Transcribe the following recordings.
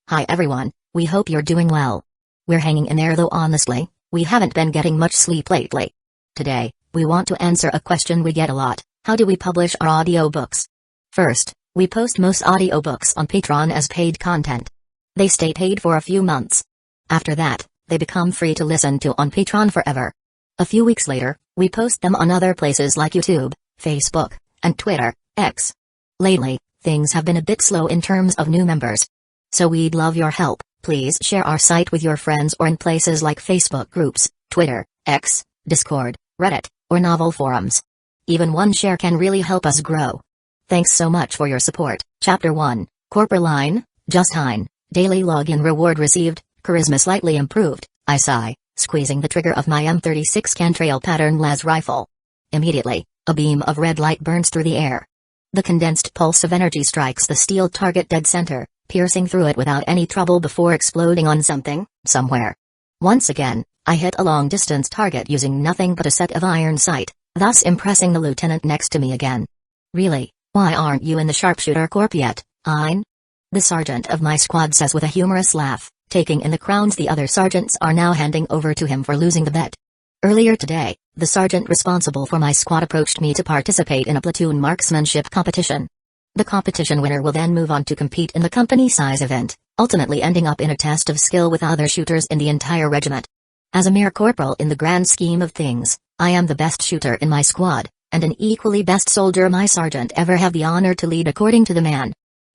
Hi everyone, we hope you're doing well. We're hanging in there though honestly, we haven't been getting much sleep lately. Today, we want to answer a question we get a lot: how do we publish our audiobooks? First, we post most audiobooks on Patreon as paid content. They stay paid for a few months. After that, they become free to listen to on Patreon forever. A few weeks later, we post them on other places like YouTube, Facebook, and Twitter, X. Lately, things have been a bit slow in terms of new members. So we'd love your help. Please share our site with your friends or in places like Facebook groups, Twitter, X, Discord, Reddit, or novel forums. Even one share can really help us grow. Thanks so much for your support. Chapter 1, Corporate Line, Justine, Daily Login Reward Received, Charisma Slightly Improved, I sigh, squeezing the trigger of my M36 Cantrail pattern las rifle. Immediately, a beam of red light burns through the air. The condensed pulse of energy strikes the steel target dead center, piercing through it without any trouble before exploding on something, somewhere. Once again, I hit a long-distance target using nothing but a set of iron sight, thus impressing the lieutenant next to me again. Really, why aren't you in the sharpshooter corps yet, Ein? The sergeant of my squad says with a humorous laugh, taking in the crowns the other sergeants are now handing over to him for losing the bet. Earlier today, the sergeant responsible for my squad approached me to participate in a platoon marksmanship competition. The competition winner will then move on to compete in the company-size event, ultimately ending up in a test of skill with other shooters in the entire regiment. As a mere corporal in the grand scheme of things, I am the best shooter in my squad, and an equally best soldier my sergeant ever have the honor to lead according to the man.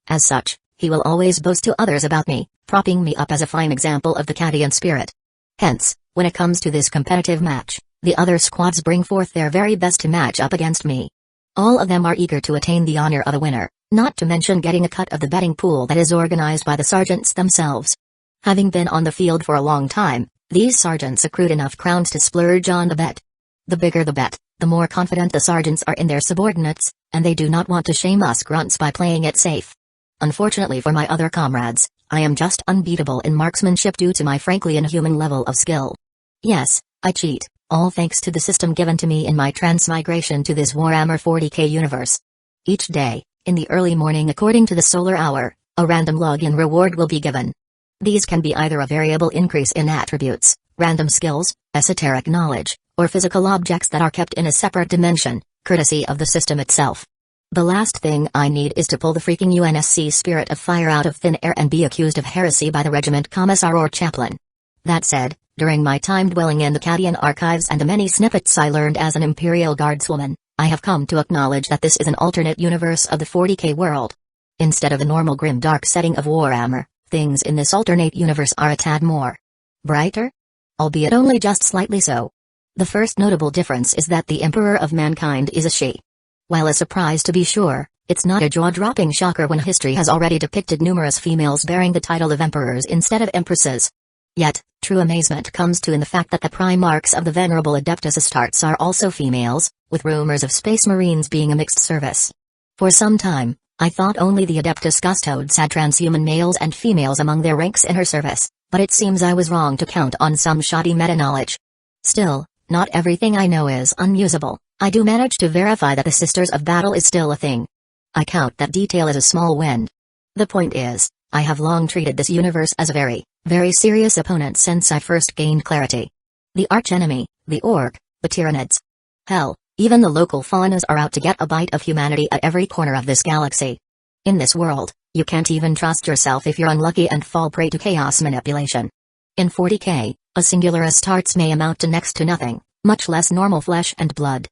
As such, he will always boast to others about me, propping me up as a fine example of the Cadian spirit. Hence, when it comes to this competitive match, the other squads bring forth their very best to match up against me. All of them are eager to attain the honor of a winner, not to mention getting a cut of the betting pool that is organized by the sergeants themselves. Having been on the field for a long time, these sergeants accrued enough crowns to splurge on the bet. The bigger the bet, the more confident the sergeants are in their subordinates, and they do not want to shame us grunts by playing it safe. Unfortunately for my other comrades, I am just unbeatable in marksmanship due to my frankly inhuman level of skill. Yes, I cheat, all thanks to the system given to me in my transmigration to this Warhammer 40k universe. Each day, in the early morning according to the solar hour, a random login reward will be given. These can be either a variable increase in attributes, random skills, esoteric knowledge, or physical objects that are kept in a separate dimension, courtesy of the system itself. The last thing I need is to pull the freaking UNSC Spirit of Fire out of thin air and be accused of heresy by the regiment commissar or chaplain. That said, during my time dwelling in the Cadian archives and the many snippets I learned as an Imperial Guardswoman, I have come to acknowledge that this is an alternate universe of the 40k world. Instead of the normal grimdark setting of Warhammer, things in this alternate universe are a tad more brighter? Albeit only just slightly so. The first notable difference is that the Emperor of Mankind is a she. While a surprise to be sure, it's not a jaw-dropping shocker when history has already depicted numerous females bearing the title of emperors instead of empresses. Yet, true amazement comes to in the fact that the Primarchs of the venerable Adeptus Astartes are also females, with rumors of Space Marines being a mixed service. For some time, I thought only the Adeptus Custodes had transhuman males and females among their ranks in her service, but it seems I was wrong to count on some shoddy meta-knowledge. Still, not everything I know is unusable. I do manage to verify that the Sisters of Battle is still a thing. I count that detail as a small win. The point is, I have long treated this universe as a very, very serious opponent since I first gained clarity. The archenemy, the Orc, the Tyranids. Hell, even the local faunas are out to get a bite of humanity at every corner of this galaxy. In this world, you can't even trust yourself if you're unlucky and fall prey to chaos manipulation. In 40k, a singular Astartes may amount to next to nothing, much less normal flesh and blood.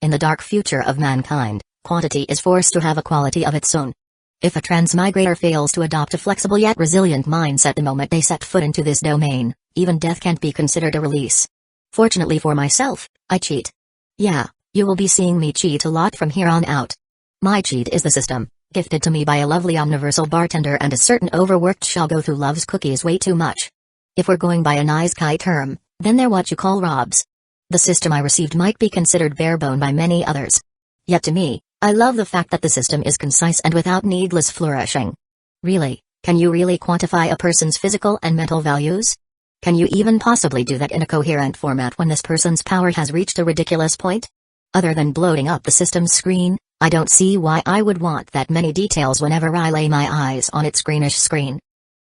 In the dark future of mankind, quantity is forced to have a quality of its own. If a transmigrator fails to adopt a flexible yet resilient mindset the moment they set foot into this domain, even death can't be considered a release. Fortunately for myself, I cheat. Yeah, you will be seeing me cheat a lot from here on out. My cheat is the system, gifted to me by a lovely omniversal bartender and a certain overworked Shago who loves cookies way too much. If we're going by a nice Kai term, then they're what you call robs. The system I received might be considered barebone by many others. Yet to me, I love the fact that the system is concise and without needless flourishing. Really, can you really quantify a person's physical and mental values? Can you even possibly do that in a coherent format when this person's power has reached a ridiculous point? Other than bloating up the system's screen, I don't see why I would want that many details whenever I lay my eyes on its greenish screen.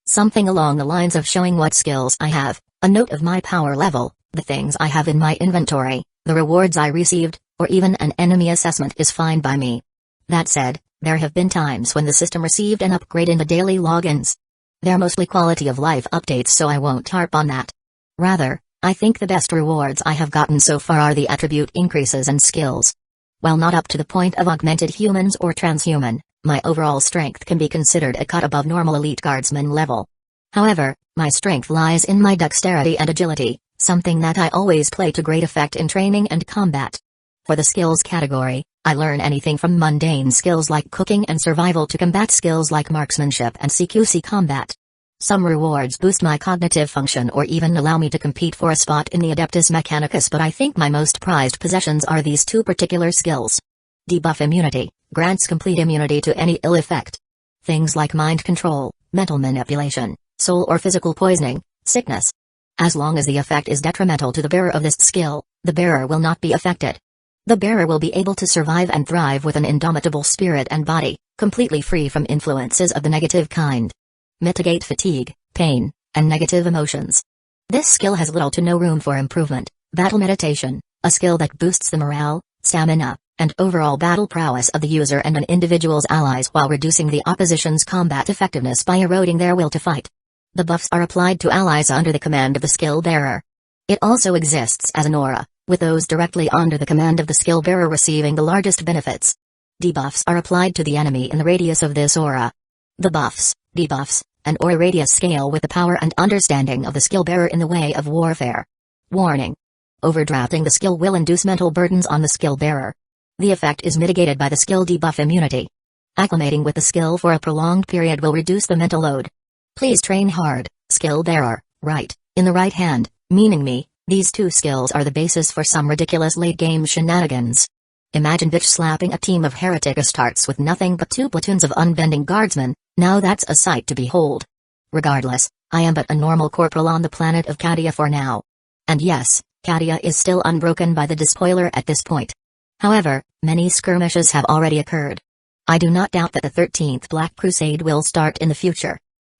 Something along the lines of showing what skills I have, a note of my power level, the things I have in my inventory, the rewards I received, or even an enemy assessment is fine by me. That said, there have been times when the system received an upgrade in the daily logins. They're mostly quality of life updates, so I won't harp on that. Rather, I think the best rewards I have gotten so far are the attribute increases and skills. While not up to the point of augmented humans or transhuman, my overall strength can be considered a cut above normal elite guardsman level. However, my strength lies in my dexterity and agility, something that I always play to great effect in training and combat. For the skills category, I learn anything from mundane skills like cooking and survival to combat skills like marksmanship and CQC combat. Some rewards boost my cognitive function or even allow me to compete for a spot in the Adeptus Mechanicus, but I think my most prized possessions are these two particular skills. Debuff immunity grants complete immunity to any ill effect. Things like mind control, mental manipulation, soul or physical poisoning, sickness. As long as the effect is detrimental to the bearer of this skill, the bearer will not be affected. The bearer will be able to survive and thrive with an indomitable spirit and body, completely free from influences of the negative kind. Mitigate fatigue, pain, and negative emotions. This skill has little to no room for improvement. Battle meditation, a skill that boosts the morale, stamina, and overall battle prowess of the user and an individual's allies while reducing the opposition's combat effectiveness by eroding their will to fight. The buffs are applied to allies under the command of the skill bearer. It also exists as an aura, with those directly under the command of the skill bearer receiving the largest benefits. Debuffs are applied to the enemy in the radius of this aura. The buffs, debuffs, and aura radius scale with the power and understanding of the skill bearer in the way of warfare. Warning. Overdrafting the skill will induce mental burdens on the skill bearer. The effect is mitigated by the skill debuff immunity. Acclimating with the skill for a prolonged period will reduce the mental load. Please train hard, skill bearer, right, in the right hand, meaning me. These two skills are the basis for some ridiculous late-game shenanigans. Imagine bitch slapping a team of heretic starts with nothing but 2 platoons of unbending guardsmen. Now that's a sight to behold. Regardless, I am but a normal corporal on the planet of Kadia for now. And yes, Kadia is still unbroken by the despoiler at this point. However, many skirmishes have already occurred. I do not doubt that the 13th Black Crusade will start in the future.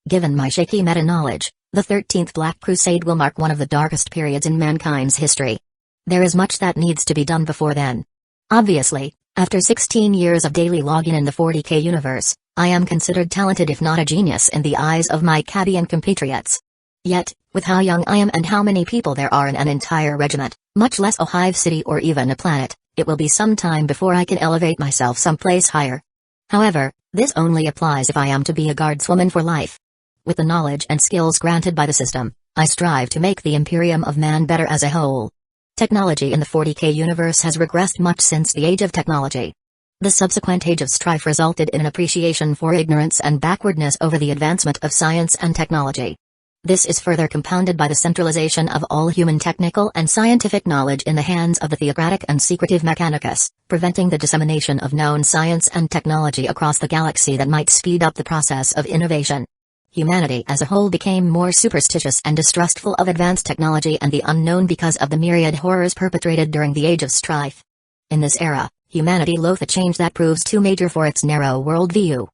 Given my shaky meta-knowledge, the 13th Black Crusade will mark one of the darkest periods in mankind's history. There is much that needs to be done before then. Obviously, after 16 years of daily login in the 40K universe, I am considered talented if not a genius in the eyes of my Cadian compatriots. Yet, with how young I am and how many people there are in an entire regiment, much less a hive city or even a planet, it will be some time before I can elevate myself someplace higher. However, this only applies if I am to be a guardswoman for life. With the knowledge and skills granted by the system, I strive to make the Imperium of Man better as a whole. Technology in the 40K universe has regressed much since the Age of Technology. The subsequent Age of Strife resulted in an appreciation for ignorance and backwardness over the advancement of science and technology. This is further compounded by the centralization of all human technical and scientific knowledge in the hands of the theocratic and secretive Mechanicus, preventing the dissemination of known science and technology across the galaxy that might speed up the process of innovation. Humanity as a whole became more superstitious and distrustful of advanced technology and the unknown because of the myriad horrors perpetrated during the Age of Strife. In this era, humanity loath a change that proves too major for its narrow worldview.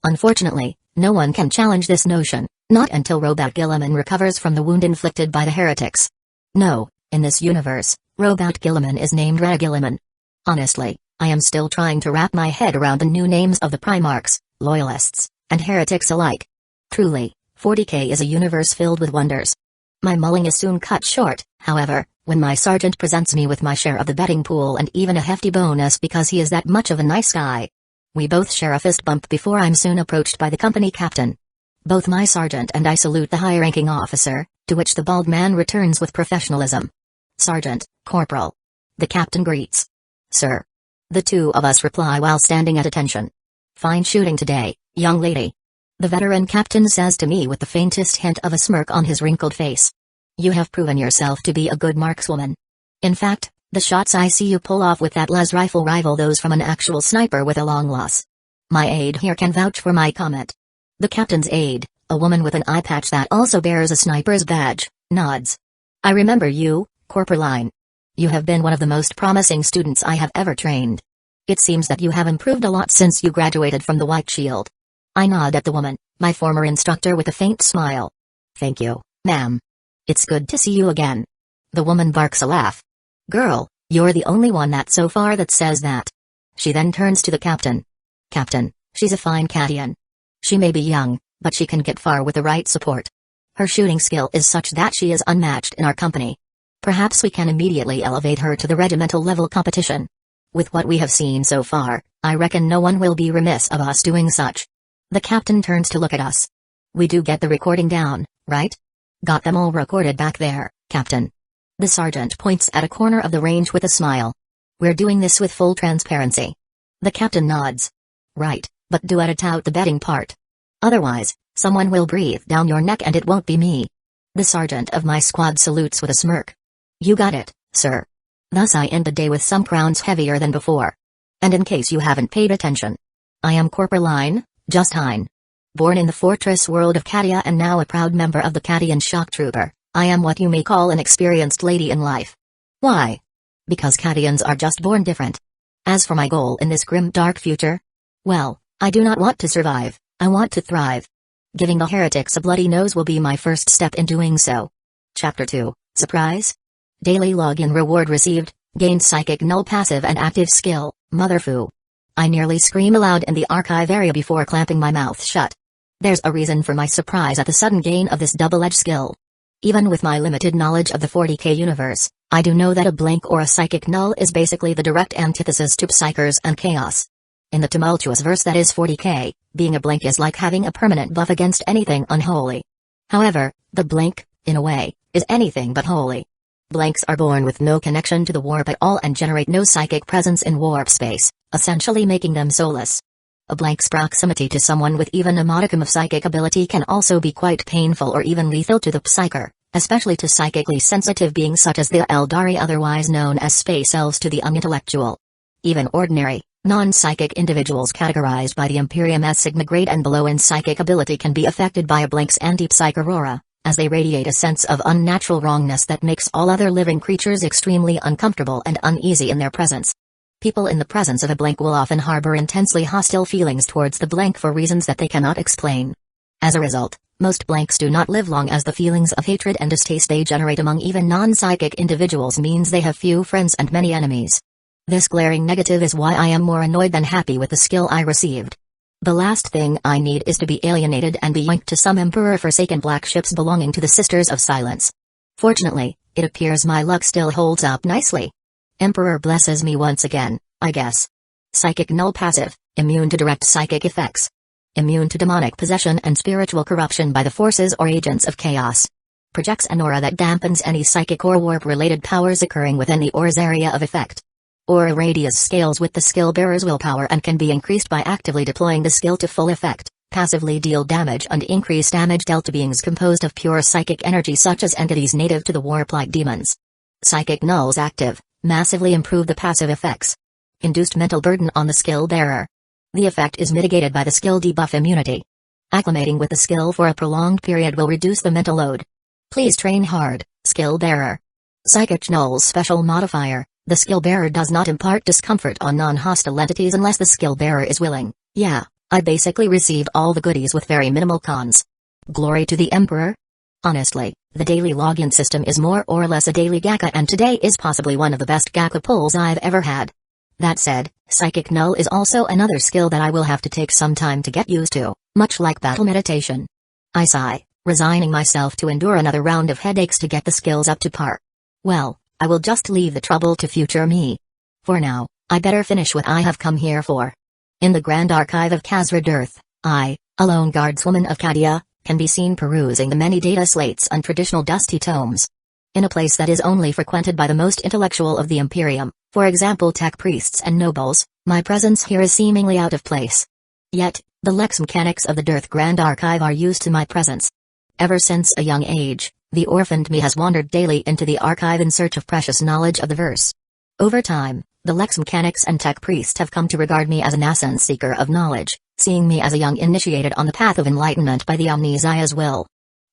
Unfortunately, no one can challenge this notion, not until Robot Gilliman recovers from the wound inflicted by the heretics. No, in this universe, Robot Gilliman is named Retta Gilliman. Honestly, I am still trying to wrap my head around the new names of the Primarchs, Loyalists, and heretics alike. Truly, 40K is a universe filled with wonders. My mulling is soon cut short, however, when my sergeant presents me with my share of the betting pool and even a hefty bonus because he is that much of a nice guy. We both share a fist bump before I'm soon approached by the company captain. Both my sergeant and I salute the high-ranking officer, to which the bald man returns with professionalism. Sergeant, Corporal. The captain greets. Sir. The two of us reply while standing at attention. Fine shooting today, young lady. The veteran captain says to me with the faintest hint of a smirk on his wrinkled face. You have proven yourself to be a good markswoman. In fact, the shots I see you pull off with that las rifle rival those from an actual sniper with a long loss. My aide here can vouch for my comment. The captain's aide, a woman with an eye patch that also bears a sniper's badge, nods. I remember you, Corporaline. You have been one of the most promising students I have ever trained. It seems that you have improved a lot since you graduated from the White Shield. I nod at the woman, my former instructor, with a faint smile. Thank you, ma'am. It's good to see you again. The woman barks a laugh. Girl, you're the only one so far that says that. She then turns to the captain. Captain, she's a fine Cadian. She may be young, but she can get far with the right support. Her shooting skill is such that she is unmatched in our company. Perhaps we can immediately elevate her to the regimental level competition. With what we have seen so far, I reckon no one will be remiss of us doing such. The captain turns to look at us. We do get the recording down, right? Got them all recorded back there, Captain. The sergeant points at a corner of the range with a smile. We're doing this with full transparency. The captain nods. Right, but do edit out the betting part. Otherwise, someone will breathe down your neck and it won't be me. The sergeant of my squad salutes with a smirk. You got it, sir. Thus I end the day with some crowns heavier than before. And in case you haven't paid attention, I am Corporal Line, Justine. Born in the fortress world of Cadia and now a proud member of the Cadian shock trooper, I am what you may call an experienced lady in life. Why? Because Cadians are just born different. As for my goal in this grim dark future, well, I do not want to survive, I want to thrive. Giving the heretics a bloody nose will be my first step in doing so. Chapter 2, Surprise? Daily login reward received, gained psychic null passive and active skill, motherfu. I nearly scream aloud in the archive area before clamping my mouth shut. There's a reason for my surprise at the sudden gain of this double-edged skill. Even with my limited knowledge of the 40k universe, I do know that a blank or a psychic null is basically the direct antithesis to psychers and chaos. In the tumultuous verse that is 40k, being a blank is like having a permanent buff against anything unholy. However, the blank, in a way, is anything but holy. Blanks are born with no connection to the warp at all and generate no psychic presence in warp space, essentially making them soulless. A blank's proximity to someone with even a modicum of psychic ability can also be quite painful or even lethal to the psyker, especially to psychically sensitive beings such as the Eldari, otherwise known as space elves, to the unintellectual. Even ordinary, non-psychic individuals categorized by the Imperium as Sigma grade and below in psychic ability can be affected by a blank's anti-psych aurora, as they radiate a sense of unnatural wrongness that makes all other living creatures extremely uncomfortable and uneasy in their presence. People in the presence of a blank will often harbor intensely hostile feelings towards the blank for reasons that they cannot explain. As a result, most blanks do not live long, as the feelings of hatred and distaste they generate among even non-psychic individuals means they have few friends and many enemies. This glaring negative is why I am more annoyed than happy with the skill I received. The last thing I need is to be alienated and be yanked to some emperor-forsaken black ships belonging to the Sisters of Silence. Fortunately, it appears my luck still holds up nicely. Emperor blesses me once again, I guess. Psychic null passive, immune to direct psychic effects. Immune to demonic possession and spiritual corruption by the forces or agents of chaos. Projects an aura that dampens any psychic or warp-related powers occurring within the aura's area of effect. Aura radius scales with the skill bearer's willpower and can be increased by actively deploying the skill to full effect, passively deal damage and increase damage dealt to beings composed of pure psychic energy such as entities native to the warp-like demons. Psychic nulls active, massively improve the passive effects. Induced mental burden on the skill bearer. The effect is mitigated by the skill debuff immunity. Acclimating with the skill for a prolonged period will reduce the mental load. Please train hard, skill bearer. Psychic null's special modifier. The skill bearer does not impart discomfort on non-hostile entities unless the skill bearer is willing. Yeah, I basically received all the goodies with very minimal cons. Glory to the Emperor? Honestly, the daily login system is more or less a daily Gakka, and today is possibly one of the best Gakka pulls I've ever had. That said, Psychic Null is also another skill that I will have to take some time to get used to, much like battle meditation. I sigh, resigning myself to endure another round of headaches to get the skills up to par. Well, I will just leave the trouble to future me. For now, I better finish what I have come here for. In the Grand Archive of Khazra-Dirth, I, a lone guardswoman of Cadia, can be seen perusing the many data slates and traditional dusty tomes. In a place that is only frequented by the most intellectual of the Imperium, for example tech priests and nobles, my presence here is seemingly out of place. Yet, the lex mechanics of the Dirth Grand Archive are used to my presence. Ever since a young age, the orphaned me has wandered daily into the archive in search of precious knowledge of the verse. Over time, the lex mechanics and tech priest have come to regard me as an essence seeker of knowledge, seeing me as a young initiated on the path of enlightenment by the Omnizia's will.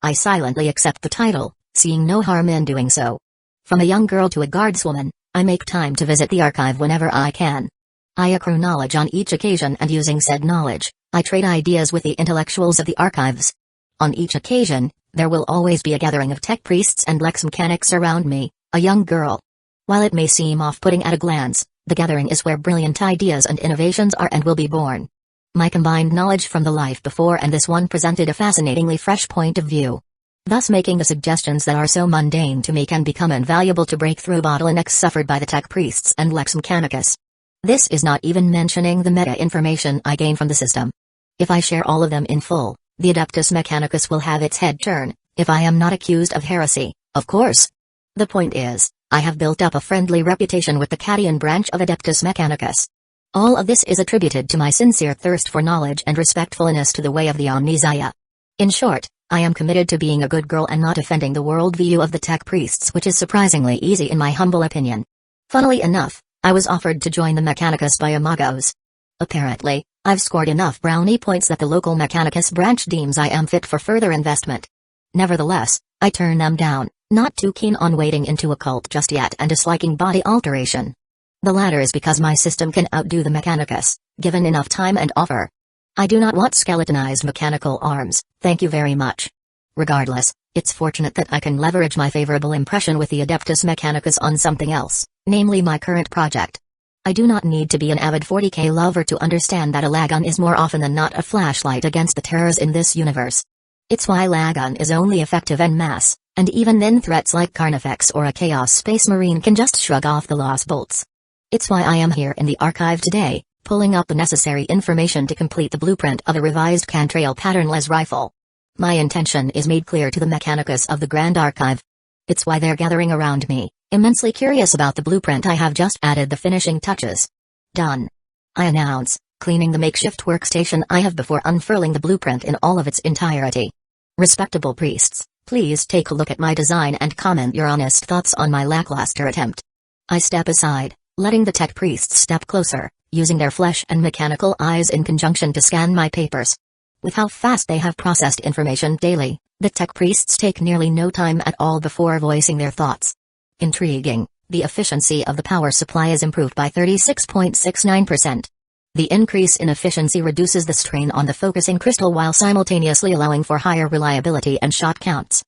I silently accept the title, seeing no harm in doing so. From a young girl to a guardswoman, I make time to visit the archive whenever I can. I accrue knowledge on each occasion, and using said knowledge, I trade ideas with the intellectuals of the archives. On each occasion, there will always be a gathering of tech priests and lex mechanics around me, a young girl. While it may seem off-putting at a glance, the gathering is where brilliant ideas and innovations are and will be born. My combined knowledge from the life before and this one presented a fascinatingly fresh point of view. Thus making the suggestions that are so mundane to me can become invaluable to break through bottlenecks suffered by the tech priests and lex mechanicus. This is not even mentioning the meta information I gain from the system. If I share all of them in full, the Adeptus Mechanicus will have its head turn, if I am not accused of heresy, of course. The point is, I have built up a friendly reputation with the Cadian branch of Adeptus Mechanicus. All of this is attributed to my sincere thirst for knowledge and respectfulness to the way of the Omnissiah. In short, I am committed to being a good girl and not offending the worldview of the tech priests, which is surprisingly easy in my humble opinion. Funnily enough, I was offered to join the Mechanicus by Amagos. Apparently, I've scored enough brownie points that the local Mechanicus branch deems I am fit for further investment. Nevertheless, I turn them down, not too keen on wading into a cult just yet and disliking body alteration. The latter is because my system can outdo the Mechanicus, given enough time and offer. I do not want skeletonized mechanical arms, thank you very much. Regardless, it's fortunate that I can leverage my favorable impression with the Adeptus Mechanicus on something else, namely my current project. I do not need to be an avid 40k lover to understand that a lagun is more often than not a flashlight against the terrors in this universe. It's why lagun is only effective en masse, and even then threats like Carnifex or a Chaos Space Marine can just shrug off the lost bolts. It's why I am here in the archive today, pulling up the necessary information to complete the blueprint of a revised Cantrail patternless rifle. My intention is made clear to the Mechanicus of the Grand Archive. It's why they're gathering around me, immensely curious about the blueprint I have just added the finishing touches. Done. I announce, cleaning the makeshift workstation I have before unfurling the blueprint in all of its entirety. Respectable priests, please take a look at my design and comment your honest thoughts on my lackluster attempt. I step aside, letting the tech priests step closer, using their flesh and mechanical eyes in conjunction to scan my papers. With how fast they have processed information daily, the tech priests take nearly no time at all before voicing their thoughts. Intriguing, the efficiency of the power supply is improved by 36.69%. The increase in efficiency reduces the strain on the focusing crystal while simultaneously allowing for higher reliability and shot counts.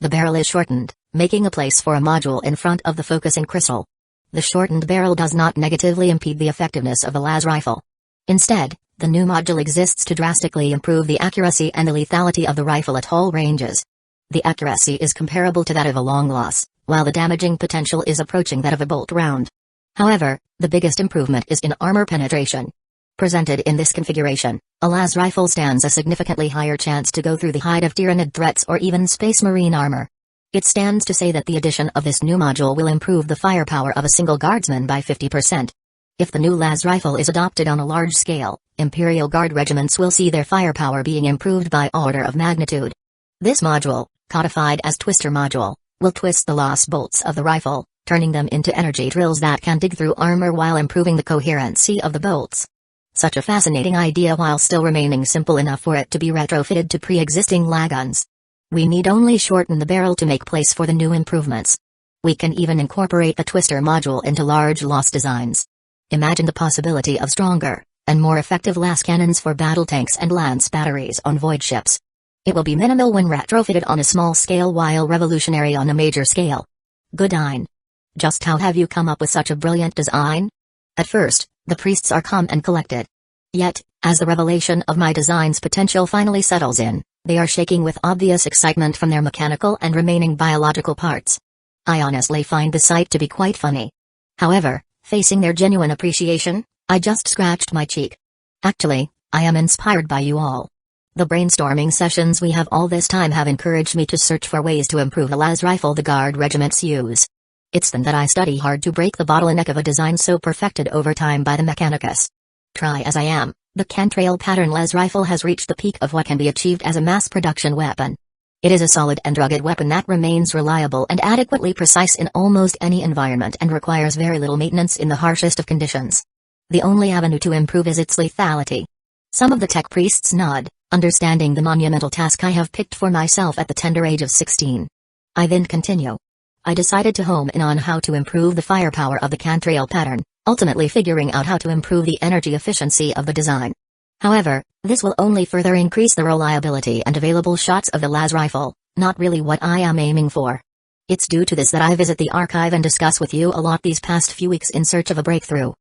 The barrel is shortened, making a place for a module in front of the focusing crystal. The shortened barrel does not negatively impede the effectiveness of the las rifle. Instead, the new module exists to drastically improve the accuracy and the lethality of the rifle at all ranges. The accuracy is comparable to that of a long loss, while the damaging potential is approaching that of a bolt round. However, the biggest improvement is in armor penetration. Presented in this configuration, a las rifle stands a significantly higher chance to go through the hide of Tyranid threats or even Space Marine armor. It stands to say that the addition of this new module will improve the firepower of a single guardsman by 50%. If the new las rifle is adopted on a large scale, Imperial Guard regiments will see their firepower being improved by order of magnitude. This module, codified as Twister Module, will twist the lost bolts of the rifle, turning them into energy drills that can dig through armor while improving the coherency of the bolts. Such a fascinating idea while still remaining simple enough for it to be retrofitted to pre-existing laguns. We need only shorten the barrel to make place for the new improvements. We can even incorporate the Twister Module into large loss designs. Imagine the possibility of stronger, and more effective las cannons for battle tanks and lance batteries on void ships. It will be minimal when retrofitted on a small scale while revolutionary on a major scale. Goodine. Just how have you come up with such a brilliant design? At first, the priests are calm and collected. Yet, as the revelation of my design's potential finally settles in, they are shaking with obvious excitement from their mechanical and remaining biological parts. I honestly find the sight to be quite funny. However, facing their genuine appreciation, I just scratched my cheek. Actually, I am inspired by you all. The brainstorming sessions we have all this time have encouraged me to search for ways to improve the las rifle the guard regiments use. It's then that I study hard to break the bottleneck of a design so perfected over time by the Mechanicus. Try as I am, the Cantrail pattern las rifle has reached the peak of what can be achieved as a mass production weapon. It is a solid and rugged weapon that remains reliable and adequately precise in almost any environment and requires very little maintenance in the harshest of conditions. The only avenue to improve is its lethality. Some of the tech priests nod, understanding the monumental task I have picked for myself at the tender age of 16. I then continue. I decided to home in on how to improve the firepower of the Cantrail pattern, ultimately figuring out how to improve the energy efficiency of the design. However, this will only further increase the reliability and available shots of the las rifle, not really what I am aiming for. It's due to this that I visit the archive and discuss with you a lot these past few weeks in search of a breakthrough.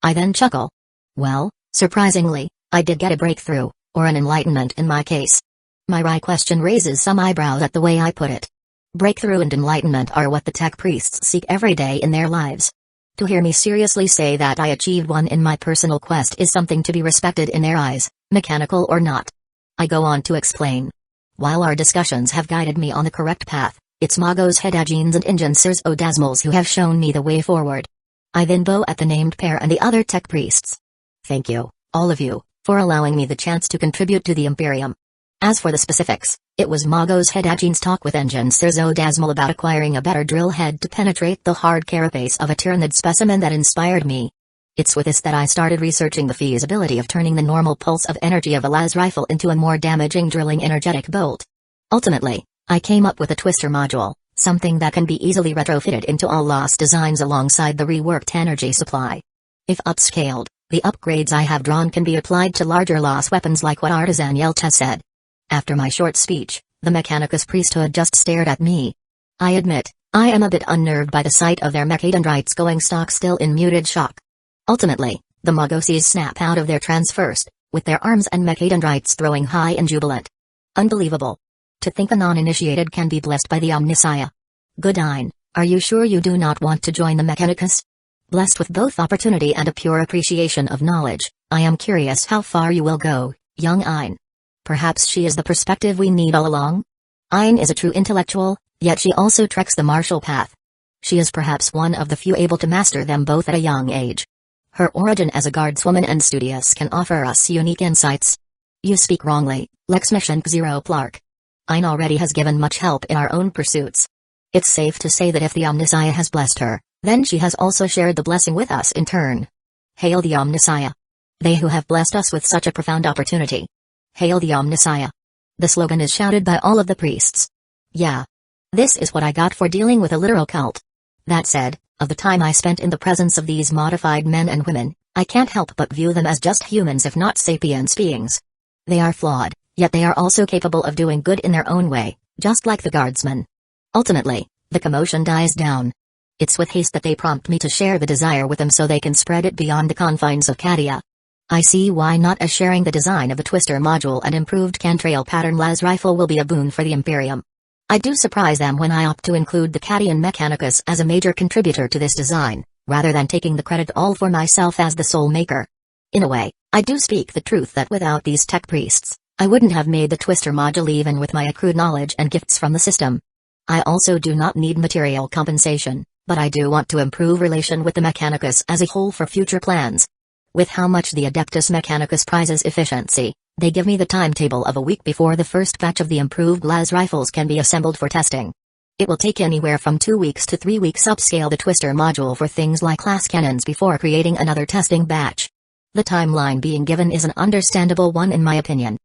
I then chuckle. Well, surprisingly, I did get a breakthrough, or an enlightenment in my case. My wry question raises some eyebrows at the way I put it. Breakthrough and enlightenment are what the tech priests seek every day in their lives. To hear me seriously say that I achieved one in my personal quest is something to be respected in their eyes, mechanical or not. I go on to explain. While our discussions have guided me on the correct path, it's Magos Hedajins and Ingencers Odasmals who have shown me the way forward. I then bow at the named pair and the other tech priests. Thank you, all of you, for allowing me the chance to contribute to the Imperium. As for the specifics, it was Magos Hedajin's talk with Ingencers Odasmal about acquiring a better drill head to penetrate the hard carapace of a tyrannid specimen that inspired me. It's with this that I started researching the feasibility of turning the normal pulse of energy of a las rifle into a more damaging drilling energetic bolt. Ultimately, I came up with a twister module, something that can be easily retrofitted into all las designs alongside the reworked energy supply. If upscaled, the upgrades I have drawn can be applied to larger las weapons like what Artisan Yelcha said. After my short speech, the Mechanicus priesthood just stared at me. I admit, I am a bit unnerved by the sight of their mechadendrites going stock still in muted shock. Ultimately, the Magoses snap out of their trance first, with their arms and mechadendrites throwing high and jubilant. Unbelievable. To think a non-initiated can be blessed by the Omnissiah. Goodine, are you sure you do not want to join the Mechanicus? Blessed with both opportunity and a pure appreciation of knowledge, I am curious how far you will go, young Ein. Perhaps she is the perspective we need all along? Ein is a true intellectual, yet she also treks the martial path. She is perhaps one of the few able to master them both at a young age. Her origin as a guardswoman and studious can offer us unique insights. You speak wrongly, Lex Mission Zero Plark. Ein already has given much help in our own pursuits. It's safe to say that if the Omnissiah has blessed her, then she has also shared the blessing with us in turn. Hail the Omnissiah. They who have blessed us with such a profound opportunity. Hail the Omnissiah. The slogan is shouted by all of the priests. Yeah. This is what I got for dealing with a literal cult. That said, of the time I spent in the presence of these modified men and women, I can't help but view them as just humans if not sapiens beings. They are flawed, yet they are also capable of doing good in their own way, just like the guardsmen. Ultimately, the commotion dies down. It's with haste that they prompt me to share the desire with them so they can spread it beyond the confines of Cadia. I see why not, as sharing the design of the twister module and improved cantrail pattern las rifle will be a boon for the Imperium. I do surprise them when I opt to include the Cadian Mechanicus as a major contributor to this design, rather than taking the credit all for myself as the sole maker. In a way, I do speak the truth that without these tech priests, I wouldn't have made the twister module even with my accrued knowledge and gifts from the system. I also do not need material compensation, but I do want to improve relation with the Mechanicus as a whole for future plans. With how much the Adeptus Mechanicus prizes efficiency, they give me the timetable of a week before the first batch of the improved las rifles can be assembled for testing. It will take anywhere from 2 weeks to 3 weeks upscale the twister module for things like class cannons before creating another testing batch. The timeline being given is an understandable one in my opinion.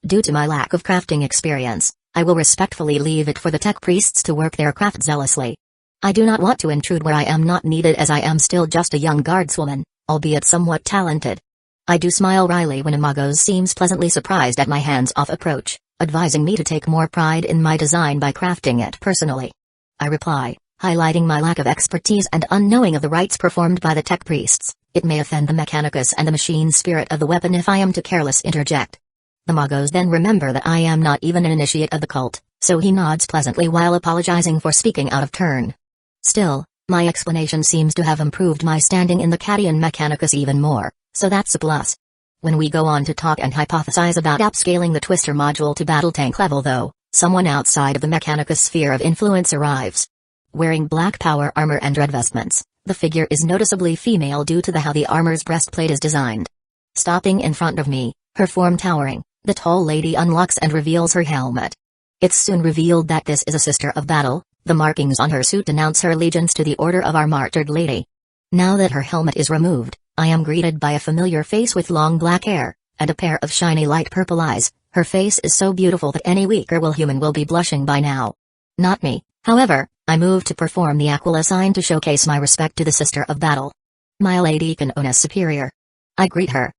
Due to my lack of crafting experience, I will respectfully leave it for the tech priests to work their craft zealously. I do not want to intrude where I am not needed, as I am still just a young guardswoman, albeit somewhat talented. I do smile wryly when Imagos seems pleasantly surprised at my hands-off approach, advising me to take more pride in my design by crafting it personally. I reply, highlighting my lack of expertise and unknowing of the rites performed by the tech priests. It may offend the Mechanicus and the machine spirit of the weapon if I am to careless interject. The Magos then remember that I am not even an initiate of the cult, so he nods pleasantly while apologizing for speaking out of turn. Still, my explanation seems to have improved my standing in the Cadian Mechanicus even more, so that's a plus. When we go on to talk and hypothesize about upscaling the twister module to battle tank level though, someone outside of the Mechanicus sphere of influence arrives. Wearing black power armor and red vestments, the figure is noticeably female due to how the armor's breastplate is designed. Stopping in front of me, her form towering, the tall lady unlocks and reveals her helmet. It's soon revealed that this is a sister of battle. The markings on her suit denounce her allegiance to the Order of our Martyred Lady. Now that her helmet is removed, I am greeted by a familiar face with long black hair, and a pair of shiny light purple eyes. Her face is so beautiful that any weaker human will be blushing by now. Not me, however. I move to perform the Aquila sign to showcase my respect to the Sister of Battle. My Lady Kanona's superior. I greet her.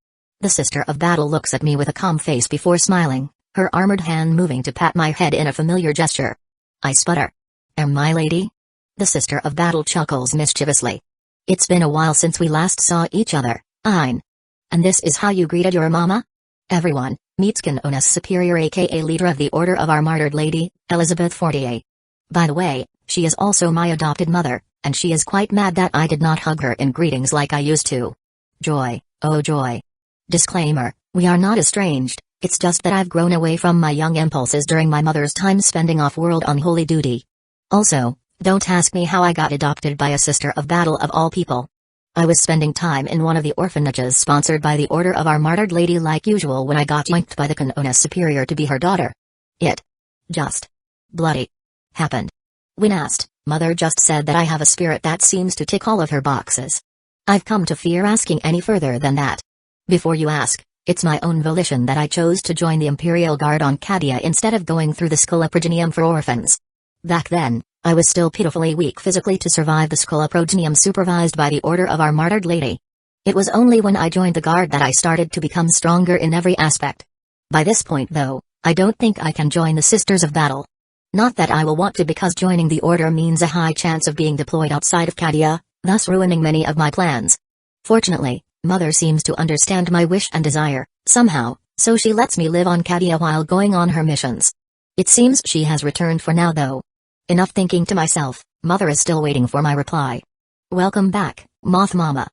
The Sister of Battle looks at me with a calm face before smiling, her armored hand moving to pat my head in a familiar gesture. I sputter. My lady? The Sister of Battle chuckles mischievously. It's been a while since we last saw each other, Ain. And this is how you greeted your mama? Everyone, meets Konoha's superior aka leader of the Order of Our Martyred Lady, Elizabeth Fortier. By the way, she is also my adopted mother, and she is quite mad that I did not hug her in greetings like I used to. Joy, oh joy. Disclaimer, we are not estranged, it's just that I've grown away from my young impulses during my mother's time spending off-world on holy duty. Also, don't ask me how I got adopted by a Sister of Battle of all people. I was spending time in one of the orphanages sponsored by the Order of Our Martyred Lady like usual when I got yoinked by the Konoha superior to be her daughter. It just bloody happened. When asked, Mother just said that I have a spirit that seems to tick all of her boxes. I've come to fear asking any further than that. Before you ask, it's my own volition that I chose to join the Imperial Guard on Cadia instead of going through the Schola Progenium for orphans. Back then, I was still pitifully weak physically to survive the Schola Progenium supervised by the Order of Our Martyred Lady. It was only when I joined the Guard that I started to become stronger in every aspect. By this point though, I don't think I can join the Sisters of Battle. Not that I will want to because joining the Order means a high chance of being deployed outside of Cadia, thus ruining many of my plans. Fortunately, Mother seems to understand my wish and desire, somehow, so she lets me live on Cadia while going on her missions. It seems she has returned for now though. Enough thinking to myself, Mother is still waiting for my reply. Welcome back, Moth Mama.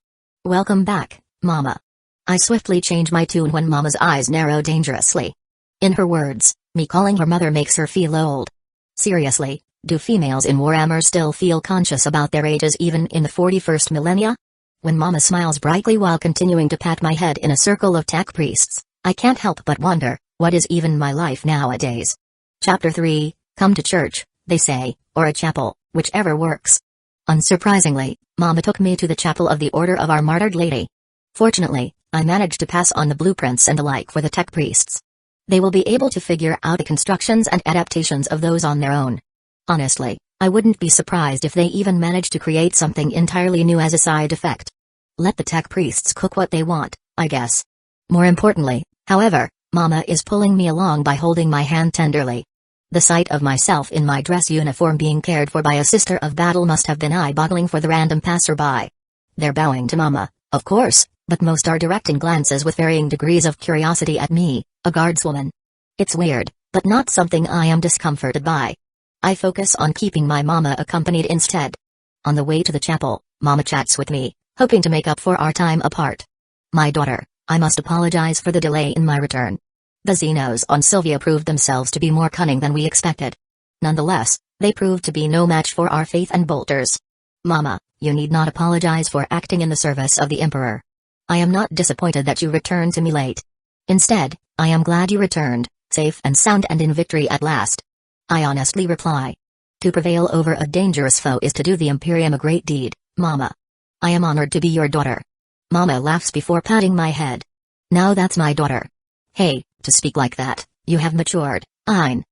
Welcome back, Mama. I swiftly change my tune when Mama's eyes narrow dangerously. In her words, me calling her mother makes her feel old. Seriously, do females in Warhammer still feel conscious about their ages even in the 41st millennia? When Mama smiles brightly while continuing to pat my head in a circle of tech priests, I can't help but wonder, what is even my life nowadays? Chapter 3, Come to church, they say, or a chapel, whichever works. Unsurprisingly, Mama took me to the chapel of the Order of Our Martyred Lady. Fortunately, I managed to pass on the blueprints and the like for the tech priests. They will be able to figure out the constructions and adaptations of those on their own. Honestly, I wouldn't be surprised if they even manage to create something entirely new as a side effect. Let the tech priests cook what they want, I guess. More importantly, however, Mama is pulling me along by holding my hand tenderly. The sight of myself in my dress uniform being cared for by a Sister of Battle must have been eye-boggling for the random passerby. They're bowing to Mama, of course, but most are directing glances with varying degrees of curiosity at me, a guardswoman. It's weird, but not something I am discomforted by. I focus on keeping my Mama accompanied instead. On the way to the chapel, Mama chats with me, hoping to make up for our time apart. My daughter, I must apologize for the delay in my return. The Xenos on Sylvia proved themselves to be more cunning than we expected. Nonetheless, they proved to be no match for our faith and bolters. Mama, you need not apologize for acting in the service of the Emperor. I am not disappointed that you returned to me late. Instead, I am glad you returned, safe and sound and in victory at last. I honestly reply. To prevail over a dangerous foe is to do the Imperium a great deed, Mama. I am honored to be your daughter. Mama laughs before patting my head. Now that's my daughter. Hey, to speak like that, you have matured, Ain.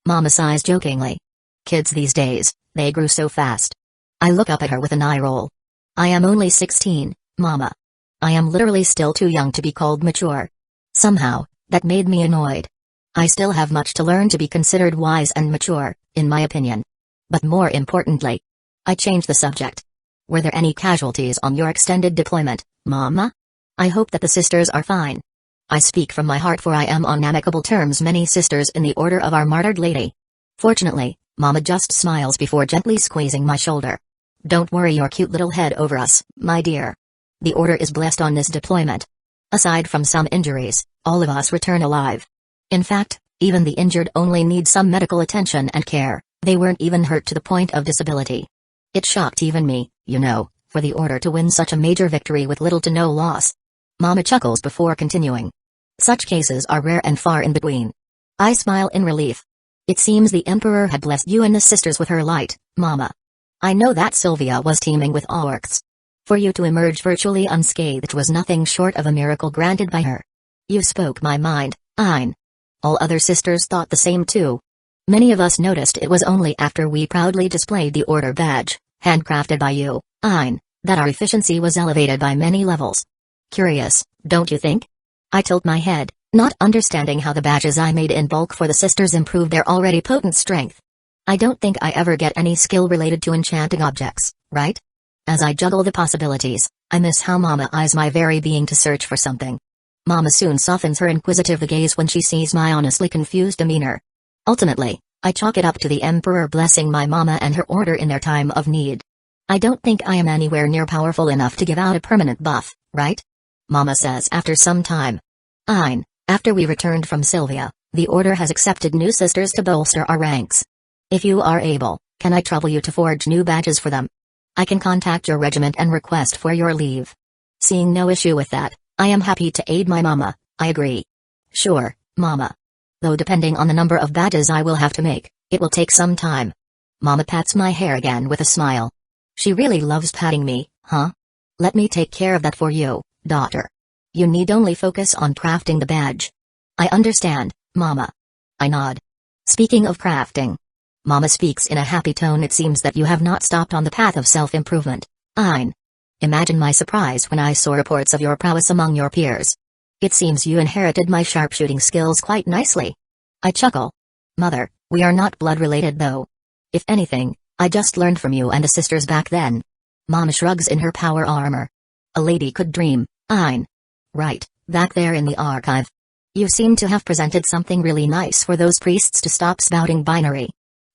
Mama sighs jokingly. Kids these days, they grew so fast. I look up at her with an eye roll. I am only 16, Mama. I am literally still too young to be called mature. Somehow, that made me annoyed. I still have much to learn to be considered wise and mature, in my opinion. But more importantly, I changed the subject. Were there any casualties on your extended deployment, Mama? I hope that the sisters are fine. I speak from my heart for I am on amicable terms many sisters in the Order of Our Martyred Lady. Fortunately, Mama just smiles before gently squeezing my shoulder. Don't worry your cute little head over us, my dear. The Order is blessed on this deployment. Aside from some injuries, all of us return alive. In fact, even the injured only need some medical attention and care, they weren't even hurt to the point of disability. It shocked even me, you know, for the Order to win such a major victory with little to no loss. Mama chuckles before continuing. Such cases are rare and far in between. I smile in relief. It seems the Emperor had blessed you and the sisters with her light, Mama. I know that Sylvia was teeming with orcs. For you to emerge virtually unscathed was nothing short of a miracle granted by her. You spoke my mind, Ain. All other sisters thought the same too. Many of us noticed it was only after we proudly displayed the Order badge, handcrafted by you, Ain, that our efficiency was elevated by many levels. Curious, don't you think? I tilt my head, not understanding how the badges I made in bulk for the sisters improved their already potent strength. I don't think I ever get any skill related to enchanting objects, right? As I juggle the possibilities, I miss how Mama eyes my very being to search for something. Mama soon softens her inquisitive gaze when she sees my honestly confused demeanor. Ultimately, I chalk it up to the Emperor blessing my mama and her order in their time of need. I don't think I am anywhere near powerful enough to give out a permanent buff, right? Mama says after some time. After we returned from Sylvia, the order has accepted new sisters to bolster our ranks. If you are able, can I trouble you to forge new badges for them? I can contact your regiment and request for your leave. Seeing no issue with that, I am happy to aid my mama. I agree. Sure, Mama. Though depending on the number of badges I will have to make, it will take some time. Mama pats my hair again with a smile. She really loves patting me, huh? Let me take care of that for you, daughter. You need only focus on crafting the badge. I understand, Mama. I nod. Speaking of crafting. Mama speaks in a happy tone. It seems that you have not stopped on the path of self-improvement. Imagine my surprise when I saw reports of your prowess among your peers. It seems you inherited my sharpshooting skills quite nicely. I chuckle. Mother, we are not blood-related though. If anything, I just learned from you and the sisters back then. Mama shrugs in her power armor. A lady could dream. Right, back there in the archive. You seem to have presented something really nice for those priests to stop spouting binary.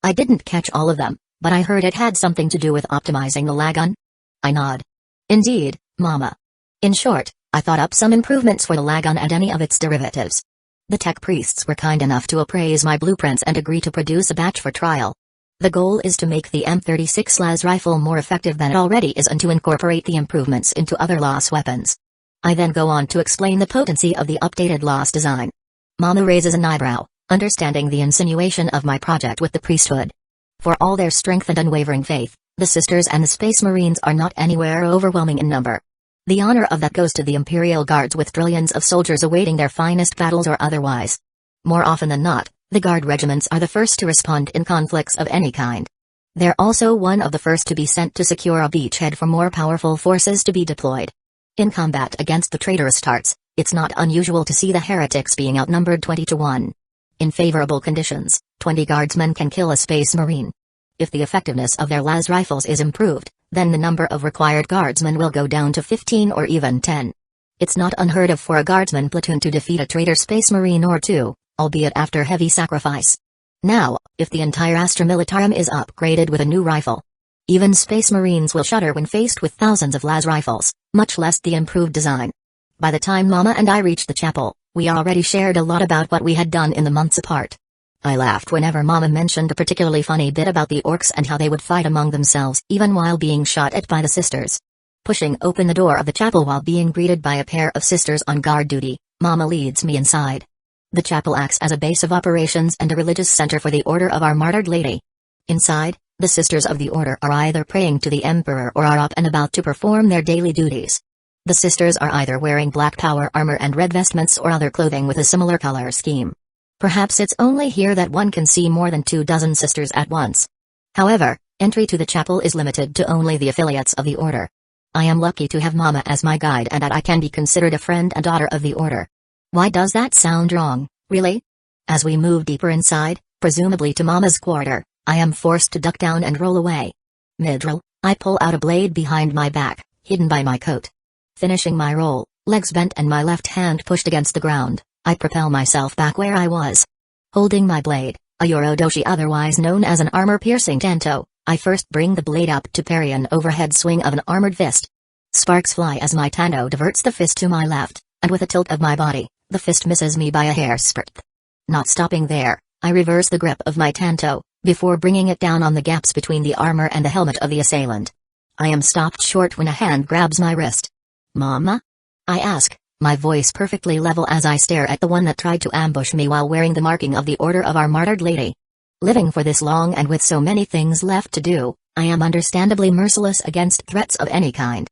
I didn't catch all of them, but I heard it had something to do with optimizing the lagun. I nod. Indeed, Mama. In short, I thought up some improvements for the lagun and any of its derivatives. The tech priests were kind enough to appraise my blueprints and agree to produce a batch for trial. The goal is to make the M36 las rifle more effective than it already is and to incorporate the improvements into other las weapons. I then go on to explain the potency of the updated las design. Mama raises an eyebrow, understanding the insinuation of my project with the priesthood. For all their strength and unwavering faith, the sisters and the Space Marines are not anywhere overwhelming in number. The honor of that goes to the Imperial Guards with trillions of soldiers awaiting their finest battles or otherwise. More often than not, the Guard regiments are the first to respond in conflicts of any kind. They're also one of the first to be sent to secure a beachhead for more powerful forces to be deployed. In combat against the traitorous Tarts, it's not unusual to see the heretics being outnumbered 20-1. In favorable conditions, 20 guardsmen can kill a Space Marine. If the effectiveness of their las rifles is improved, then the number of required guardsmen will go down to 15 or even 10. It's not unheard of for a guardsman platoon to defeat a traitor Space Marine or two, albeit after heavy sacrifice. Now, if the entire Astra Militarum is upgraded with a new rifle, even Space Marines will shudder when faced with thousands of las rifles, much less the improved design. By the time Mama and I reached the chapel, we already shared a lot about what we had done in the months apart. I laughed whenever Mama mentioned a particularly funny bit about the orcs and how they would fight among themselves even while being shot at by the sisters. Pushing open the door of the chapel while being greeted by a pair of sisters on guard duty, Mama leads me inside. The chapel acts as a base of operations and a religious center for the Order of Our Martyred Lady. Inside, the sisters of the order are either praying to the Emperor or are up and about to perform their daily duties. The sisters are either wearing black power armor and red vestments or other clothing with a similar color scheme. Perhaps it's only here that one can see more than 24 sisters at once. However, entry to the chapel is limited to only the affiliates of the order. I am lucky to have Mama as my guide and that I can be considered a friend and daughter of the order. Why does that sound wrong, really? As we move deeper inside, presumably to Mama's quarter, I am forced to duck down and roll away. Mid-roll, I pull out a blade behind my back, hidden by my coat. Finishing my roll, legs bent and my left hand pushed against the ground, I propel myself back where I was. Holding my blade, a Yorodoshi otherwise known as an armor-piercing tanto, I first bring the blade up to parry an overhead swing of an armored fist. Sparks fly as my tanto diverts the fist to my left, and with a tilt of my body, the fist misses me by a hair's breadth. Not stopping there, I reverse the grip of my tanto, before bringing it down on the gaps between the armor and the helmet of the assailant. I am stopped short when a hand grabs my wrist. "Mama?" I ask, my voice perfectly level as I stare at the one that tried to ambush me while wearing the marking of the Order of Our Martyred Lady. Living for this long and with so many things left to do, I am understandably merciless against threats of any kind.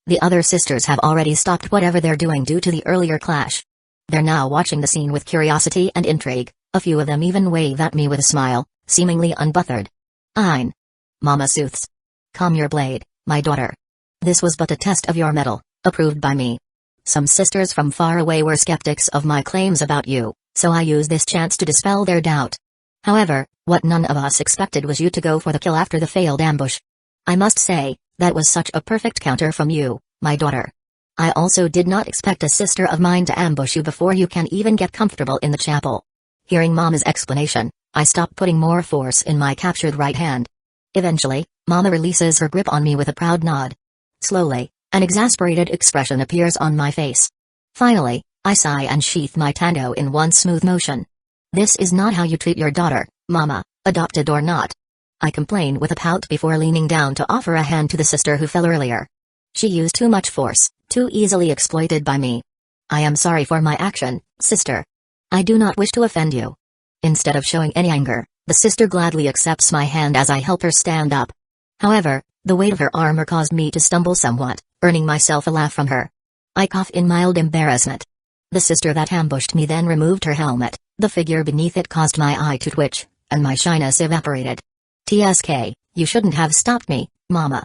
The other sisters have already stopped whatever they're doing due to the earlier clash. They're now watching the scene with curiosity and intrigue, a few of them even wave at me with a smile, seemingly unbothered. "Ein." Mama soothes. "Calm your blade, my daughter. This was but a test of your mettle, approved by me. Some sisters from far away were skeptics of my claims about you, so I used this chance to dispel their doubt. However, what none of us expected was you to go for the kill after the failed ambush. I must say, that was such a perfect counter from you, my daughter. I also did not expect a sister of mine to ambush you before you can even get comfortable in the chapel. Hearing Mama's explanation, I stopped putting more force in my captured right hand. Eventually, Mama releases her grip on me with a proud nod. Slowly, an exasperated expression appears on my face. Finally, I sigh and sheath my tando in one smooth motion. This is not how you treat your daughter, Mama, adopted or not. I complain with a pout before leaning down to offer a hand to the sister who fell earlier. She used too much force, too easily exploited by me. I am sorry for my action, sister. I do not wish to offend you. Instead of showing any anger, the sister gladly accepts my hand as I help her stand up. However, the weight of her armor caused me to stumble somewhat, earning myself a laugh from her. I cough in mild embarrassment. The sister that ambushed me then removed her helmet. The figure beneath it caused my eye to twitch, and my shyness evaporated. TSK, you shouldn't have stopped me, Mama.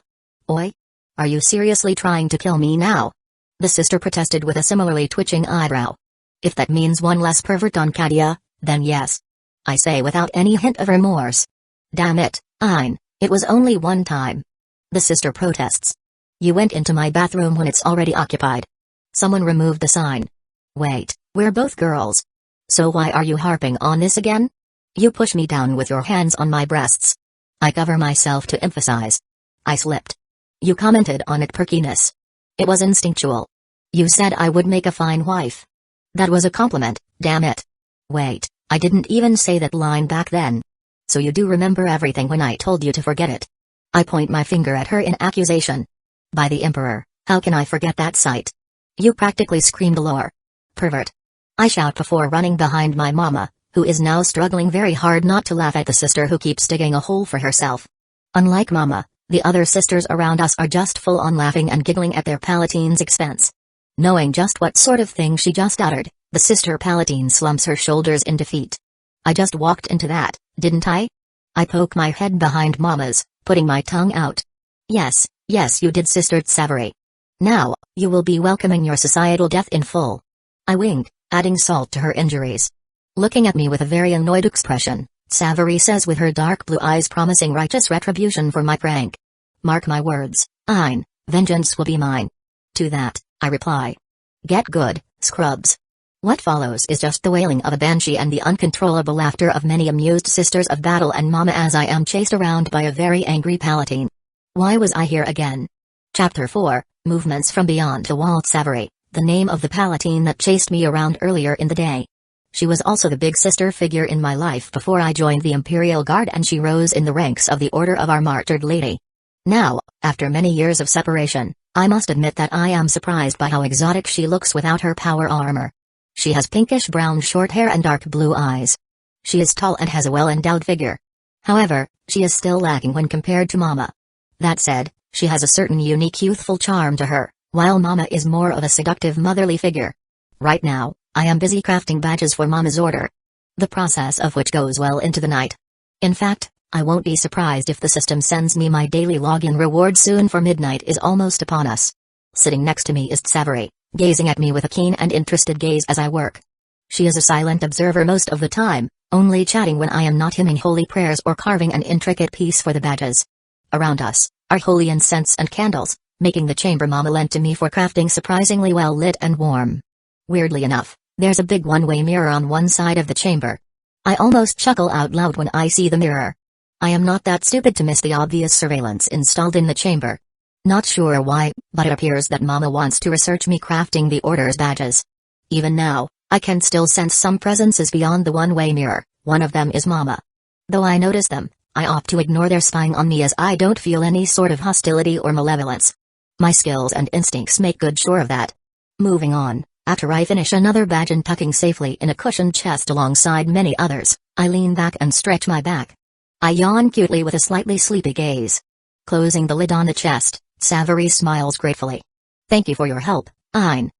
Oi? Are you seriously trying to kill me now? The sister protested with a similarly twitching eyebrow. If that means one less pervert on Kadia, then yes. I say without any hint of remorse. Damn it, Ain, it was only one time. The sister protests. You went into my bathroom when it's already occupied. Someone removed the sign. Wait, we're both girls. So why are you harping on this again? You push me down with your hands on my breasts. I cover myself to emphasize. I slipped. You commented on it perkiness. It was instinctual. You said I would make a fine wife. That was a compliment, damn it. Wait, I didn't even say that line back then. So you do remember everything when I told you to forget it. I point my finger at her in accusation. By the Emperor, how can I forget that sight? You practically screamed lore. Pervert. I shout before running behind my mama, who is now struggling very hard not to laugh at the sister who keeps digging a hole for herself. Unlike Mama, the other sisters around us are just full on laughing and giggling at their Palatine's expense. Knowing just what sort of thing she just uttered, the sister Palatine slumps her shoulders in defeat. I just walked into that, didn't I? I poke my head behind Mama's, putting my tongue out. Yes, you did, Sister Tsavary. Now, you will be welcoming your societal death in full. I wink, adding salt to her injuries. Looking at me with a very annoyed expression, Tsavary says with her dark blue eyes promising righteous retribution for my prank. Mark my words, Ain, vengeance will be mine. To that, I reply. Get good, scrubs. What follows is just the wailing of a banshee and the uncontrollable laughter of many amused sisters of battle and Mama as I am chased around by a very angry Palatine. Why was I here again? Chapter 4, Movements from Beyond the Wall. Tsavary, the name of the Palatine that chased me around earlier in the day. She was also the big sister figure in my life before I joined the Imperial Guard, and she rose in the ranks of the Order of our Martyred Lady. Now, after many years of separation, I must admit that I am surprised by how exotic she looks without her power armor. She has pinkish-brown short hair and dark blue eyes. She is tall and has a well-endowed figure. However, she is still lacking when compared to Mama. That said, she has a certain unique youthful charm to her, while Mama is more of a seductive motherly figure. Right now, I am busy crafting badges for Mama's order. The process of which goes well into the night. In fact, I won't be surprised if the system sends me my daily login reward soon, for midnight is almost upon us. Sitting next to me is Tsavary, gazing at me with a keen and interested gaze as I work. She is a silent observer most of the time, only chatting when I am not hymning holy prayers or carving an intricate piece for the badges. Around us are holy incense and candles, making the chamber Mama lent to me for crafting surprisingly well lit and warm. Weirdly enough, there's a big one-way mirror on one side of the chamber. I almost chuckle out loud when I see the mirror. I am not that stupid to miss the obvious surveillance installed in the chamber. Not sure why, but it appears that Mama wants to research me crafting the Order's badges. Even now, I can still sense some presences beyond the one-way mirror. One of them is Mama. Though I notice them, I opt to ignore their spying on me as I don't feel any sort of hostility or malevolence. My skills and instincts make good sure of that. Moving on, after I finish another badge and tucking safely in a cushioned chest alongside many others, I lean back and stretch my back. I yawn cutely with a slightly sleepy gaze. Closing the lid on the chest, Tsavary smiles gratefully. Thank you for your help, Ain.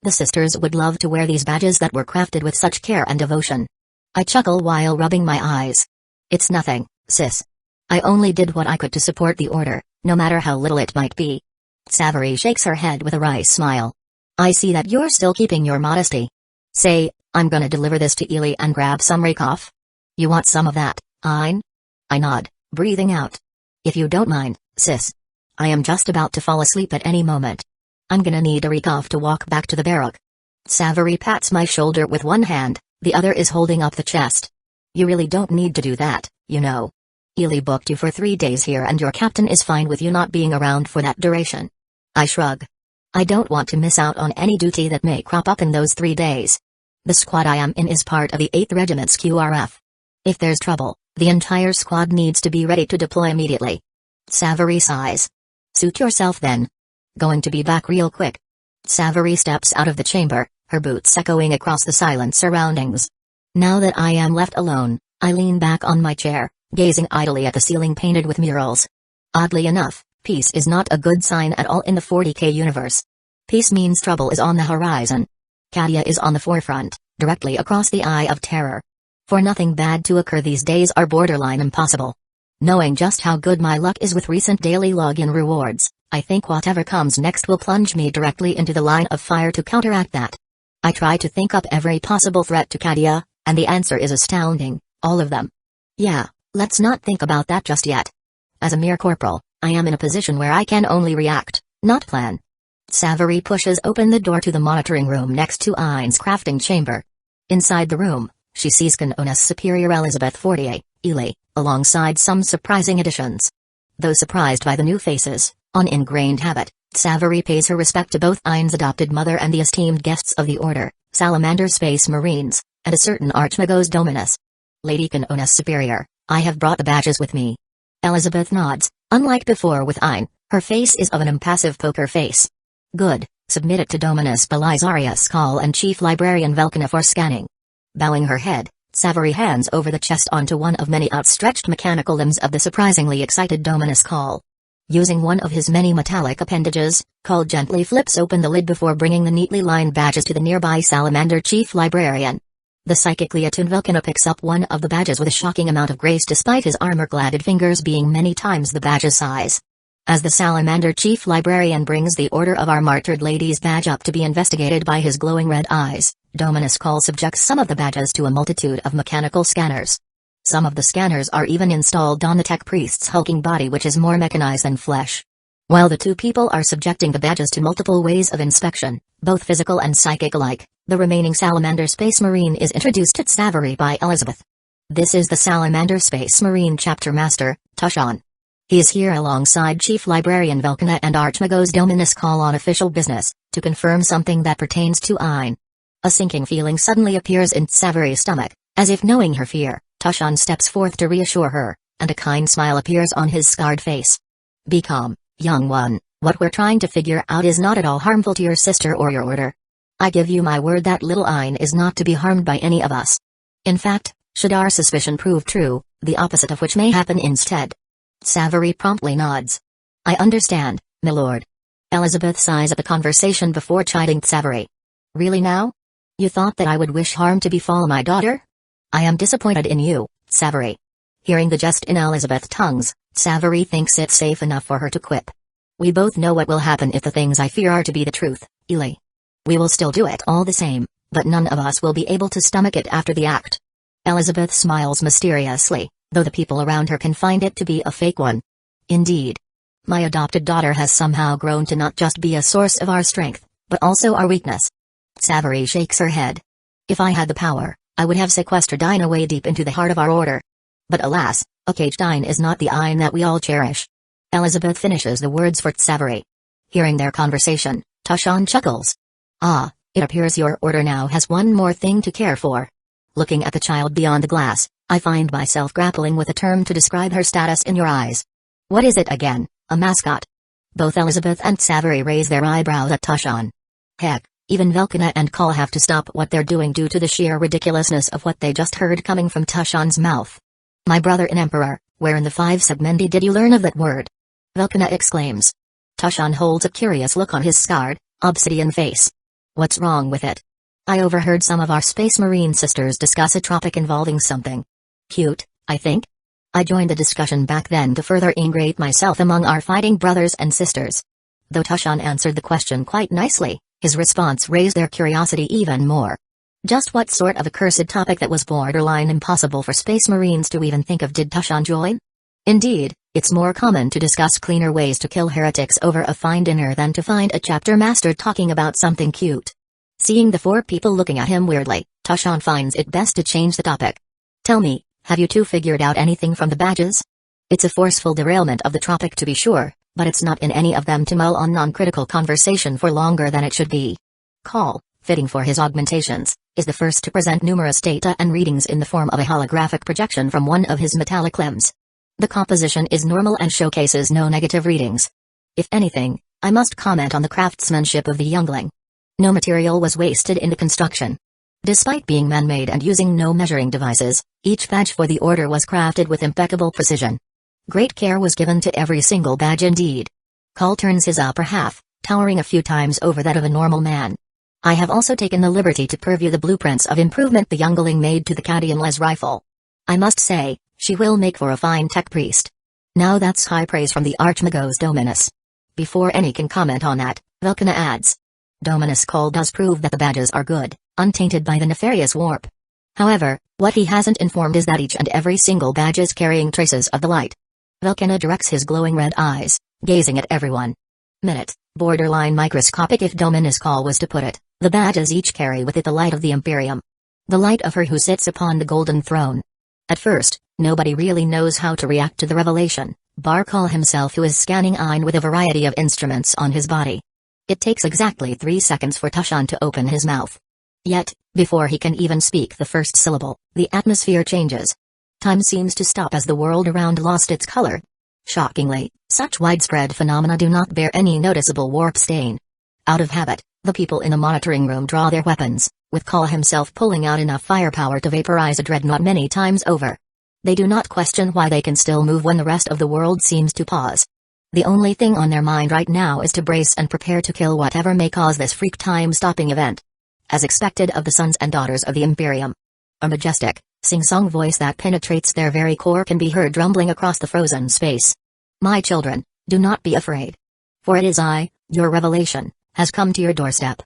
The sisters would love to wear these badges that were crafted with such care and devotion. I chuckle while rubbing my eyes. It's nothing, sis. I only did what I could to support the order, no matter how little it might be. Tsavary shakes her head with a wry smile. I see that you're still keeping your modesty. Say, I'm gonna deliver this to Ely and grab some Rakoff. You want some of that, Ein? I nod, breathing out. If you don't mind, sis. I am just about to fall asleep at any moment. I'm gonna need a Rakoff to walk back to the barrack. Savory pats my shoulder with one hand, the other is holding up the chest. You really don't need to do that, you know. Ely booked you for 3 days here and your captain is fine with you not being around for that duration. I shrug. I don't want to miss out on any duty that may crop up in those 3 days. The squad I am in is part of the 8th Regiment's QRF. If there's trouble, the entire squad needs to be ready to deploy immediately. Savory sighs. Suit yourself then. Going to be back real quick. Savory steps out of the chamber, her boots echoing across the silent surroundings. Now that I am left alone, I lean back on my chair, gazing idly at the ceiling painted with murals. Oddly enough, peace is not a good sign at all in the 40K universe. Peace means trouble is on the horizon. Kadia is on the forefront, directly across the Eye of Terror. For nothing bad to occur these days are borderline impossible. Knowing just how good my luck is with recent daily login rewards, I think whatever comes next will plunge me directly into the line of fire to counteract that. I try to think up every possible threat to Kadia, and the answer is astounding, all of them. Yeah, let's not think about that just yet. As a mere corporal, I am in a position where I can only react, not plan. Savory pushes open the door to the monitoring room next to Ein's crafting chamber. Inside the room, she sees Konoha's superior Elizabeth Fortier, Ely, alongside some surprising additions. Though surprised by the new faces, on ingrained habit, Savory pays her respect to both Ein's adopted mother and the esteemed guests of the Order, Salamander Space Marines, and a certain Archmagos Dominus. Lady Konoha's superior, I have brought the badges with me. Elizabeth nods. Unlike before with Ein, her face is of an impassive poker face. Good, submit it to Dominus Belisarius Call and Chief Librarian Velkana for scanning. Bowing her head, Savory hands over the chest onto one of many outstretched mechanical limbs of the surprisingly excited Dominus Call. Using one of his many metallic appendages, Call gently flips open the lid before bringing the neatly lined badges to the nearby Salamander Chief Librarian. The psychically attuned Velkana picks up one of the badges with a shocking amount of grace despite his armor-cladded fingers being many times the badge's size. As the Salamander Chief Librarian brings the Order of Our Martyred Lady's badge up to be investigated by his glowing red eyes, Dominus Call subjects some of the badges to a multitude of mechanical scanners. Some of the scanners are even installed on the tech priest's hulking body, which is more mechanized than flesh. While the two people are subjecting the badges to multiple ways of inspection, both physical and psychic alike, the remaining Salamander Space Marine is introduced to Savory by Elizabeth. This is the Salamander Space Marine Chapter Master, Tushan. He is here alongside Chief Librarian Velkana and Archmagos Dominus Call on official business, to confirm something that pertains to Ein. A sinking feeling suddenly appears in Savory's stomach, as if knowing her fear, Tushan steps forth to reassure her, and a kind smile appears on his scarred face. Be calm, young one, what we're trying to figure out is not at all harmful to your sister or your order. I give you my word that little Ein is not to be harmed by any of us. In fact, should our suspicion prove true, the opposite of which may happen instead. Savory promptly nods. I understand, milord. Elizabeth sighs at the conversation before chiding Savory. Really now? You thought that I would wish harm to befall my daughter? I am disappointed in you, Savory. Hearing the jest in Elizabeth's tongues, Savory thinks it's safe enough for her to quip. We both know what will happen if the things I fear are to be the truth, Ely. We will still do it all the same, but none of us will be able to stomach it after the act. Elizabeth smiles mysteriously, though the people around her can find it to be a fake one. Indeed. My adopted daughter has somehow grown to not just be a source of our strength, but also our weakness. Savory shakes her head. If I had the power, I would have sequestered Ein away deep into the heart of our order. But alas, a caged Ein is not the Ein that we all cherish. Elizabeth finishes the words for Savory. Hearing their conversation, Tushan chuckles. Ah, it appears your order now has one more thing to care for. Looking at the child beyond the glass, I find myself grappling with a term to describe her status in your eyes. What is it again, a mascot? Both Elizabeth and Savory raise their eyebrows at Tushan. Heck, even Velkana and Call have to stop what they're doing due to the sheer ridiculousness of what they just heard coming from Tushan's mouth. My brother in Emperor, where in the 5 segmendi did you learn of that word? Velkana exclaims. Tushan holds a curious look on his scarred, obsidian face. What's wrong with it? I overheard some of our Space Marine sisters discuss a tropic involving something cute, I think. I joined the discussion back then to further ingrate myself among our fighting brothers and sisters. Though Tushan answered the question quite nicely, His response raised their curiosity even more. Just what sort of accursed topic that was borderline impossible for Space Marines to even think of did Tushan join? Indeed, it's more common to discuss cleaner ways to kill heretics over a fine dinner than to find a chapter master talking about something cute. Seeing the 4 people looking at him weirdly, Tushan finds it best to change the topic. Tell me, have you two figured out anything from the badges? It's a forceful derailment of the topic to be sure, but it's not in any of them to mull on non-critical conversation for longer than it should be. Call, fitting for his augmentations, is the first to present numerous data and readings in the form of a holographic projection from one of his metallic limbs. The composition is normal and showcases no negative readings. If anything, I must comment on the craftsmanship of the youngling. No material was wasted in the construction. Despite being man-made and using no measuring devices, each badge for the order was crafted with impeccable precision. Great care was given to every single badge indeed. Call turns his upper half, towering a few times over that of a normal man. I have also taken the liberty to preview the blueprints of improvement the youngling made to the Cadianles rifle. I must say, she will make for a fine tech priest. Now that's high praise from the Archmagos Dominus. Before any can comment on that, Velkana adds. Dominus Call does prove that the badges are good, untainted by the nefarious warp. However, what he hasn't informed is that each and every single badge is carrying traces of the light. Velkana directs his glowing red eyes, gazing at everyone. Minute, borderline microscopic if Dominus Call was to put it, the badges each carry with it the light of the Imperium. The light of her who sits upon the golden throne. At first, nobody really knows how to react to the revelation, bar Call himself who is scanning Ein with a variety of instruments on his body. It takes exactly 3 seconds for Tushan to open his mouth. Yet, before he can even speak the first syllable, the atmosphere changes. Time seems to stop as the world around lost its color. Shockingly, such widespread phenomena do not bear any noticeable warp stain. Out of habit, the people in the monitoring room draw their weapons, with Call himself pulling out enough firepower to vaporize a dreadnought many times over. They do not question why they can still move when the rest of the world seems to pause. The only thing on their mind right now is to brace and prepare to kill whatever may cause this freak time-stopping event. As expected of the sons and daughters of the Imperium. A majestic, sing-song voice that penetrates their very core can be heard rumbling across the frozen space. My children, do not be afraid. For it is I, your revelation, has come to your doorstep.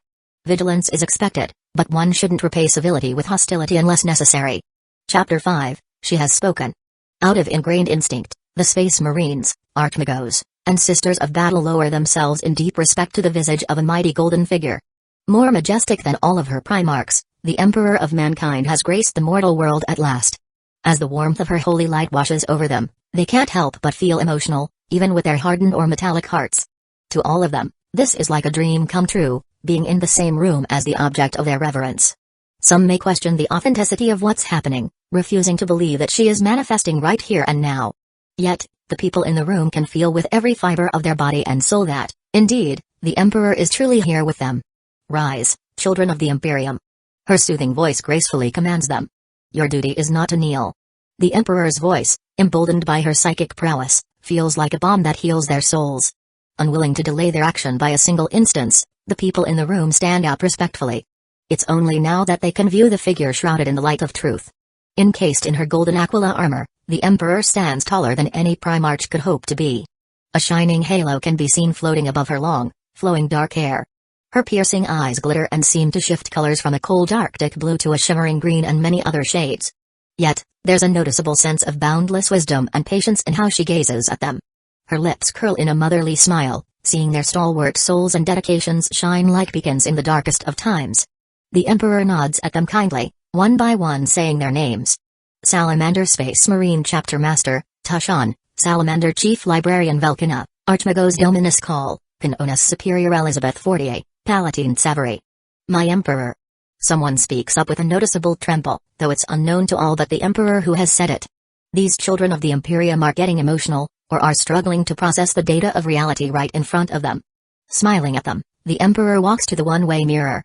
Vigilance is expected, but one shouldn't repay civility with hostility unless necessary. Chapter 5, She has spoken. Out of ingrained instinct, the Space Marines, Archmagos, and Sisters of Battle lower themselves in deep respect to the visage of a mighty golden figure. More majestic than all of her primarchs, the Emperor of Mankind has graced the mortal world at last. As the warmth of her holy light washes over them, they can't help but feel emotional, even with their hardened or metallic hearts. To all of them, this is like a dream come true, being in the same room as the object of their reverence. Some may question the authenticity of what's happening, refusing to believe that she is manifesting right here and now. Yet, the people in the room can feel with every fiber of their body and soul that, indeed, the Emperor is truly here with them. Rise, children of the Imperium. Her soothing voice gracefully commands them. Your duty is not to kneel. The Emperor's voice, emboldened by her psychic prowess, feels like a balm that heals their souls. Unwilling to delay their action by a single instance, the people in the room stand up respectfully. It's only now that they can view the figure shrouded in the light of truth. Encased in her golden aquila armor, the Emperor stands taller than any Primarch could hope to be. A shining halo can be seen floating above her long, flowing dark hair. Her piercing eyes glitter and seem to shift colors from a cold Arctic blue to a shimmering green and many other shades. Yet, there's a noticeable sense of boundless wisdom and patience in how she gazes at them. Her lips curl in a motherly smile, seeing their stalwart souls and dedications shine like beacons in the darkest of times. The Emperor nods at them kindly, one by one saying their names. Salamander Space Marine Chapter Master, Tushan, Salamander Chief Librarian Velkana, Archmagos Dominus Call, Canonis Superior Elizabeth Fortier, Palatine Savary. My Emperor. Someone speaks up with a noticeable tremble, though it's unknown to all but the Emperor who has said it. These children of the Imperium are getting emotional, or are struggling to process the data of reality right in front of them. Smiling at them, the Emperor walks to the one-way mirror.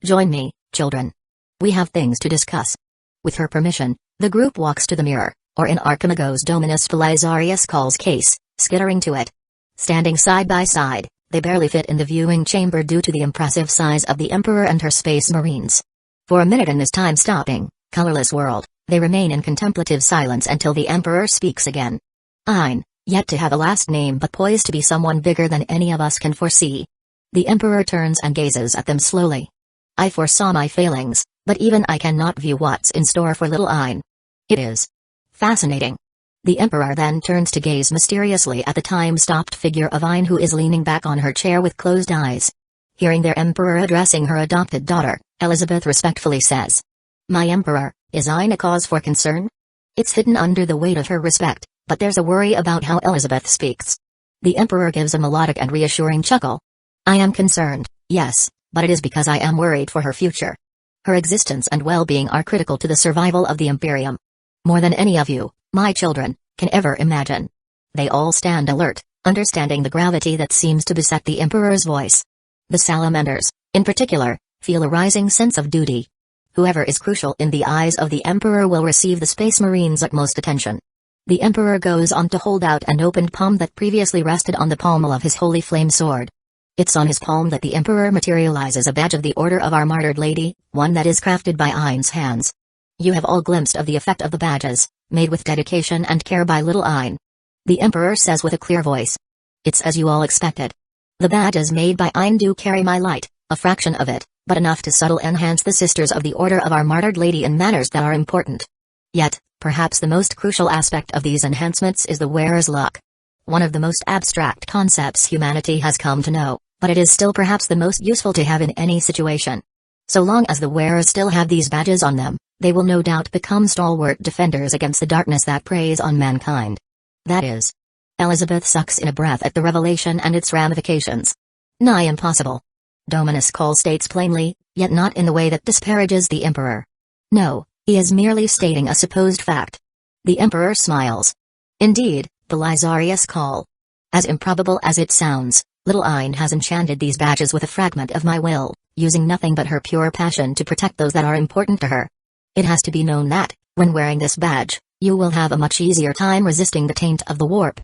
Join me, children. We have things to discuss. With her permission, the group walks to the mirror, or in Archimagos Dominus Felizarius Call's case, skittering to it. Standing side by side, they barely fit in the viewing chamber due to the impressive size of the Emperor and her Space Marines. For a minute in this time-stopping, colorless world, they remain in contemplative silence until the Emperor speaks again. Ein, yet to have a last name but poised to be someone bigger than any of us can foresee. The Emperor turns and gazes at them slowly. I foresaw my failings, but even I cannot view what's in store for little Ain. It is fascinating. The Emperor then turns to gaze mysteriously at the time-stopped figure of Ain, who is leaning back on her chair with closed eyes. Hearing their Emperor addressing her adopted daughter, Elizabeth respectfully says, "My Emperor, is Ain a cause for concern?" It's hidden under the weight of her respect, but there's a worry about how Elizabeth speaks. The Emperor gives a melodic and reassuring chuckle. "I am concerned, yes, but it is because I am worried for her future. Her existence and well-being are critical to the survival of the Imperium. More than any of you, my children, can ever imagine." They all stand alert, understanding the gravity that seems to beset the Emperor's voice. The salamanders, in particular, feel a rising sense of duty. Whoever is crucial in the eyes of the Emperor will receive the Space Marine's utmost attention. The Emperor goes on to hold out an opened palm that previously rested on the pommel of his holy flame sword. It's on his palm that the Emperor materializes a badge of the Order of Our Martyred Lady, one that is crafted by Ain's hands. You have all glimpsed of the effect of the badges, made with dedication and care by little Ain. The Emperor says with a clear voice. It's as you all expected. The badges made by Ain do carry my light, a fraction of it, but enough to subtle enhance the Sisters of the Order of Our Martyred Lady in manners that are important. Yet, perhaps the most crucial aspect of these enhancements is the wearer's luck. One of the most abstract concepts humanity has come to know, but it is still perhaps the most useful to have in any situation. So long as the wearers still have these badges on them, they will no doubt become stalwart defenders against the darkness that preys on mankind. That is. Elizabeth sucks in a breath at the revelation and its ramifications. Nigh impossible. Dominus Cole states plainly, yet not in the way that disparages the Emperor. No, he is merely stating a supposed fact. The Emperor smiles. Indeed, Belisarius Cole. As improbable as it sounds, little Ain has enchanted these badges with a fragment of my will, using nothing but her pure passion to protect those that are important to her. It has to be known that, when wearing this badge, you will have a much easier time resisting the taint of the warp.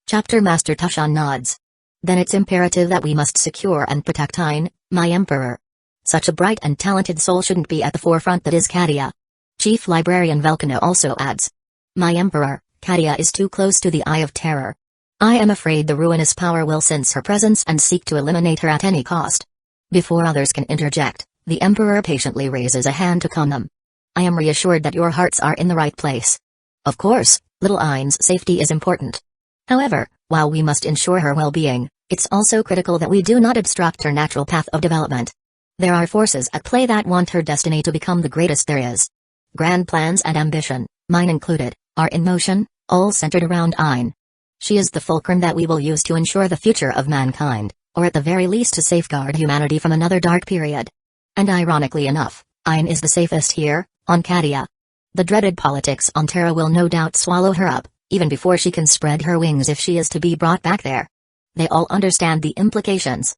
Chapter Master Tushan nods. Then it's imperative that we must secure and protect Ain, my Emperor. Such a bright and talented soul shouldn't be at the forefront that is Katia. Chief Librarian Velkano also adds. My Emperor, Katia is too close to the Eye of Terror. I am afraid the ruinous power will sense her presence and seek to eliminate her at any cost. Before others can interject, the Emperor patiently raises a hand to calm them. I am reassured that your hearts are in the right place. Of course, little Ain's safety is important. However, while we must ensure her well-being, it's also critical that we do not obstruct her natural path of development. There are forces at play that want her destiny to become the greatest there is. Grand plans and ambition, mine included, are in motion, all centered around Ain. She is the fulcrum that we will use to ensure the future of mankind, or at the very least to safeguard humanity from another dark period. And ironically enough, Ain is the safest here, on Katia. The dreaded politics on Terra will no doubt swallow her up, even before she can spread her wings if she is to be brought back there. They all understand the implications.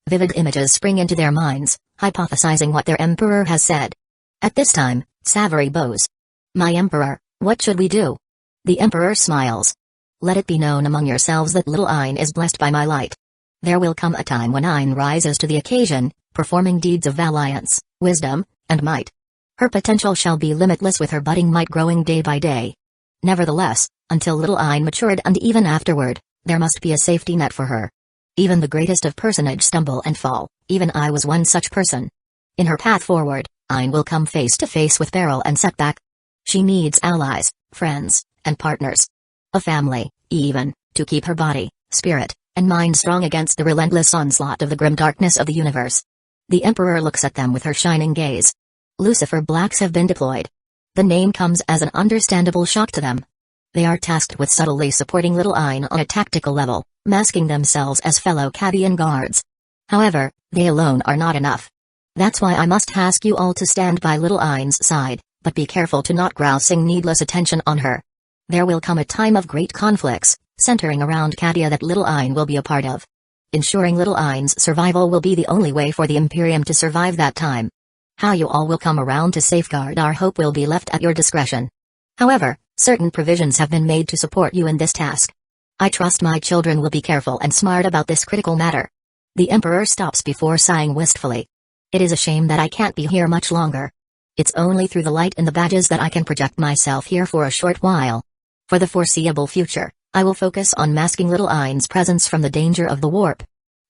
Vivid images spring into their minds, hypothesizing what their Emperor has said. At this time, Savary bows. My Emperor, what should we do? The Emperor smiles. Let it be known among yourselves that little Ain is blessed by my light. There will come a time when Ain rises to the occasion, performing deeds of valiance, wisdom, and might. Her potential shall be limitless, with her budding might growing day by day. Nevertheless, until little Ain matured and even afterward, there must be a safety net for her. Even the greatest of personage stumble and fall, even I was one such person. In her path forward, Ain will come face to face with peril and setback. She needs allies, friends, and partners. A family, even, to keep her body, spirit, and mind strong against the relentless onslaught of the grim darkness of the universe. The Emperor looks at them with her shining gaze. Lucifer Blacks have been deployed. The name comes as an understandable shock to them. They are tasked with subtly supporting little Ain on a tactical level, masking themselves as fellow Kabian guards. However, they alone are not enough. That's why I must ask you all to stand by little Ain's side, but be careful to not grousing needless attention on her. There will come a time of great conflicts, centering around Katia, that little Ain will be a part of. Ensuring little Ain's survival will be the only way for the Imperium to survive that time. How you all will come around to safeguard our hope will be left at your discretion. However, certain provisions have been made to support you in this task. I trust my children will be careful and smart about this critical matter. The Emperor stops before sighing wistfully. It is a shame that I can't be here much longer. It's only through the light in the badges that I can project myself here for a short while. For the foreseeable future, I will focus on masking little Ain's presence from the danger of the warp.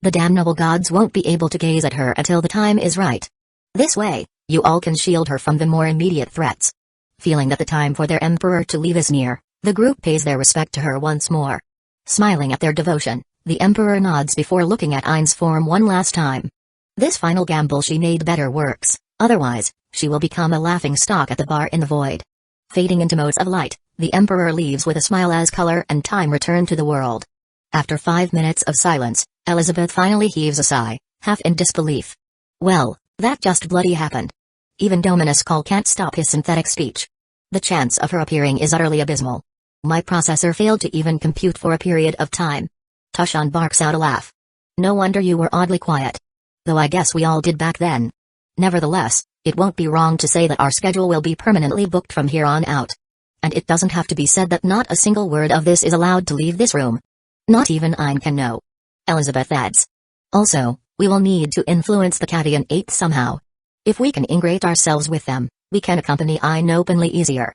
The damnable gods won't be able to gaze at her until the time is right. This way, you all can shield her from the more immediate threats. Feeling that the time for their emperor to leave is near, the group pays their respect to her once more. Smiling at their devotion, the emperor nods before looking at Ain's form one last time. This final gamble she made better works, otherwise, she will become a laughing stock at the bar in the void. Fading into modes of light, the emperor leaves with a smile as color and time return to the world. After 5 minutes of silence, Elizabeth finally heaves a sigh, half in disbelief. Well, that just bloody happened. Even Dominus Call can't stop his synthetic speech. The chance of her appearing is utterly abysmal. My processor failed to even compute for a period of time. Tushan barks out a laugh. No wonder you were oddly quiet. Though I guess we all did back then. Nevertheless, it won't be wrong to say that our schedule will be permanently booked from here on out. And it doesn't have to be said that not a single word of this is allowed to leave this room. Not even Ain can know. Elizabeth adds. Also, we will need to influence the Cadian 8 somehow. If we can integrate ourselves with them, we can accompany Ain openly easier.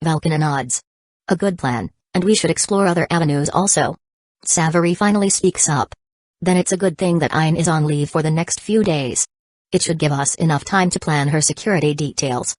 Valkana nods. A good plan, and we should explore other avenues also. Savary finally speaks up. Then it's a good thing that Ain is on leave for the next few days. It should give us enough time to plan her security details.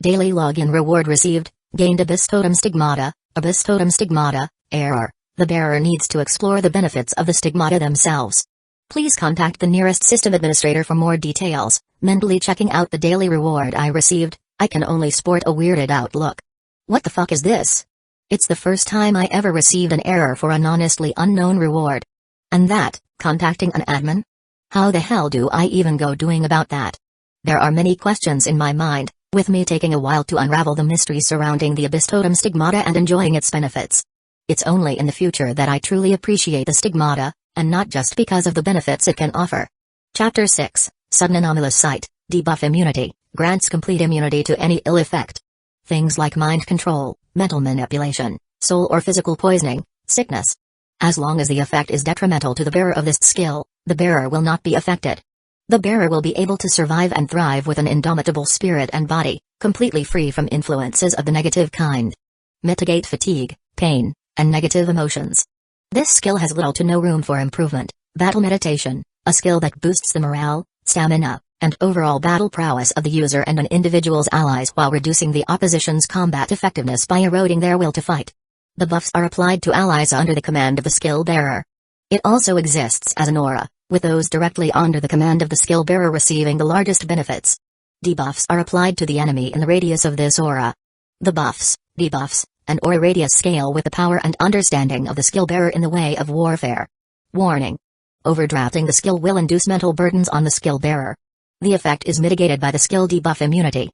Daily login reward received, gained Abyss Totem Stigmata, Abyss Totem Stigmata, error. The bearer needs to explore the benefits of the stigmata themselves. Please contact the nearest system administrator for more details. Mentally checking out the daily reward I received, I can only sport a weirded out look. What the fuck is this? It's the first time I ever received an error for an honestly unknown reward. And that, contacting an admin? How the hell do I even go doing about that? There are many questions in my mind, with me taking a while to unravel the mystery surrounding the Abyss Totem Stigmata and enjoying its benefits. It's only in the future that I truly appreciate the stigmata, and not just because of the benefits it can offer. Chapter 6, Sudden Anomalous Sight, Debuff Immunity, grants complete immunity to any ill effect. Things like mind control, mental manipulation, soul or physical poisoning, sickness. As long as the effect is detrimental to the bearer of this skill, the bearer will not be affected. The bearer will be able to survive and thrive with an indomitable spirit and body, completely free from influences of the negative kind. Mitigate fatigue, pain, and negative emotions. This skill has little to no room for improvement. Battle meditation, a skill that boosts the morale, stamina, and overall battle prowess of the user and an individual's allies while reducing the opposition's combat effectiveness by eroding their will to fight. The buffs are applied to allies under the command of the skill bearer. It also exists as an aura, with those directly under the command of the skill bearer receiving the largest benefits. Debuffs are applied to the enemy in the radius of this aura. The buffs, debuffs, and aura radius scale with the power and understanding of the skill bearer in the way of warfare. Warning. Overdrafting the skill will induce mental burdens on the skill bearer. The effect is mitigated by the skill debuff immunity.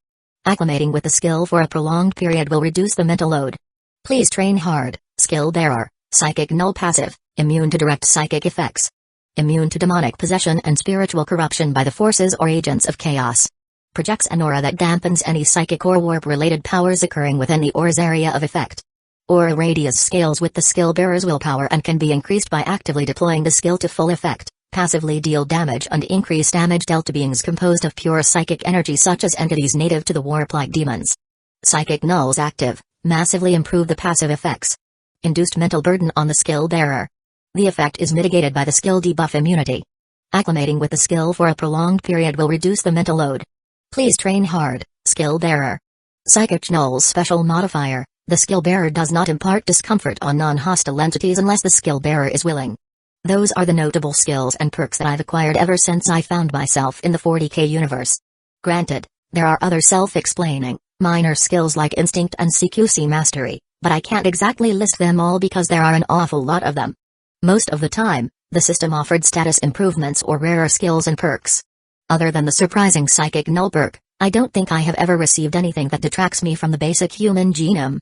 Acclimating with the skill for a prolonged period will reduce the mental load. Please train hard, skill bearer, psychic null passive, immune to direct psychic effects. Immune to demonic possession and spiritual corruption by the forces or agents of chaos. Projects an aura that dampens any psychic or warp-related powers occurring within the aura's area of effect. Aura radius scales with the skill bearer's willpower and can be increased by actively deploying the skill to full effect, passively deal damage and increase damage dealt to beings composed of pure psychic energy such as entities native to the warp-like demons. Psychic nulls active, massively improve the passive effects. Induced mental burden on the skill bearer. The effect is mitigated by the skill debuff immunity. Acclimating with the skill for a prolonged period will reduce the mental load. Please train hard, skill bearer. Psychic null's special modifier, the skill bearer does not impart discomfort on non-hostile entities unless the skill bearer is willing. Those are the notable skills and perks that I've acquired ever since I found myself in the 40k universe. Granted, there are other self-explaining, minor skills like instinct and CQC mastery, but I can't exactly list them all because there are an awful lot of them. Most of the time, the system offered status improvements or rarer skills and perks. Other than the surprising psychic null perk, I don't think I have ever received anything that detracts me from the basic human genome.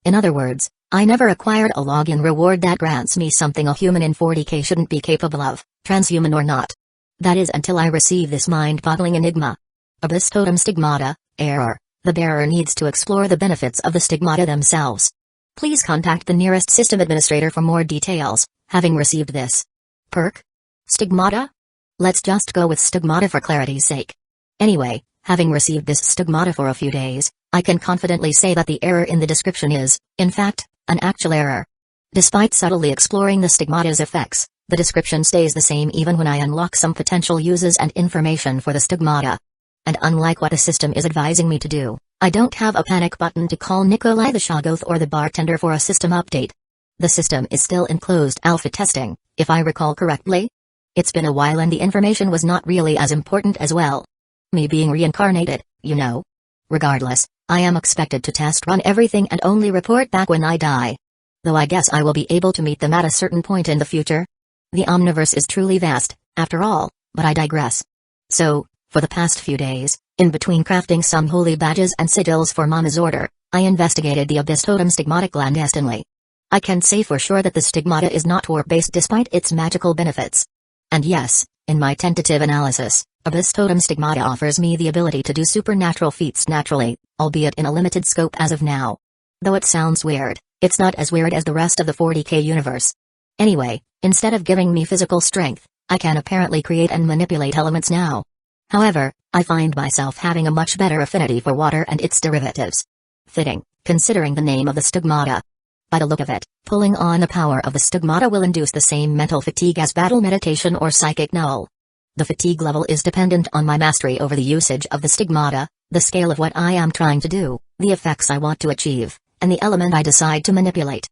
In other words, I never acquired a login reward that grants me something a human in 40k shouldn't be capable of, transhuman or not. That is until I receive this mind-boggling enigma. Abyss Totem Stigmata, error. The bearer needs to explore the benefits of the stigmata themselves. Please contact the nearest system administrator for more details, having received this. Perk? Stigmata? Let's just go with stigmata for clarity's sake. Anyway, having received this stigmata for a few days, I can confidently say that the error in the description is, in fact, an actual error. Despite subtly exploring the stigmata's effects, The description stays the same even when I unlock some potential uses and information for the stigmata. And unlike what the system is advising me to do, I don't have a panic button to call Nikolai the Shoggoth or the bartender for a system update. The system is still in closed alpha testing, if I recall correctly. It's been a while and the information was not really as important as well. Me being reincarnated, you know. Regardless, I am expected to test run everything and only report back when I die. Though I guess I will be able to meet them at a certain point in the future. The Omniverse is truly vast, after all, but I digress. So, for the past few days, in between crafting some holy badges and sigils for Mama's order, I investigated the Abyss Totem stigmata clandestinely. I can say for sure that the stigmata is not warp-based despite its magical benefits. And yes, in my tentative analysis, Abyss Totem stigmata offers me the ability to do supernatural feats naturally, albeit in a limited scope as of now. Though it sounds weird, it's not as weird as the rest of the 40K universe. Anyway, instead of giving me physical strength, I can apparently create and manipulate elements now. However, I find myself having a much better affinity for water and its derivatives. Fitting, considering the name of the stigmata. By the look of it, pulling on the power of the stigmata will induce the same mental fatigue as battle meditation or psychic null. The fatigue level is dependent on my mastery over the usage of the stigmata, the scale of what I am trying to do, the effects I want to achieve, and the element I decide to manipulate.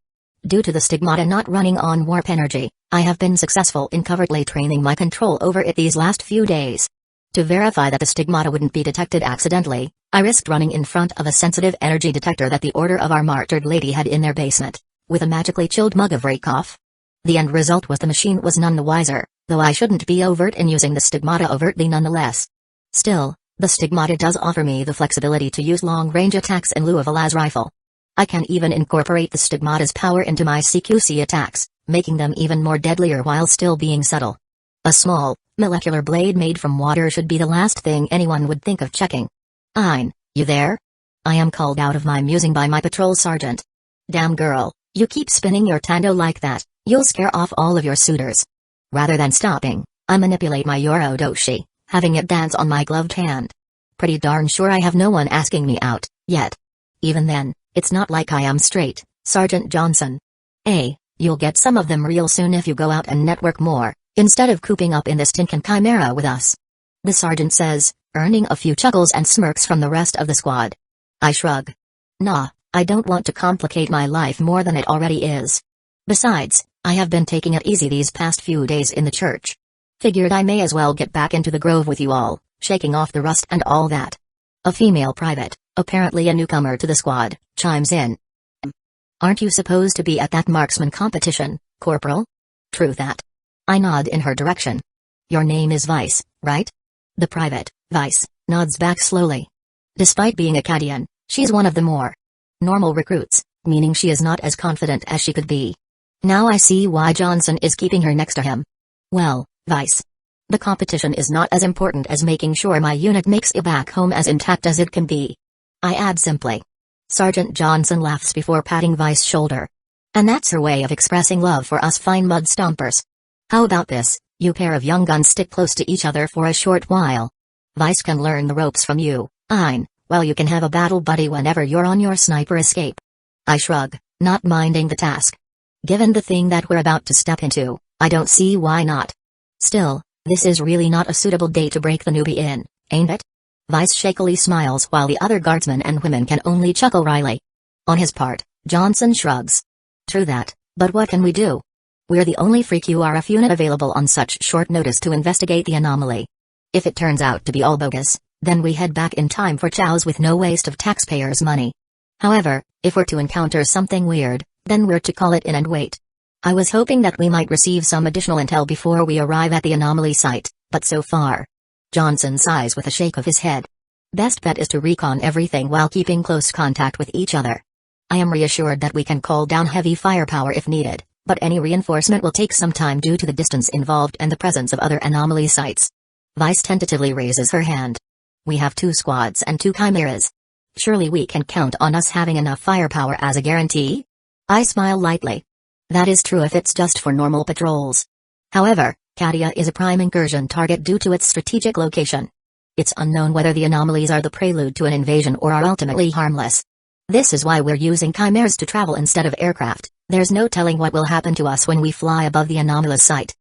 Due to the stigmata not running on warp energy, I have been successful in covertly training my control over it these last few days. To verify that the stigmata wouldn't be detected accidentally, I risked running in front of a sensitive energy detector that the Order of our Martyred Lady had in their basement, with a magically chilled mug of Rakoff. The end result was the machine was none the wiser, though I shouldn't be overt in using the stigmata overtly nonetheless. Still, the stigmata does offer me the flexibility to use long-range attacks in lieu of a las rifle. I can even incorporate the stigmata's power into my CQC attacks, making them even more deadlier while still being subtle. A small, molecular blade made from water should be the last thing anyone would think of checking. Ein, you there? I am called out of my musing by my patrol sergeant. Damn girl, you keep spinning your tando like that, you'll scare off all of your suitors. Rather than stopping, I manipulate my Yorodoshi, having it dance on my gloved hand. Pretty darn sure I have no one asking me out, yet. Even then, it's not like I am straight, Sergeant Johnson. You'll get some of them real soon if you go out and network more, instead of cooping up in this tinkin' chimera with us. The sergeant says, earning a few chuckles and smirks from the rest of the squad. I shrug. Nah, I don't want to complicate my life more than it already is. Besides, I have been taking it easy these past few days in the church. Figured I may as well get back into the grove with you all, shaking off the rust and all that. A female private, apparently a newcomer to the squad, chimes in. Aren't you supposed to be at that marksman competition, Corporal? True that. I nod in her direction. Your name is Vice, right? The private, Vice, nods back slowly. Despite being Akkadian, she's one of the more normal recruits, meaning she is not as confident as she could be. Now I see why Johnson is keeping her next to him. Well, Vice. The competition is not as important as making sure my unit makes it back home as intact as it can be. I add simply. Sergeant Johnson laughs before patting Vice's shoulder. And that's her way of expressing love for us fine mud stompers. How about this, you pair of young guns stick close to each other for a short while. Vice can learn the ropes from you, Ein, while you can have a battle buddy whenever you're on your sniper escape. I shrug, not minding the task. Given the thing that we're about to step into, I don't see why not. Still, this is really not a suitable day to break the newbie in, ain't it? Vice shakily smiles while the other guardsmen and women can only chuckle wryly. On his part, Johnson shrugs. True that, but what can we do? We're the only free QRF unit available on such short notice to investigate the anomaly. If it turns out to be all bogus, then we head back in time for chows with no waste of taxpayers' money. However, if we're to encounter something weird, then we're to call it in and wait. I was hoping that we might receive some additional intel before we arrive at the anomaly site, but so far. Johnson sighs with a shake of his head. Best bet is to recon everything while keeping close contact with each other. I am reassured that we can call down heavy firepower if needed, but any reinforcement will take some time due to the distance involved and the presence of other anomaly sites. Vice tentatively raises her hand. We have 2 squads and 2 chimeras. Surely we can count on us having enough firepower as a guarantee? I smile lightly. That is true if it's just for normal patrols. However, Katia is a prime incursion target due to its strategic location. It's unknown whether the anomalies are the prelude to an invasion or are ultimately harmless. This is why we're using chimeras to travel instead of aircraft. There's no telling what will happen to us when we fly above the anomalous site.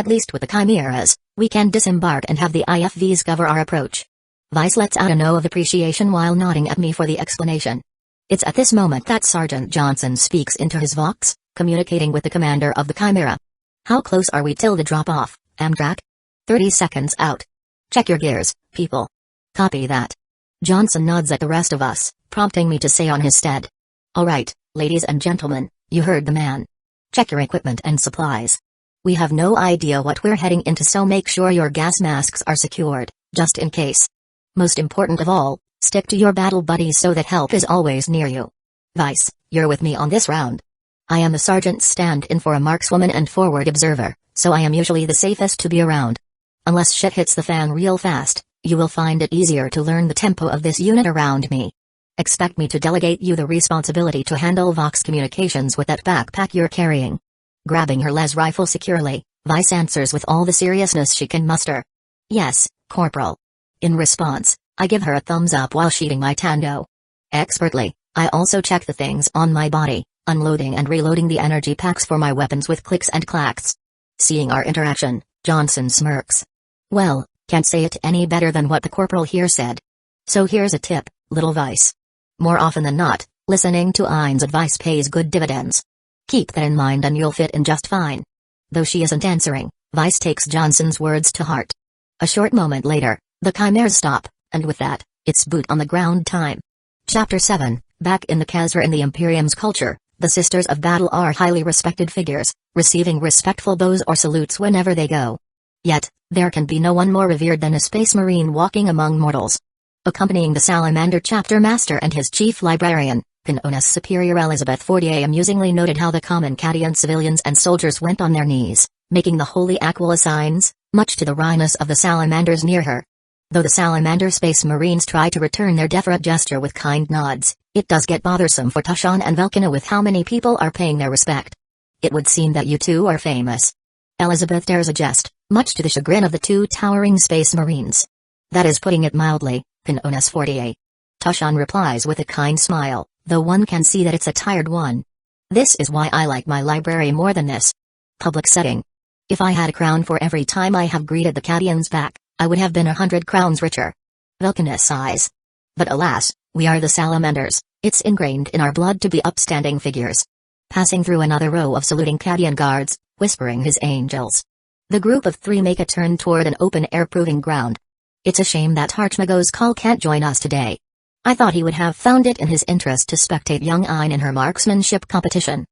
At least with the chimeras, we can disembark and have the IFVs cover our approach. Vice lets out a no of appreciation while nodding at me for the explanation. It's at this moment that Sergeant Johnson speaks into his vox, communicating with the commander of the chimera. How close are we till the drop-off, Amtrak? 30 seconds out. Check your gears, people. Copy that. Johnson nods at the rest of us, prompting me to say on his stead. All right, ladies and gentlemen, you heard the man. Check your equipment and supplies. We have no idea what we're heading into, so make sure your gas masks are secured, just in case. Most important of all, stick to your battle buddies so that help is always near you. Vice, you're with me on this round. I am the sergeant's stand-in for a markswoman and forward observer, so I am usually the safest to be around. Unless shit hits the fan real fast, you will find it easier to learn the tempo of this unit around me. Expect me to delegate you the responsibility to handle Vox communications with that backpack you're carrying. Grabbing her les rifle securely, Vice answers with all the seriousness she can muster. Yes, Corporal. In response, I give her a thumbs up while sheathing my tando. Expertly, I also check the things on my body, unloading and reloading the energy packs for my weapons with clicks and clacks. Seeing our interaction, Johnson smirks. Well, can't say it any better than what the corporal here said. So here's a tip, little Vice. More often than not, listening to Ain's advice pays good dividends. Keep that in mind and you'll fit in just fine. Though she isn't answering, Vice takes Johnson's words to heart. A short moment later, the chimeras stop, and with that, it's boot on the ground time. Chapter 7, back in the Khazra in the Imperium's culture, the Sisters of Battle are highly respected figures, receiving respectful bows or salutes whenever they go. Yet, there can be no one more revered than a space marine walking among mortals. Accompanying the Salamander chapter master and his chief librarian, Kanona's superior Elizabeth Fortier amusingly noted how the common Cadian civilians and soldiers went on their knees, making the holy Aquila signs, much to the wryness of the salamanders near her. Though the Salamander Space Marines try to return their deferent gesture with kind nods, it does get bothersome for Tushan and Velkina with how many people are paying their respect. It would seem that you two are famous. Elizabeth dares a jest, much to the chagrin of the two towering Space Marines. That is putting it mildly, Kanona's Fortier. Tushan replies with a kind smile, though one can see that it's a tired one. This is why I like my library more than this public setting. If I had a crown for every time I have greeted the Cadians back, I would have been 100 crowns richer. Velkina sighs. But alas, we are the Salamanders, it's ingrained in our blood to be upstanding figures. Passing through another row of saluting Cadian guards, whispering his angels. The group of three make a turn toward an open-air proving ground. It's a shame that Archmago's call can't join us today. I thought he would have found it in his interest to spectate young Ain in her marksmanship competition.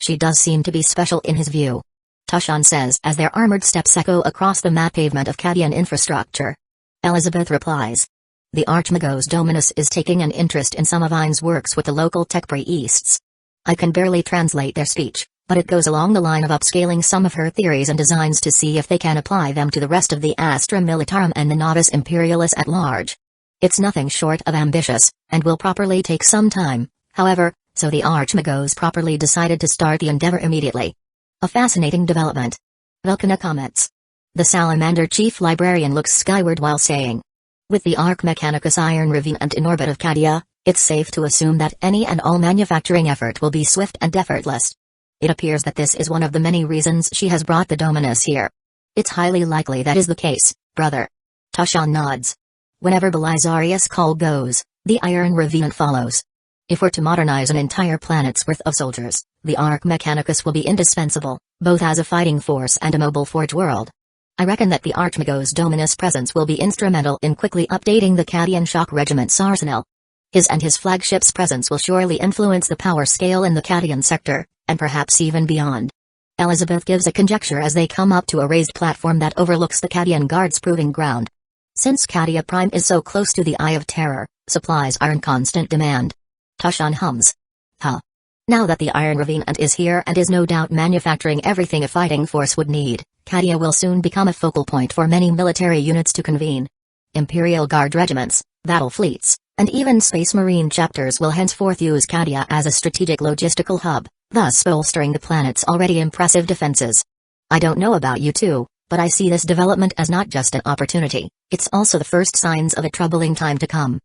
She does seem to be special in his view. Tushan says as their armored steps echo across the matte pavement of Cadian infrastructure. Elizabeth replies. The Archmagos Dominus is taking an interest in some of Ain's works with the local tech priests. I can barely translate their speech, but it goes along the line of upscaling some of her theories and designs to see if they can apply them to the rest of the Astra Militarum and the Novus Imperialis at large. It's nothing short of ambitious, and will properly take some time, however, so the Archmagos properly decided to start the endeavor immediately. A fascinating development. Velkina comments. The Salamander chief librarian looks skyward while saying. With the Arc Mechanicus Iron Revenant in orbit of Cadia, it's safe to assume that any and all manufacturing effort will be swift and effortless. It appears that this is one of the many reasons she has brought the Dominus here. It's highly likely that is the case, brother. Tushan nods. Whenever Belisarius' call goes, the Iron Revenant follows. If we're to modernize an entire planet's worth of soldiers, the Arc Mechanicus will be indispensable, both as a fighting force and a mobile forge world. I reckon that the Archmagos Dominus' presence will be instrumental in quickly updating the Cadian Shock Regiment's arsenal. His and his flagship's presence will surely influence the power scale in the Cadian sector, and perhaps even beyond. Elizabeth gives a conjecture as they come up to a raised platform that overlooks the Cadian Guard's proving ground. Since Cadia Prime is so close to the Eye of Terror, supplies are in constant demand. Tushan hums. Huh. Now that the Iron Revenant is here and is no doubt manufacturing everything a fighting force would need, Cadia will soon become a focal point for many military units to convene. Imperial Guard regiments, battle fleets, and even Space Marine chapters will henceforth use Cadia as a strategic logistical hub, thus bolstering the planet's already impressive defenses. I don't know about you two, but I see this development as not just an opportunity, it's also the first signs of a troubling time to come.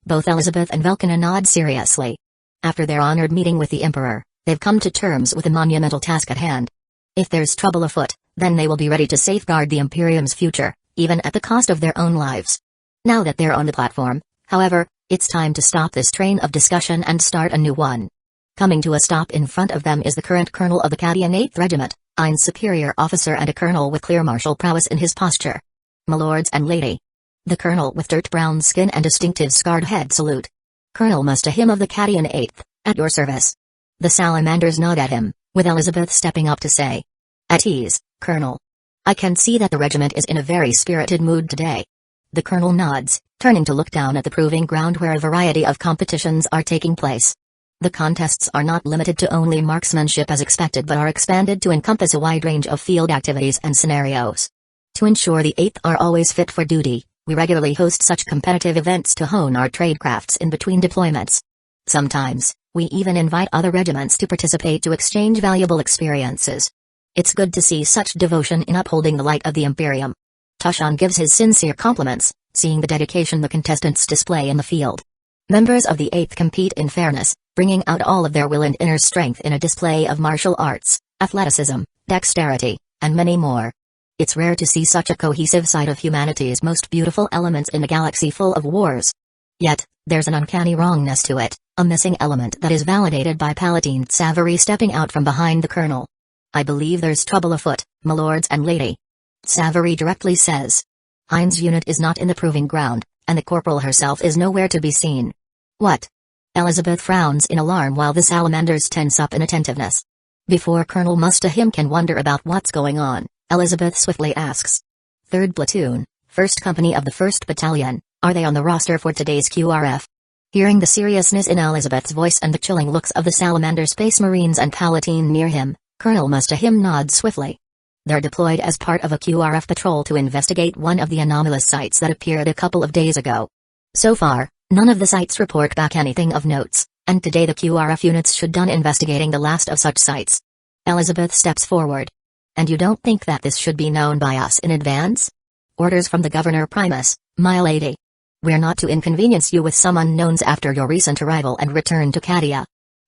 Both Elizabeth and Velkina nod seriously. After their honored meeting with the Emperor, they've come to terms with a monumental task at hand. If there's trouble afoot, Then they will be ready to safeguard the Imperium's future, even at the cost of their own lives. Now that they're on the platform, however, it's time to stop this train of discussion and start a new one. Coming to a stop in front of them is the current colonel of the Cadian 8th Regiment, Ain's superior officer and a colonel with clear martial prowess in his posture. My lords and lady. The colonel with dirt brown skin and distinctive scarred head salute. Colonel Mustahim of the Cadian 8th, at your service. The salamanders nod at him, with Elizabeth stepping up to say. At ease, Colonel. I can see that the regiment is in a very spirited mood today. The colonel nods, turning to look down at the proving ground where a variety of competitions are taking place. The contests are not limited to only marksmanship as expected but are expanded to encompass a wide range of field activities and scenarios. To ensure the 8th are always fit for duty, we regularly host such competitive events to hone our tradecrafts in between deployments. Sometimes, we even invite other regiments to participate to exchange valuable experiences. It's good to see such devotion in upholding the light of the Imperium. Tushan gives his sincere compliments, seeing the dedication the contestants display in the field. Members of the 8th compete in fairness, bringing out all of their will and inner strength in a display of martial arts, athleticism, dexterity, and many more. It's rare to see such a cohesive side of humanity's most beautiful elements in a galaxy full of wars. Yet, there's an uncanny wrongness to it, a missing element that is validated by Palatine Savary stepping out from behind the colonel. I believe there's trouble afoot, my lords and lady. Savary directly says. Ain's unit is not in the proving ground, and the corporal herself is nowhere to be seen. What? Elizabeth frowns in alarm while the salamanders tense up in attentiveness. Before Colonel Mustahim can wonder about what's going on, Elizabeth swiftly asks. 3rd Platoon, 1st Company of the 1st Battalion, are they on the roster for today's QRF? Hearing the seriousness in Elizabeth's voice and the chilling looks of the salamander space marines and Palatine near him, Colonel Mustahim nods swiftly. They're deployed as part of a QRF patrol to investigate one of the anomalous sites that appeared a couple of days ago. So far, none of the sites report back anything of notes, and today the QRF units should done investigating the last of such sites. Elizabeth steps forward. And you don't think that this should be known by us in advance? Orders from the Governor Primus, my lady. We're not to inconvenience you with some unknowns after your recent arrival and return to Cadia.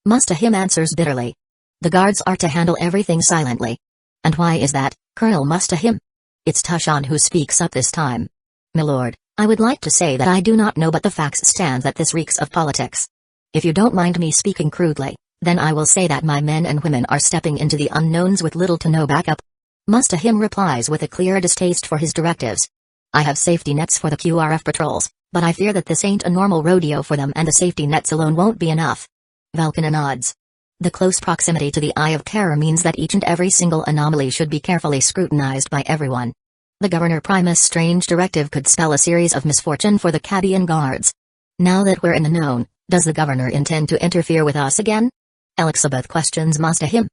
Mustahim answers bitterly. The guards are to handle everything silently. And why is that, Colonel Mustahim? It's Tushan who speaks up this time. My lord, I would like to say that I do not know, but the facts stand that this reeks of politics. If you don't mind me speaking crudely, then I will say that my men and women are stepping into the unknowns with little to no backup. Mustahim replies with a clear distaste for his directives. I have safety nets for the QRF patrols, but I fear that this ain't a normal rodeo for them and the safety nets alone won't be enough. Valkana nods. The close proximity to the Eye of Terror means that each and every single anomaly should be carefully scrutinized by everyone. The Governor Primus' strange directive could spell a series of misfortune for the Cadian guards. Now that we're in the known, does the governor intend to interfere with us again? Elizabeth questions Mustahim.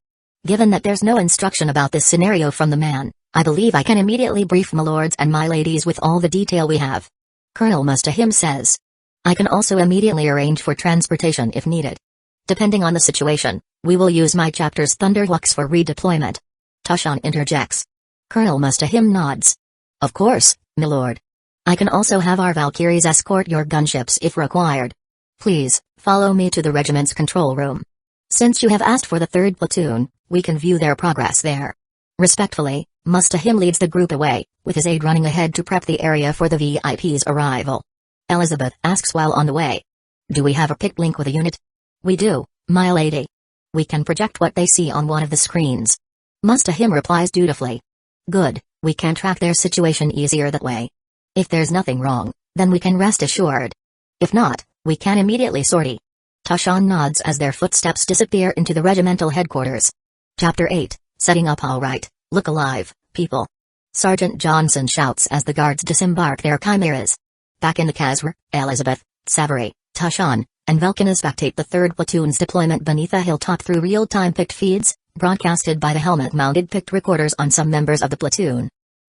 Given that there's no instruction about this scenario from the man, I believe I can immediately brief my lords and my ladies with all the detail we have. Colonel Mustahim says. I can also immediately arrange for transportation if needed. Depending on the situation, we will use my chapter's Thunderhawks for redeployment. Tushan interjects. Colonel Mustahim nods. Of course, my lord. I can also have our Valkyries escort your gunships if required. Please, follow me to the regiment's control room. Since you have asked for the 3rd Platoon, we can view their progress there. Respectfully, Mustahim leads the group away, with his aide running ahead to prep the area for the VIP's arrival. Elizabeth asks while on the way. Do we have a pick link with a unit? We do, my lady. We can project what they see on one of the screens. Mustahim replies dutifully. Good, we can track their situation easier that way. If there's nothing wrong, then we can rest assured. If not, we can immediately sortie. Tushan nods as their footsteps disappear into the regimental headquarters. Chapter 8, Setting Up All Right, Look Alive, People. Sergeant Johnson shouts as the guards disembark their chimeras. Back in the Kazra, Elizabeth, Savary, Tushan, and Velkana spectate the 3rd Platoon's deployment beneath a hilltop through real-time picked feeds, broadcasted by the helmet-mounted picked recorders on some members of the platoon.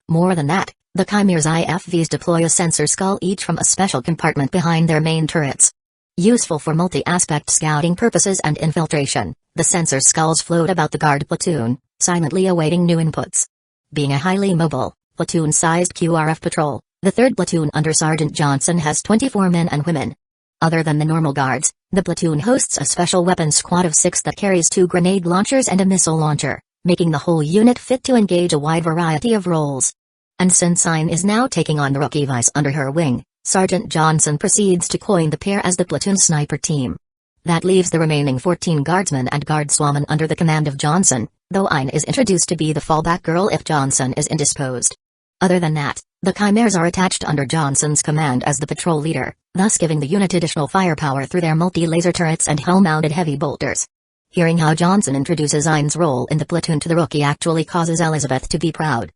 More than that, the Chimeras IFVs deploy a sensor skull each from a special compartment behind their main turrets. Useful for multi-aspect scouting purposes and infiltration, the sensor skulls float about the guard platoon, silently awaiting new inputs. Being a highly mobile, platoon-sized QRF patrol, the 3rd Platoon under Sergeant Johnson has 24 men and women. Other than the normal guards, the platoon hosts a special weapons squad of 6 that carries 2 grenade launchers and a missile launcher, making the whole unit fit to engage a wide variety of roles. And since Aizen is now taking on the rookie Vice under her wing, Sergeant Johnson proceeds to coin the pair as the platoon sniper team. That leaves the remaining 14 guardsmen and guardswomen under the command of Johnson, though Aizen is introduced to be the fallback girl if Johnson is indisposed. Other than that, the Chimeras are attached under Johnson's command as the patrol leader, thus giving the unit additional firepower through their multi-laser turrets and hull-mounted heavy bolters. Hearing how Johnson introduces Aizen's role in the platoon to the rookie actually causes Elizabeth to be proud.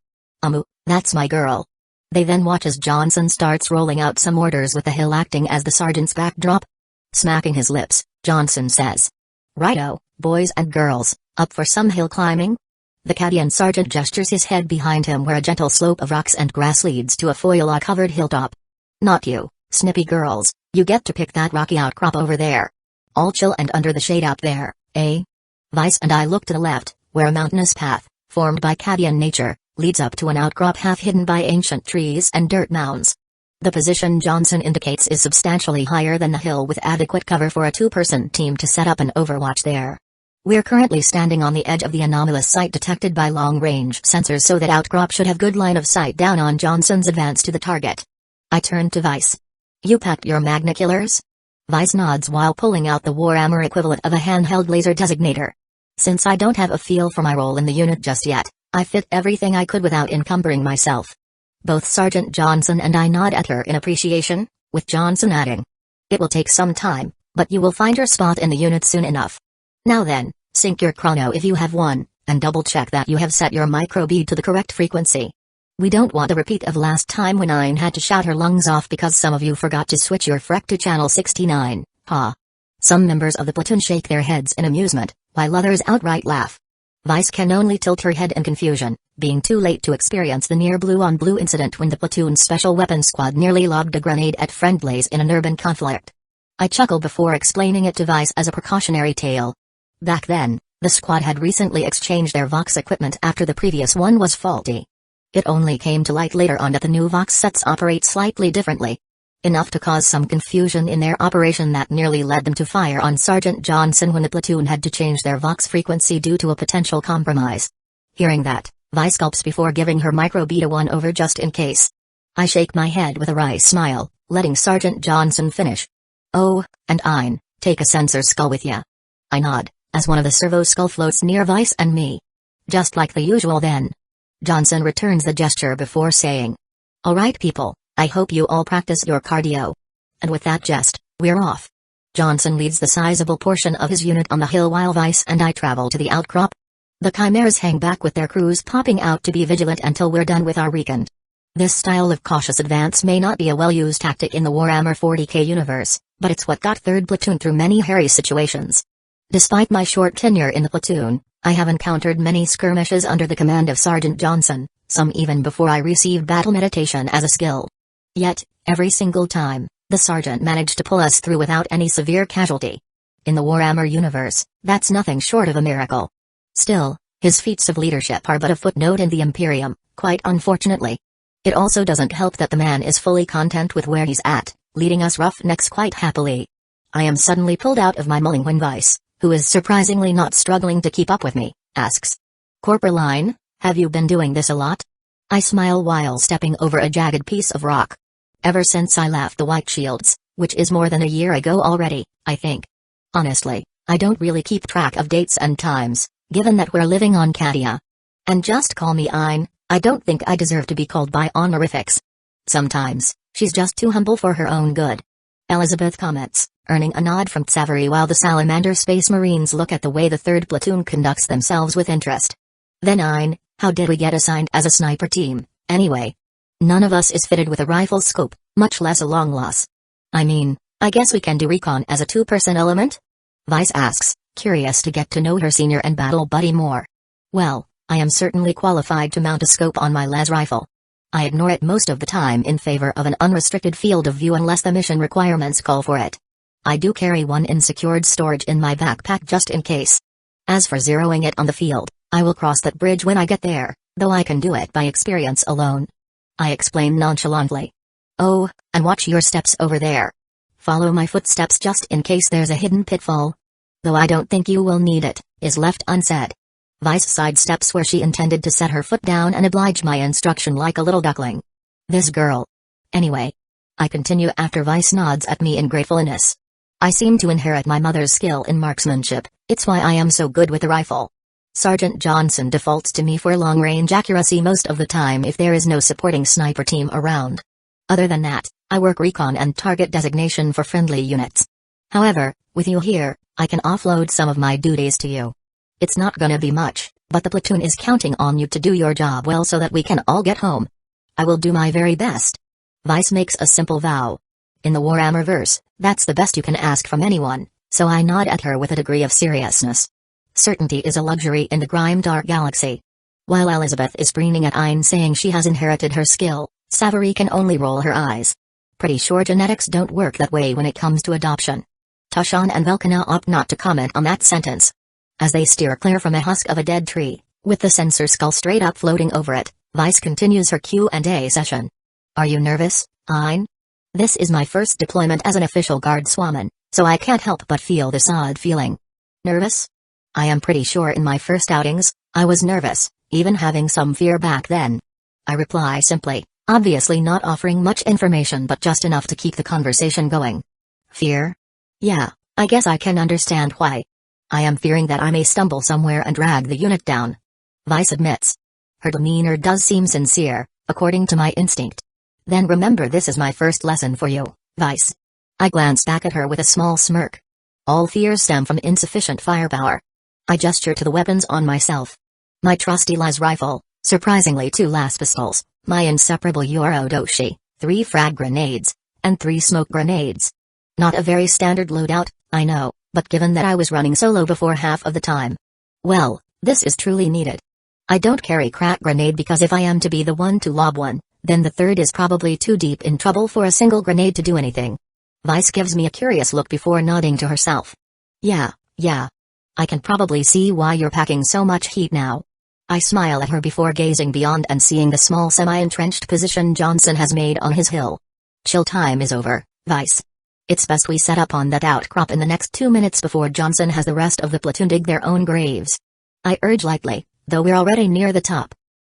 That's my girl. They then watch as Johnson starts rolling out some orders with the hill acting as the sergeant's backdrop. Smacking his lips, Johnson says, "Righto, boys and girls, up for some hill climbing?" The Cadian sergeant gestures his head behind him where a gentle slope of rocks and grass leads to a foliage-covered hilltop. "Not you, snippy girls, you get to pick that rocky outcrop over there. All chill and under the shade out there, eh?" Vice and I look to the left, where a mountainous path, formed by Cadian nature, leads up to an outcrop half hidden by ancient trees and dirt mounds. The position Johnson indicates is substantially higher than the hill with adequate cover for a two-person team to set up an overwatch there. We're currently standing on the edge of the anomalous site detected by long-range sensors so that outcrop should have good line of sight down on Johnson's advance to the target. I turn to Vice. "You packed your magniculars?" Vice nods while pulling out the Warhammer equivalent of a handheld laser designator. Since I don't have a feel for my role in the unit just yet, I fit everything I could without encumbering myself. Both Sergeant Johnson and I nod at her in appreciation, with Johnson adding, "It will take some time, but you will find your spot in the unit soon enough. Now then, sync your chrono if you have one, and double-check that you have set your microbead to the correct frequency. We don't want a repeat of last time when Aizen had to shout her lungs off because some of you forgot to switch your freq to channel 69, ha." Some members of the platoon shake their heads in amusement, while others outright laugh. Vice can only tilt her head in confusion, being too late to experience the near blue-on-blue incident when the platoon's special weapons squad nearly lobbed a grenade at friendlies in an urban conflict. I chuckle before explaining it to Vice as a precautionary tale. Back then, the squad had recently exchanged their Vox equipment after the previous one was faulty. It only came to light later on that the new Vox sets operate slightly differently. Enough to cause some confusion in their operation that nearly led them to fire on Sergeant Johnson when the platoon had to change their Vox frequency due to a potential compromise. Hearing that, Vice gulps before giving her microbead a one-over just in case. I shake my head with a wry smile, letting Sergeant Johnson finish. "Oh, and Aizen, take a sensor skull with ya." I nod, as one of the servo skull floats near Vice and me. "Just like the usual then." Johnson returns the gesture before saying, "Alright people, I hope you all practice your cardio." And with that jest, we're off. Johnson leads the sizable portion of his unit on the hill while Vice and I travel to the outcrop. The Chimeras hang back with their crews popping out to be vigilant until we're done with our weekend. This style of cautious advance may not be a well-used tactic in the Warhammer 40k universe, but it's what got 3rd Platoon through many hairy situations. Despite my short tenure in the platoon, I have encountered many skirmishes under the command of Sergeant Johnson, some even before I received battle meditation as a skill. Yet, every single time, the sergeant managed to pull us through without any severe casualty. In the Warhammer universe, that's nothing short of a miracle. Still, his feats of leadership are but a footnote in the Imperium, quite unfortunately. It also doesn't help that the man is fully content with where he's at, leading us roughnecks quite happily. I am suddenly pulled out of my mulling when Vice, who is surprisingly not struggling to keep up with me, asks, "Corporal Aizen, have you been doing this a lot?" I smile while stepping over a jagged piece of rock. Ever since I left the White Shields, which is more than a year ago already, I think. Honestly, I don't really keep track of dates and times, given that we're living on Cadia. And just call me Aizen, I don't think I deserve to be called by honorifics. Sometimes, she's just too humble for her own good. Elizabeth comments, earning a nod from Tsavari while the Salamander Space Marines look at the way the 3rd Platoon conducts themselves with interest. Then Aizen, how did we get assigned as a sniper team, anyway? None of us is fitted with a rifle scope, much less a long loss. I mean, I guess we can do recon as a 2-person element? Vice asks, curious to get to know her senior and battle buddy more. Well, I am certainly qualified to mount a scope on my las rifle. I ignore it most of the time in favor of an unrestricted field of view unless the mission requirements call for it. I do carry one in secured storage in my backpack just in case. As for zeroing it on the field, I will cross that bridge when I get there, though I can do it by experience alone. I explain nonchalantly. Oh, and watch your steps over there. Follow my footsteps just in case there's a hidden pitfall. Though I don't think you will need it, is left unsaid. Vice sidesteps where she intended to set her foot down and oblige my instruction like a little duckling. This girl. Anyway. I continue after Vice nods at me in gratefulness. I seem to inherit my mother's skill in marksmanship, it's why I am so good with the rifle. Sergeant Johnson defaults to me for long-range accuracy most of the time if there is no supporting sniper team around. Other than that, I work recon and target designation for friendly units. However, with you here, I can offload some of my duties to you. It's not gonna be much, but the platoon is counting on you to do your job well so that we can all get home. I will do my very best. Vice makes a simple vow. In the Warhammer verse, that's the best you can ask from anyone, so I nod at her with a degree of seriousness. Certainty is a luxury in the Grimdark galaxy. While Elizabeth is preening at Aizen saying she has inherited her skill, Savary can only roll her eyes. Pretty sure genetics don't work that way when it comes to adoption. Tashan and Velkana opt not to comment on that sentence. As they steer clear from a husk of a dead tree, with the sensor skull straight up floating over it, Vice continues her Q&A session. Are you nervous, Aizen? This is my first deployment as an official guard swaman, so I can't help but feel this odd feeling. Nervous? I am pretty sure in my first outings, I was nervous, even having some fear back then. I reply simply, obviously not offering much information but just enough to keep the conversation going. Fear? Yeah, I guess I can understand why. I am fearing that I may stumble somewhere and drag the unit down. Vice admits. Her demeanor does seem sincere, according to my instinct. Then remember this is my first lesson for you, Vice. I glance back at her with a small smirk. All fears stem from insufficient firepower. I gesture to the weapons on myself. My trusty las rifle, surprisingly 2 las pistols, my inseparable Yorodoshi, 3 frag grenades, and 3 smoke grenades. Not a very standard loadout, I know, but given that I was running solo before half of the time. Well, this is truly needed. I don't carry crack grenade because if I am to be the one to lob one, then the third is probably too deep in trouble for a single grenade to do anything. Vice gives me a curious look before nodding to herself. Yeah. I can probably see why you're packing so much heat now. I smile at her before gazing beyond and seeing the small semi-entrenched position Johnson has made on his hill. Chill time is over, Vice. It's best we set up on that outcrop in the next 2 minutes before Johnson has the rest of the platoon dig their own graves. I urge lightly, though we're already near the top.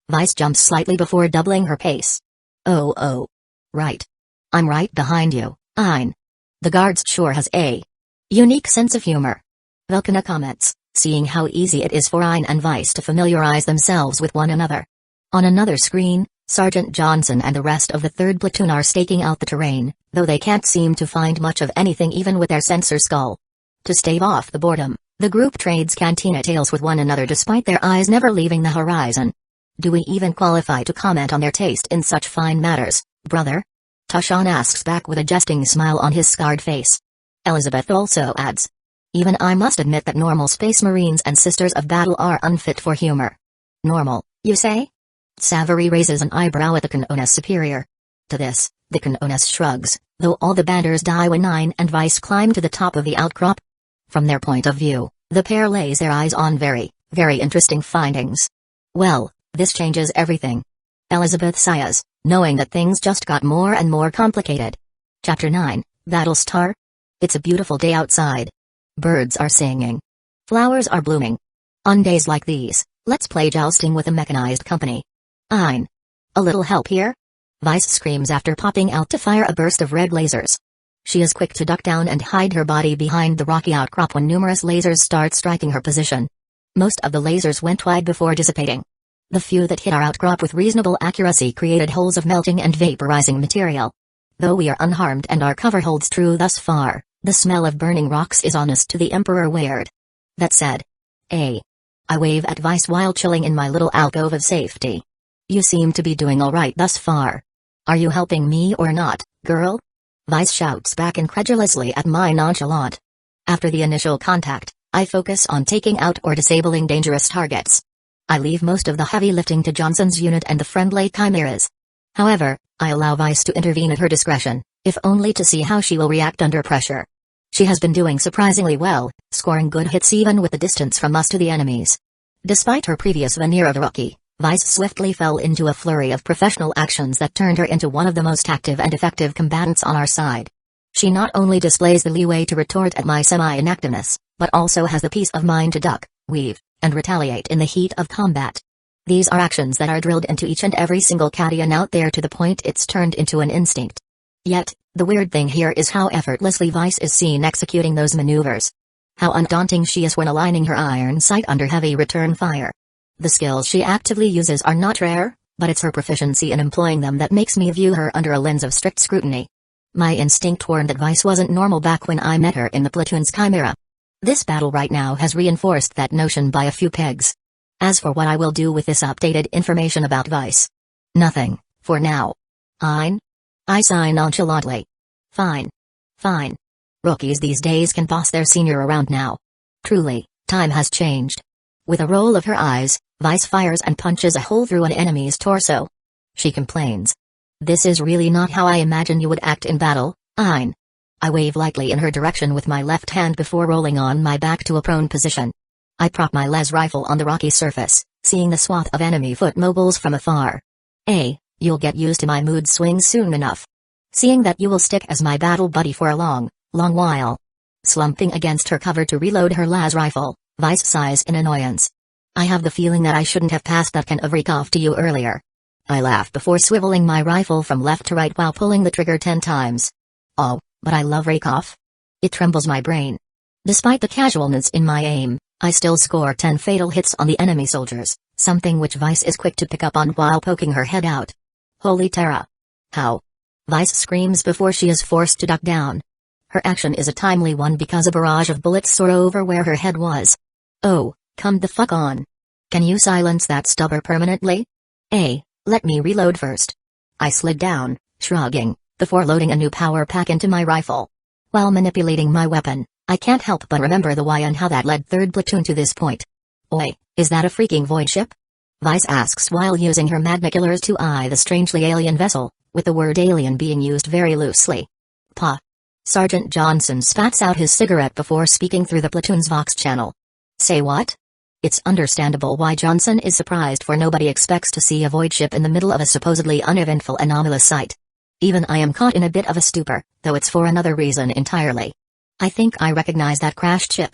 Vice jumps slightly before doubling her pace. Oh. Right. I'm right behind you, Aizen. The guards sure has a unique sense of humor. Velkana comments, seeing how easy it is for Aizen and Vice to familiarize themselves with one another. On another screen, Sergeant Johnson and the rest of the 3rd platoon are staking out the terrain, though they can't seem to find much of anything even with their sensor skull. To stave off the boredom, the group trades cantina tales with one another despite their eyes never leaving the horizon. Do we even qualify to comment on their taste in such fine matters, brother? Tashan asks back with a jesting smile on his scarred face. Elizabeth also adds. Even I must admit that normal space marines and sisters of battle are unfit for humor. Normal, you say? Savary raises an eyebrow at the Conquest superior. To this, the Conquest shrugs, though all the banners die when Aizen and Vice climb to the top of the outcrop. From their point of view, the pair lays their eyes on very interesting findings. Well, this changes everything. Elizabeth sighs, knowing that things just got more and more complicated. Chapter 9, Battlestar. It's a beautiful day outside. Birds are singing. Flowers are blooming. On days like these, let's play jousting with a mechanized company. Aizen. A little help here? Vice screams after popping out to fire a burst of red lasers. She is quick to duck down and hide her body behind the rocky outcrop when numerous lasers start striking her position. Most of the lasers went wide before dissipating. The few that hit our outcrop with reasonable accuracy created holes of melting and vaporizing material. Though we are unharmed and our cover holds true thus far, the smell of burning rocks is honest to the Emperor weird. That said, I wave at Vice while chilling in my little alcove of safety. You seem to be doing alright thus far. Are you helping me or not, girl? Vice shouts back incredulously at my nonchalant. After the initial contact, I focus on taking out or disabling dangerous targets. I leave most of the heavy lifting to Johnson's unit and the friendly chimeras. However, I allow Vice to intervene at her discretion, if only to see how she will react under pressure. She has been doing surprisingly well, scoring good hits even with the distance from us to the enemies. Despite her previous veneer of rookie, Vice swiftly fell into a flurry of professional actions that turned her into one of the most active and effective combatants on our side. She not only displays the leeway to retort at my semi-inactiveness, but also has the peace of mind to duck, weave, and retaliate in the heat of combat. These are actions that are drilled into each and every single Katian out there to the point it's turned into an instinct. Yet, the weird thing here is how effortlessly Vice is seen executing those maneuvers. How undaunting she is when aligning her iron sight under heavy return fire. The skills she actively uses are not rare, but it's her proficiency in employing them that makes me view her under a lens of strict scrutiny. My instinct warned that Vice wasn't normal back when I met her in the platoon's chimera. This battle right now has reinforced that notion by a few pegs. As for what I will do with this updated information about Vice, nothing, for now. I sigh nonchalantly. Fine. Rookies these days can boss their senior around now. Truly, time has changed. With a roll of her eyes, Vice fires and punches a hole through an enemy's torso. She complains. This is really not how I imagine you would act in battle, Ein. I wave lightly in her direction with my left hand before rolling on my back to a prone position. I prop my les rifle on the rocky surface, seeing the swath of enemy foot mobiles from afar. You'll get used to my mood swings soon enough. Seeing that you will stick as my battle buddy for a long while. Slumping against her cover to reload her las rifle, Vice sighs in annoyance. I have the feeling that I shouldn't have passed that can of reek off to you earlier. I laugh before swiveling my rifle from left to right while pulling the trigger 10 times. Oh, but I love rake off. It trembles my brain. Despite the casualness in my aim, I still score 10 fatal hits on the enemy soldiers, something which Vice is quick to pick up on while poking her head out. Holy Terra! How? Vice screams before she is forced to duck down. Her action is a timely one because a barrage of bullets soar over where her head was. Oh, come the fuck on. Can you silence that stubber permanently? Let me reload first. I slid down, shrugging, before loading a new power pack into my rifle. While manipulating my weapon, I can't help but remember the why and how that led 3rd Platoon to this point. Oi, is that a freaking void ship? Vice asks while using her magniculars to eye the strangely alien vessel, with the word alien being used very loosely. Pa. Sergeant Johnson spats out his cigarette before speaking through the platoon's Vox channel. Say what? It's understandable why Johnson is surprised, for nobody expects to see a void ship in the middle of a supposedly uneventful anomalous site. Even I am caught in a bit of a stupor, though it's for another reason entirely. I think I recognize that crashed ship.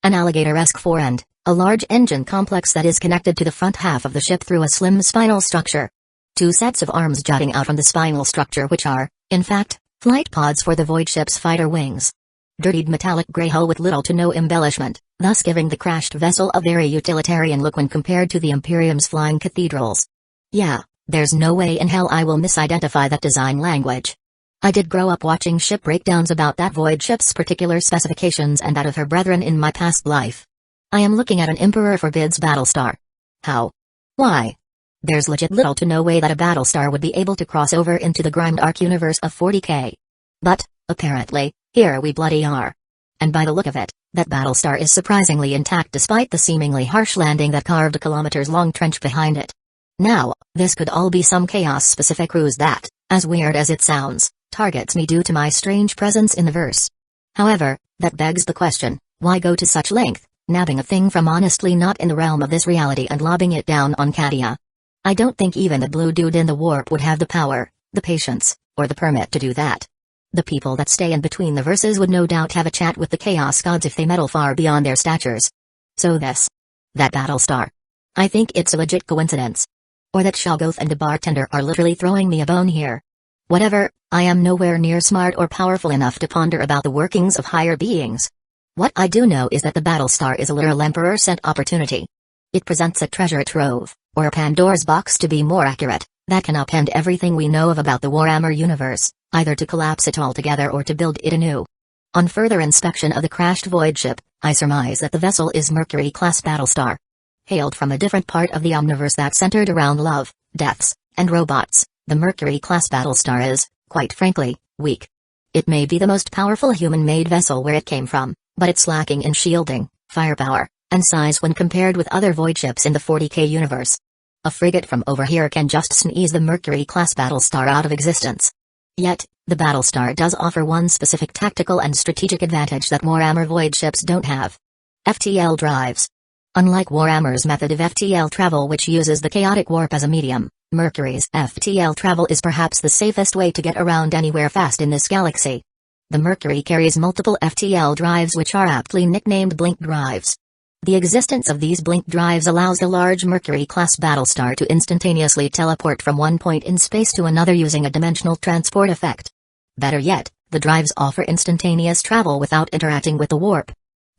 An alligator-esque forend, a large engine complex that is connected to the front half of the ship through a slim spinal structure. 2 sets of arms jutting out from the spinal structure which are, in fact, flight pods for the void ship's fighter wings. Dirtied metallic gray hull with little to no embellishment, thus giving the crashed vessel a very utilitarian look when compared to the Imperium's flying cathedrals. Yeah, there's no way in hell I will misidentify that design language. I did grow up watching ship breakdowns about that void ship's particular specifications and that of her brethren in my past life. I am looking at an Emperor Forbids Battlestar. How? Why? There's legit little to no way that a Battlestar would be able to cross over into the Grimdark universe of 40K. But, apparently, here we bloody are. And by the look of it, that Battlestar is surprisingly intact despite the seemingly harsh landing that carved a kilometers-long trench behind it. Now, this could all be some Chaos-specific ruse that, as weird as it sounds, targets me due to my strange presence in the verse. However, that begs the question, why go to such length, nabbing a thing from honestly not in the realm of this reality and lobbing it down on Katia? I don't think even the blue dude in the warp would have the power, the patience, or the permit to do that. The people that stay in between the verses would no doubt have a chat with the Chaos Gods if they meddle far beyond their statures. So that Battlestar. I think it's a legit coincidence. Or that Shoggoth and the bartender are literally throwing me a bone here. Whatever, I am nowhere near smart or powerful enough to ponder about the workings of higher beings. What I do know is that the Battlestar is a literal Emperor-sent opportunity. It presents a treasure trove, or a Pandora's box to be more accurate, that can upend everything we know of about the Warhammer universe, either to collapse it altogether or to build it anew. On further inspection of the crashed void ship, I surmise that the vessel is Mercury-class Battlestar. Hailed from a different part of the omniverse that centered around love, deaths, and robots, the Mercury-class Battlestar is, quite frankly, weak. It may be the most powerful human-made vessel where it came from, but it's lacking in shielding, firepower, and size when compared with other void ships in the 40K universe. A frigate from over here can just sneeze the Mercury-class Battlestar out of existence. Yet, the Battlestar does offer one specific tactical and strategic advantage that Warhammer void ships don't have. FTL drives. Unlike Warhammer's method of FTL travel, which uses the chaotic warp as a medium, Mercury's FTL travel is perhaps the safest way to get around anywhere fast in this galaxy. The Mercury carries multiple FTL drives which are aptly nicknamed blink drives. The existence of these blink drives allows the large Mercury-class battlestar to instantaneously teleport from one point in space to another using a dimensional transport effect. Better yet, the drives offer instantaneous travel without interacting with the warp.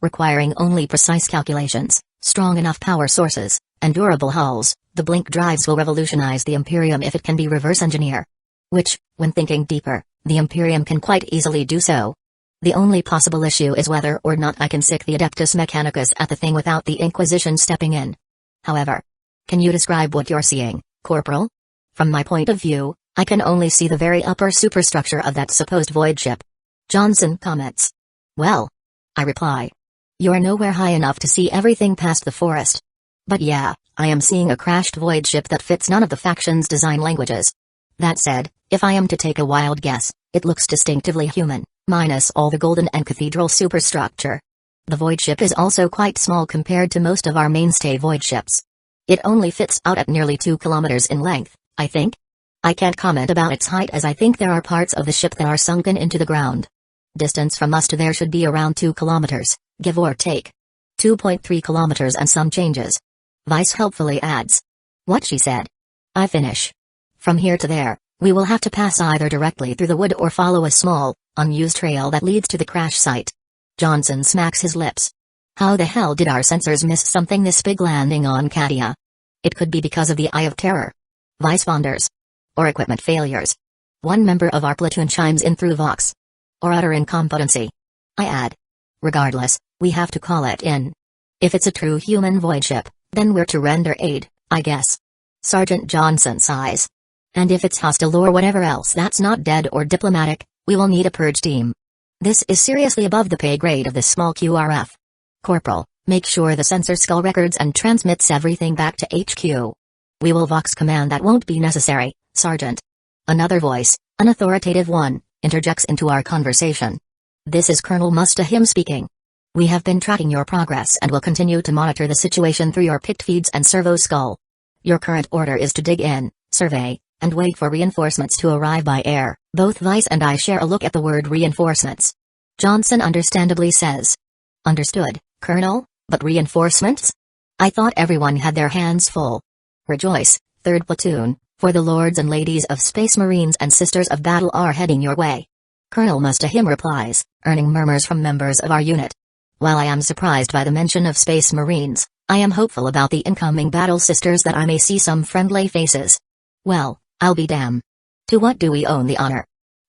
Requiring only precise calculations, strong enough power sources, and durable hulls, the blink drives will revolutionize the Imperium if it can be reverse engineer. Which, when thinking deeper, the Imperium can quite easily do so. The only possible issue is whether or not I can sick the Adeptus Mechanicus at the thing without the Inquisition stepping in. However, can you describe what you're seeing, Corporal? From my point of view, I can only see the very upper superstructure of that supposed void ship. Johnson comments. Well, I reply. You're nowhere high enough to see everything past the forest. But yeah, I am seeing a crashed void ship that fits none of the faction's design languages. That said, if I am to take a wild guess, it looks distinctively human, minus all the golden and cathedral superstructure. The void ship is also quite small compared to most of our mainstay void ships. It only fits out at nearly 2 kilometers in length, I think. I can't comment about its height as I think there are parts of the ship that are sunken into the ground. Distance from us to there should be around 2 kilometers, give or take. 2.3 kilometers and some changes. Vice helpfully adds. What she said. I finish. From here to there, we will have to pass either directly through the wood or follow a small, unused trail that leads to the crash site. Johnson smacks his lips. How the hell did our sensors miss something this big landing on Katia? It could be because of the Eye of Terror. Vice ponders. Or equipment failures. One member of our platoon chimes in through Vox. Or utter incompetency. I add. Regardless, we have to call it in. If it's a true human void ship, then we're to render aid, I guess. Sergeant Johnson sighs. And if it's hostile or whatever else that's not dead or diplomatic, we will need a purge team. This is seriously above the pay grade of this small QRF. Corporal, make sure the sensor skull records and transmits everything back to HQ. We will Vox command that won't be necessary, Sergeant. Another voice, an authoritative one, interjects into our conversation. This is Colonel Mustahim speaking. We have been tracking your progress and will continue to monitor the situation through your picked feeds and servo skull. Your current order is to dig in, survey, and wait for reinforcements to arrive by air. Both Vice and I share a look at the word reinforcements. Johnson understandably says. Understood, Colonel, but reinforcements? I thought everyone had their hands full. Rejoice, 3rd Platoon, for the lords and ladies of Space Marines and Sisters of Battle are heading your way. Colonel Mustahim replies, earning murmurs from members of our unit. While I am surprised by the mention of Space Marines, I am hopeful about the incoming Battle Sisters that I may see some friendly faces. Well, I'll be damned. To what do we own the honor?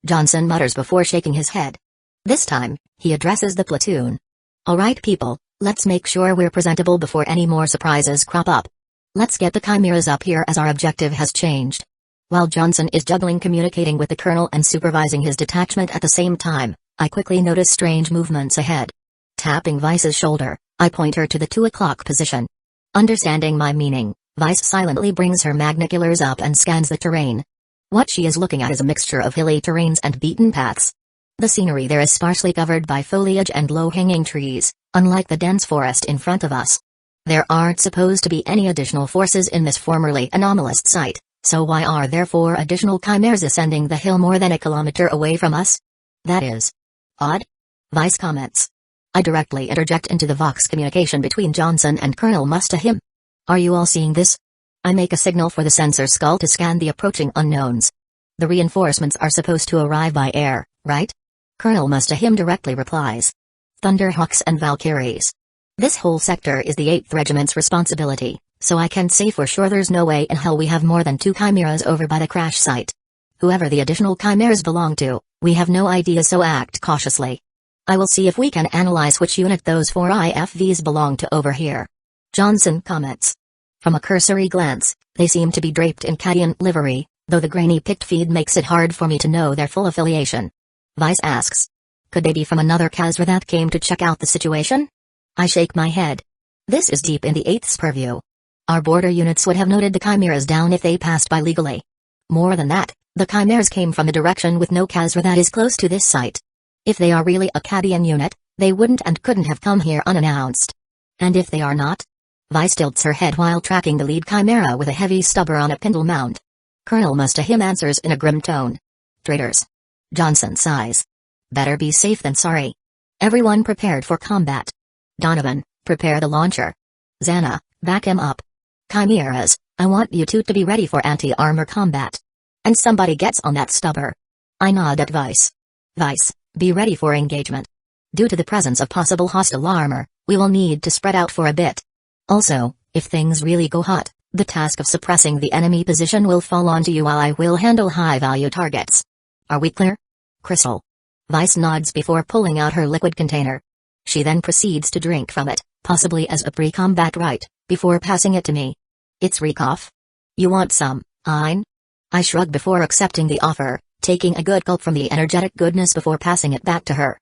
Johnson mutters before shaking his head. This time, he addresses the platoon. All right people, let's make sure we're presentable before any more surprises crop up. Let's get the chimeras up here as our objective has changed. While Johnson is juggling communicating with the colonel and supervising his detachment at the same time, I quickly notice strange movements ahead. Tapping Vice's shoulder, I point her to the 2 o'clock position. Understanding my meaning, Vice silently brings her magniculars up and scans the terrain. What she is looking at is a mixture of hilly terrains and beaten paths. The scenery there is sparsely covered by foliage and low-hanging trees, unlike the dense forest in front of us. There aren't supposed to be any additional forces in this formerly anomalous site, so why are there 4 additional chimeras ascending the hill more than a kilometer away from us? That is odd. Vice comments. I directly interject into the Vox communication between Johnson and Colonel Mustahim. Are you all seeing this? I make a signal for the sensor skull to scan the approaching unknowns. The reinforcements are supposed to arrive by air, right? Colonel Mustahim directly replies. Thunderhawks and Valkyries. This whole sector is the 8th Regiment's responsibility, so I can say for sure there's no way in hell we have more than 2 chimeras over by the crash site. Whoever the additional chimeras belong to, we have no idea, so act cautiously. I will see if we can analyze which unit those 4 IFVs belong to over here. Johnson comments. From a cursory glance, they seem to be draped in Cadian livery, though the grainy picked feed makes it hard for me to know their full affiliation. Vice asks. Could they be from another Khazra that came to check out the situation? I shake my head. This is deep in the 8th's purview. Our border units would have noted the chimeras down if they passed by legally. More than that, the chimeras came from the direction with no Khazra that is close to this site. If they are really a Cadian unit, they wouldn't and couldn't have come here unannounced. And if they are not? Vice tilts her head while tracking the lead chimera with a heavy stubber on a pindle mount. Colonel Mustahim answers in a grim tone. Traitors. Johnson sighs. Better be safe than sorry. Everyone prepared for combat. Donovan, Prepare the launcher. Xana, back him up. Chimeras, I want you two to be ready for anti-armor combat. And somebody gets on that stubber. I nod at Vice. Vice, be ready for engagement. Due to the presence of possible hostile armor, we will need to spread out for a bit. Also, if things really go hot, the task of suppressing the enemy position will fall onto you while I will handle high-value targets. Are we clear? Crystal. Vice nods before pulling out her liquid container. She then proceeds to drink from it, possibly as a pre-combat rite, before passing it to me. It's Rikoff. You want some, Ein? I shrug before accepting the offer, taking a good gulp from the energetic goodness before passing it back to her.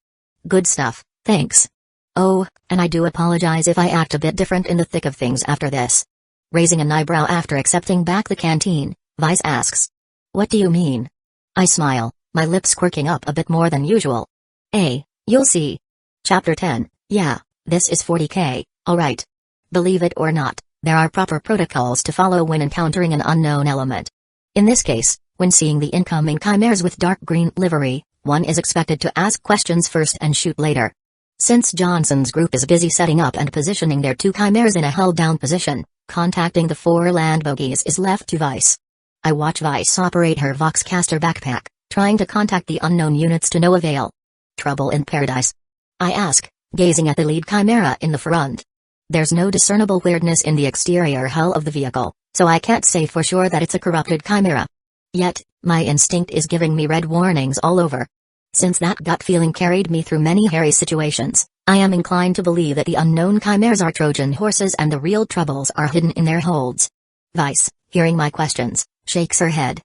Good stuff, thanks. Oh, and I do apologize if I act a bit different in the thick of things after this. Raising an eyebrow after accepting back the canteen, Vice asks. What do you mean? I smile, my lips quirking up a bit more than usual. You'll see. Chapter 10, yeah, this is 40k, alright. Believe it or not, there are proper protocols to follow when encountering an unknown element. In this case, when seeing the incoming chimeras with dark green livery, one is expected to ask questions first and shoot later. Since Johnson's group is busy setting up and positioning their two chimeras in a held-down position, contacting the 4 land bogies is left to Vice. I watch Vice operate her Voxcaster backpack, trying to contact the unknown units to no avail. Trouble in paradise? I ask, gazing at the lead chimera in the front. There's no discernible weirdness in the exterior hull of the vehicle, so I can't say for sure that it's a corrupted chimera. Yet, my instinct is giving me red warnings all over. Since that gut feeling carried me through many hairy situations, I am inclined to believe that the unknown chimeras are Trojan horses and the real troubles are hidden in their holds. Vice, hearing my questions, shakes her head.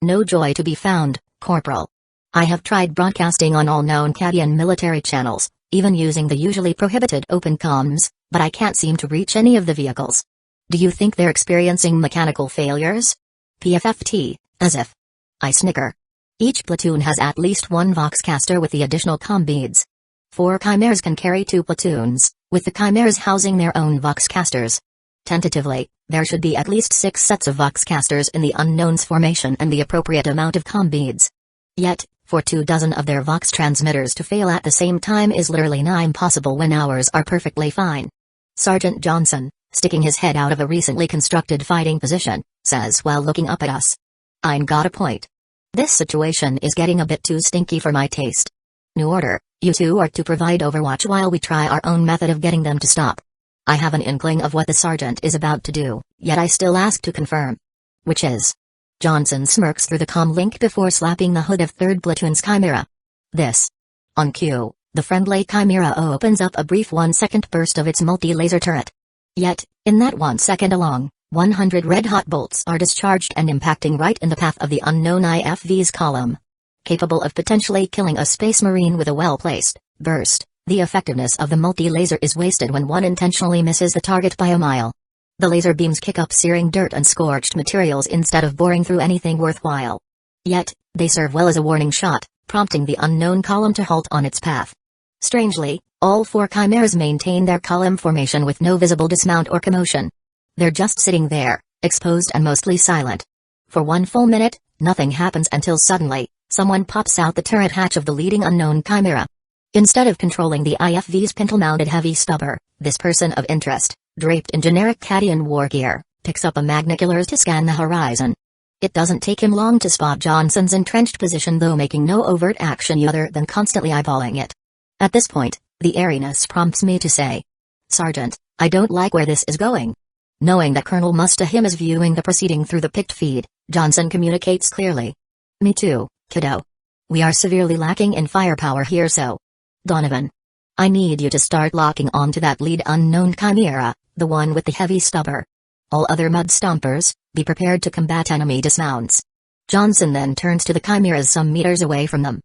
No joy to be found, Corporal. I have tried broadcasting on all known Cadian military channels, even using the usually prohibited open comms, but I can't seem to reach any of the vehicles. Do you think they're experiencing mechanical failures? PFFT, as if. I snicker. Each platoon has at least one Voxcaster with the additional comm beads. 4 chimeras can carry 2 platoons, with the chimeras housing their own Voxcasters. Tentatively, there should be at least 6 sets of Voxcasters in the unknown's formation and the appropriate amount of comm beads. Yet, for 24 of their Vox transmitters to fail at the same time is literally nigh impossible when ours are perfectly fine. Sergeant Johnson, sticking his head out of a recently constructed fighting position, says while looking up at us. Ein got a point. This situation is getting a bit too stinky for my taste. New order, you two are to provide overwatch while we try our own method of getting them to stop. I have an inkling of what the sergeant is about to do, yet I still ask to confirm. Which is? Johnson smirks through the comm link before slapping the hood of 3rd Platoon's chimera. This. On cue, the friendly chimera opens up a brief 1-second burst of its multi-laser turret. Yet, in that 1 second along, 100 red-hot bolts are discharged and impacting right in the path of the unknown IFV's column. Capable of potentially killing a space marine with a well-placed burst, the effectiveness of the multi-laser is wasted when one intentionally misses the target by a mile. The laser beams kick up searing dirt and scorched materials instead of boring through anything worthwhile. Yet, they serve well as a warning shot, prompting the unknown column to halt on its path. Strangely, all 4 chimeras maintain their column formation with no visible dismount or commotion. They're just sitting there, exposed and mostly silent. For 1 full minute, nothing happens until suddenly, someone pops out the turret hatch of the leading unknown chimera. Instead of controlling the IFV's pintle-mounted heavy stubber, this person of interest, draped in generic Cadian war gear, picks up a magnicular to scan the horizon. It doesn't take him long to spot Johnson's entrenched position, though making no overt action other than constantly eyeballing it. At this point, the airiness prompts me to say, Sergeant, I don't like where this is going. Knowing that Colonel Mustahim is viewing the proceeding through the picked feed, Johnson communicates clearly. Me too, kiddo. We are severely lacking in firepower here, so. Donovan. I need you to start locking onto that lead unknown chimera, the one with the heavy stubber. All other mud stompers, be prepared to combat enemy dismounts. Johnson then turns to the chimeras some meters away from them.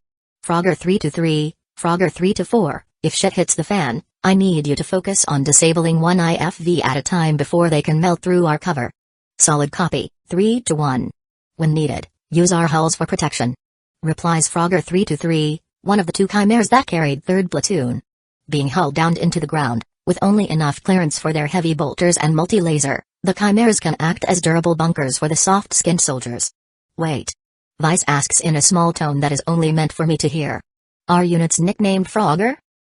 Frogger 3-3, Frogger 3-4, if shit hits the fan, I need you to focus on disabling 1 IFV at a time before they can melt through our cover. Solid copy, 3-1. When needed, use our hulls for protection. Replies Frogger 3-3, one of the 2 chimeras that carried 3rd Platoon. Being hull downed into the ground, with only enough clearance for their heavy bolters and multi-laser, the chimeras can act as durable bunkers for the soft-skinned soldiers. Wait. Vice asks in a small tone that is only meant for me to hear. Are units nicknamed Frogger?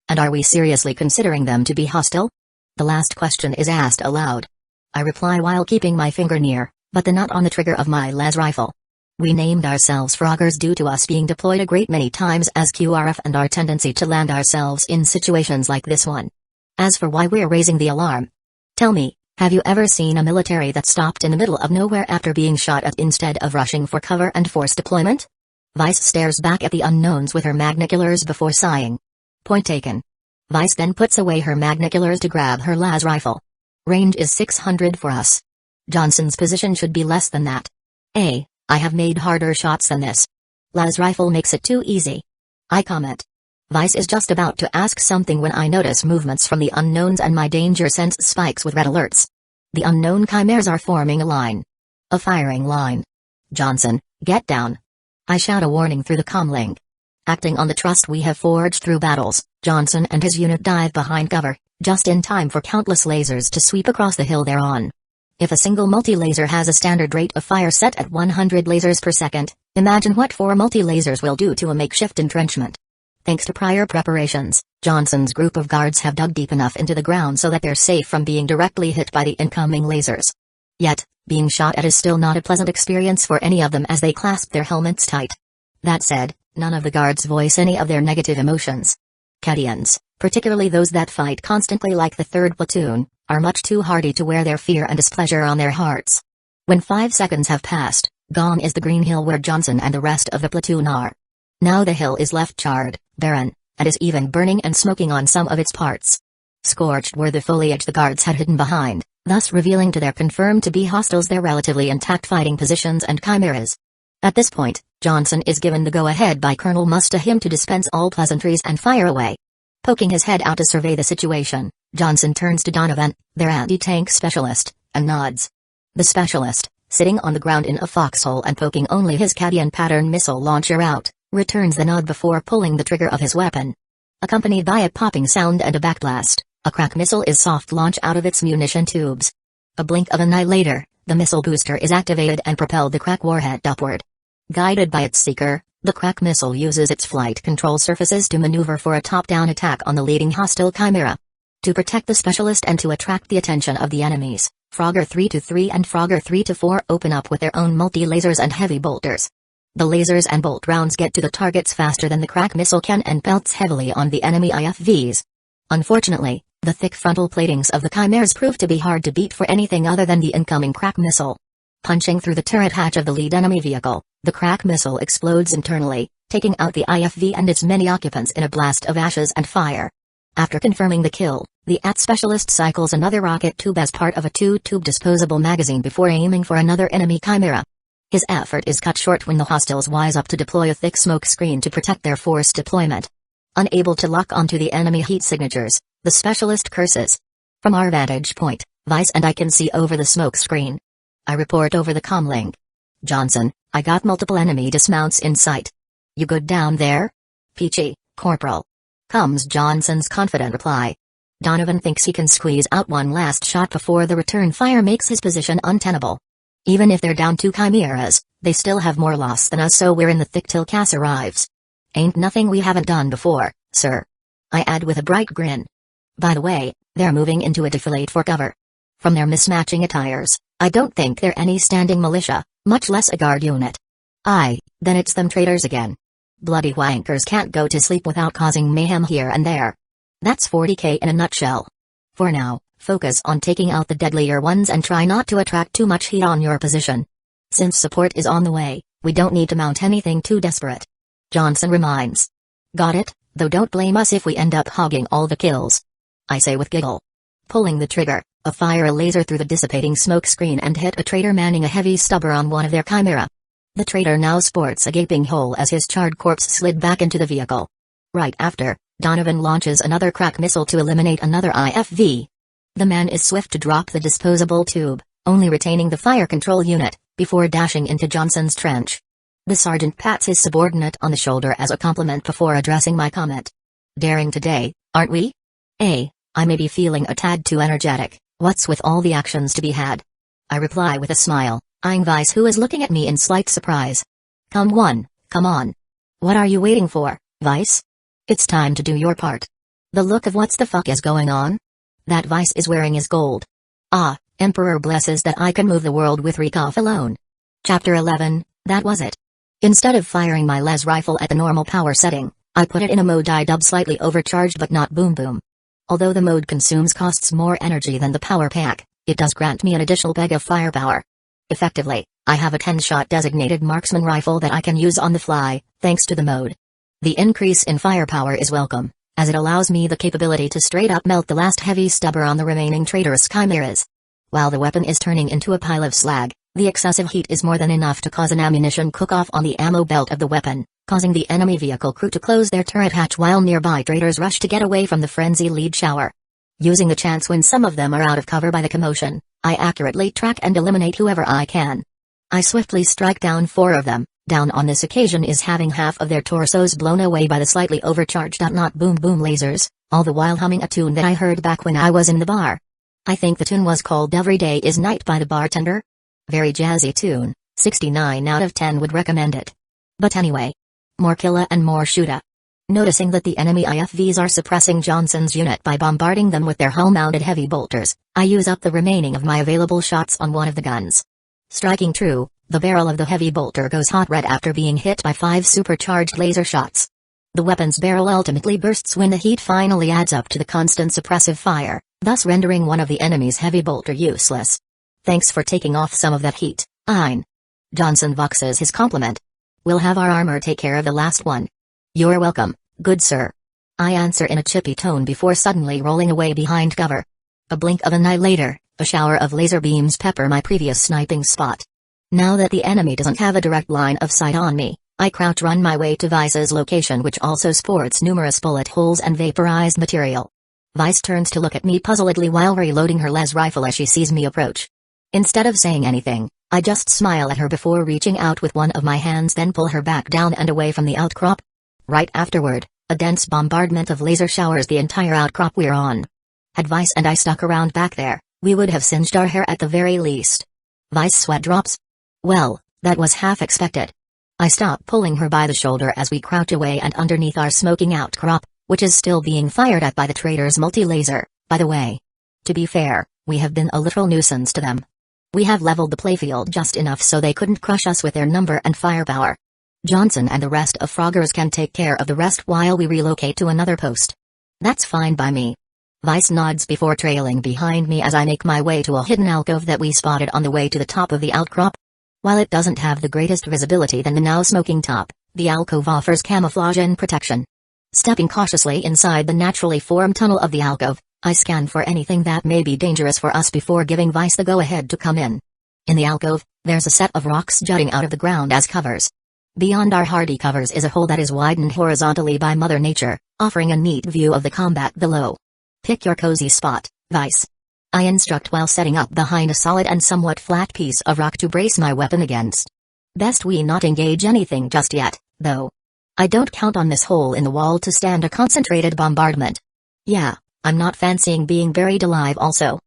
And are we seriously considering them to be hostile? The last question is asked aloud. I reply while keeping my finger near, but the nut on the trigger of my las rifle. We named ourselves Froggers due to us being deployed a great many times as QRF and our tendency to land ourselves in situations like this one. As for why we're raising the alarm. Tell me, have you ever seen a military that stopped in the middle of nowhere after being shot at instead of rushing for cover and force deployment? Vice stares back at the unknowns with her magniculars before sighing. Point taken. Vice then puts away her magniculars to grab her las rifle. Range is 600 for us. Johnson's position should be less than that. I have made harder shots than this. Las rifle makes it too easy. I comment. Vice is just about to ask something when I notice movements from the unknowns and my danger sense spikes with red alerts. The unknown chimeras are forming a line. A firing line. Johnson, get down. I shout a warning through the comlink. Acting on the trust we have forged through battles, Johnson and his unit dive behind cover, just in time for countless lasers to sweep across the hill they're on. If a single multi-laser has a standard rate of fire set at 100 lasers per second, imagine what 4 multi-lasers will do to a makeshift entrenchment. Thanks to prior preparations, Johnson's group of guards have dug deep enough into the ground so that they're safe from being directly hit by the incoming lasers. Yet, being shot at is still not a pleasant experience for any of them as they clasp their helmets tight. That said, none of the guards voice any of their negative emotions. Cadians, particularly those that fight constantly like the 3rd platoon, are much too hardy to wear their fear and displeasure on their hearts. When 5 seconds have passed, gone is the green hill where Johnson and the rest of the platoon are. Now the hill is left charred, barren, and is even burning and smoking on some of its parts. Scorched were the foliage the guards had hidden behind, thus revealing to their confirmed to be hostiles their relatively intact fighting positions and chimeras. At this point, Johnson is given the go-ahead by Colonel Mustahim to dispense all pleasantries and fire away. Poking his head out to survey the situation, Johnson turns to Donovan, their anti-tank specialist, and nods. The specialist, sitting on the ground in a foxhole and poking only his Cadian pattern missile launcher out, returns the nod before pulling the trigger of his weapon. Accompanied by a popping sound and a backblast, a crack missile is soft launched out of its munition tubes. A blink of an eye later, the missile booster is activated and propelled the crack warhead upward. Guided by its seeker, the crack missile uses its flight control surfaces to maneuver for a top-down attack on the leading hostile chimera. To protect the specialist and to attract the attention of the enemies, Frogger 3-3 and Frogger 3-4 open up with their own multi-lasers and heavy bolters. The lasers and bolt rounds get to the targets faster than the crack missile can and pelts heavily on the enemy IFVs. Unfortunately, the thick frontal platings of the chimeras prove to be hard to beat for anything other than the incoming crack missile. Punching through the turret hatch of the lead enemy vehicle, the crack missile explodes internally, taking out the IFV and its many occupants in a blast of ashes and fire. After confirming the kill, the AT specialist cycles another rocket tube as part of a 2-tube disposable magazine before aiming for another enemy chimera. His effort is cut short when the hostiles wise up to deploy a thick smoke screen to protect their force deployment. Unable to lock onto the enemy heat signatures, the specialist curses. From our vantage point, Vice and I can see over the smoke screen. I report over the comlink. Johnson, I got multiple enemy dismounts in sight. You good down there? Peachy, Corporal. Comes Johnson's confident reply. Donovan thinks he can squeeze out one last shot before the return fire makes his position untenable. Even if they're down 2 chimeras, they still have more loss than us, so we're in the thick till Cass arrives. Ain't nothing we haven't done before, sir. I add with a bright grin. By the way, they're moving into a defilade for cover. From their mismatching attires, I don't think they're any standing militia, much less a guard unit. Then it's them traitors again. Bloody wankers can't go to sleep without causing mayhem here and there. That's 40k in a nutshell. For now, focus on taking out the deadlier ones and try not to attract too much heat on your position. Since support is on the way, we don't need to mount anything too desperate. Johnson reminds. Got it, though don't blame us if we end up hogging all the kills. I say with giggle. Pulling the trigger, I fire a laser through the dissipating smoke screen and hit a traitor manning a heavy stubber on one of their chimera. The traitor now sports a gaping hole as his charred corpse slid back into the vehicle. Right after, Donovan launches another crack missile to eliminate another IFV. The man is swift to drop the disposable tube, only retaining the fire control unit, before dashing into Johnson's trench. The sergeant pats his subordinate on the shoulder as a compliment before addressing my comment. Daring today, aren't we? I may be feeling a tad too energetic, what's with all the actions to be had? I reply with a smile, eyeing Vice who is looking at me in slight surprise. Come on. What are you waiting for, Vice? It's time to do your part. The look of what's the fuck is going on? that Vice is wearing is gold. Ah, Emperor blesses that I can move the world with recoff alone. Chapter 11, that was it. Instead of firing my les rifle at the normal power setting, I put it in a mode I-dub slightly overcharged but not boom boom. Although the mode costs more energy than the power pack, it does grant me an additional peg of firepower. Effectively, I have a 10-shot designated marksman rifle that I can use on the fly, thanks to the mode. The increase in firepower is welcome, as it allows me the capability to straight up melt the last heavy stubber on the remaining traitorous chimeras. While the weapon is turning into a pile of slag, the excessive heat is more than enough to cause an ammunition cook-off on the ammo belt of the weapon, causing the enemy vehicle crew to close their turret hatch while nearby traitors rush to get away from the frenzy lead shower. Using the chance when some of them are out of cover by the commotion, I accurately track and eliminate whoever I can. I swiftly strike down 4 of them. Down on this occasion is having half of their torsos blown away by the slightly overcharged not boom boom lasers, all the while humming a tune that I heard back when I was in the bar. I think the tune was called Every Day Is Night by the bartender. Very jazzy tune, 69 out of 10 would recommend it. But anyway. More killa and more shoota. Noticing that the enemy IFVs are suppressing Johnson's unit by bombarding them with their hull-mounted heavy bolters, I use up the remaining of my available shots on one of the guns. Striking true, the barrel of the heavy bolter goes hot red after being hit by 5 supercharged laser shots. The weapon's barrel ultimately bursts when the heat finally adds up to the constant suppressive fire, thus rendering one of the enemy's heavy bolter useless. Thanks for taking off some of that heat, Ein. Johnson voxes his compliment. We'll have our armor take care of the last one. You're welcome, good sir. I answer in a chippy tone before suddenly rolling away behind cover. A blink of an eye later, a shower of laser beams pepper my previous sniping spot. Now that the enemy doesn't have a direct line of sight on me, I crouch run my way to Vice's location, which also sports numerous bullet holes and vaporized material. Vice turns to look at me puzzledly while reloading her les rifle as she sees me approach. Instead of saying anything, I just smile at her before reaching out with one of my hands, then pull her back down and away from the outcrop. Right afterward, a dense bombardment of laser showers the entire outcrop we're on. Had Vice and I stuck around back there, we would have singed our hair at the very least. Vice sweat drops. Well, that was half expected. I stop pulling her by the shoulder as we crouch away and underneath our smoking outcrop, which is still being fired at by the traitors' multi-laser, by the way. To be fair, we have been a literal nuisance to them. We have leveled the playfield just enough so they couldn't crush us with their number and firepower. Johnson and the rest of Froggers can take care of the rest while we relocate to another post. That's fine by me. Vice nods before trailing behind me as I make my way to a hidden alcove that we spotted on the way to the top of the outcrop. While it doesn't have the greatest visibility than the now smoking top, the alcove offers camouflage and protection. Stepping cautiously inside the naturally formed tunnel of the alcove, I scan for anything that may be dangerous for us before giving Vice the go-ahead to come in. In the alcove, there's a set of rocks jutting out of the ground as covers. Beyond our hardy covers is a hole that is widened horizontally by Mother Nature, offering a neat view of the combat below. Pick your cozy spot, Vice. I instruct while setting up behind a solid and somewhat flat piece of rock to brace my weapon against. Best we not engage anything just yet, though. I don't count on this hole in the wall to stand a concentrated bombardment. Yeah, I'm not fancying being buried alive also.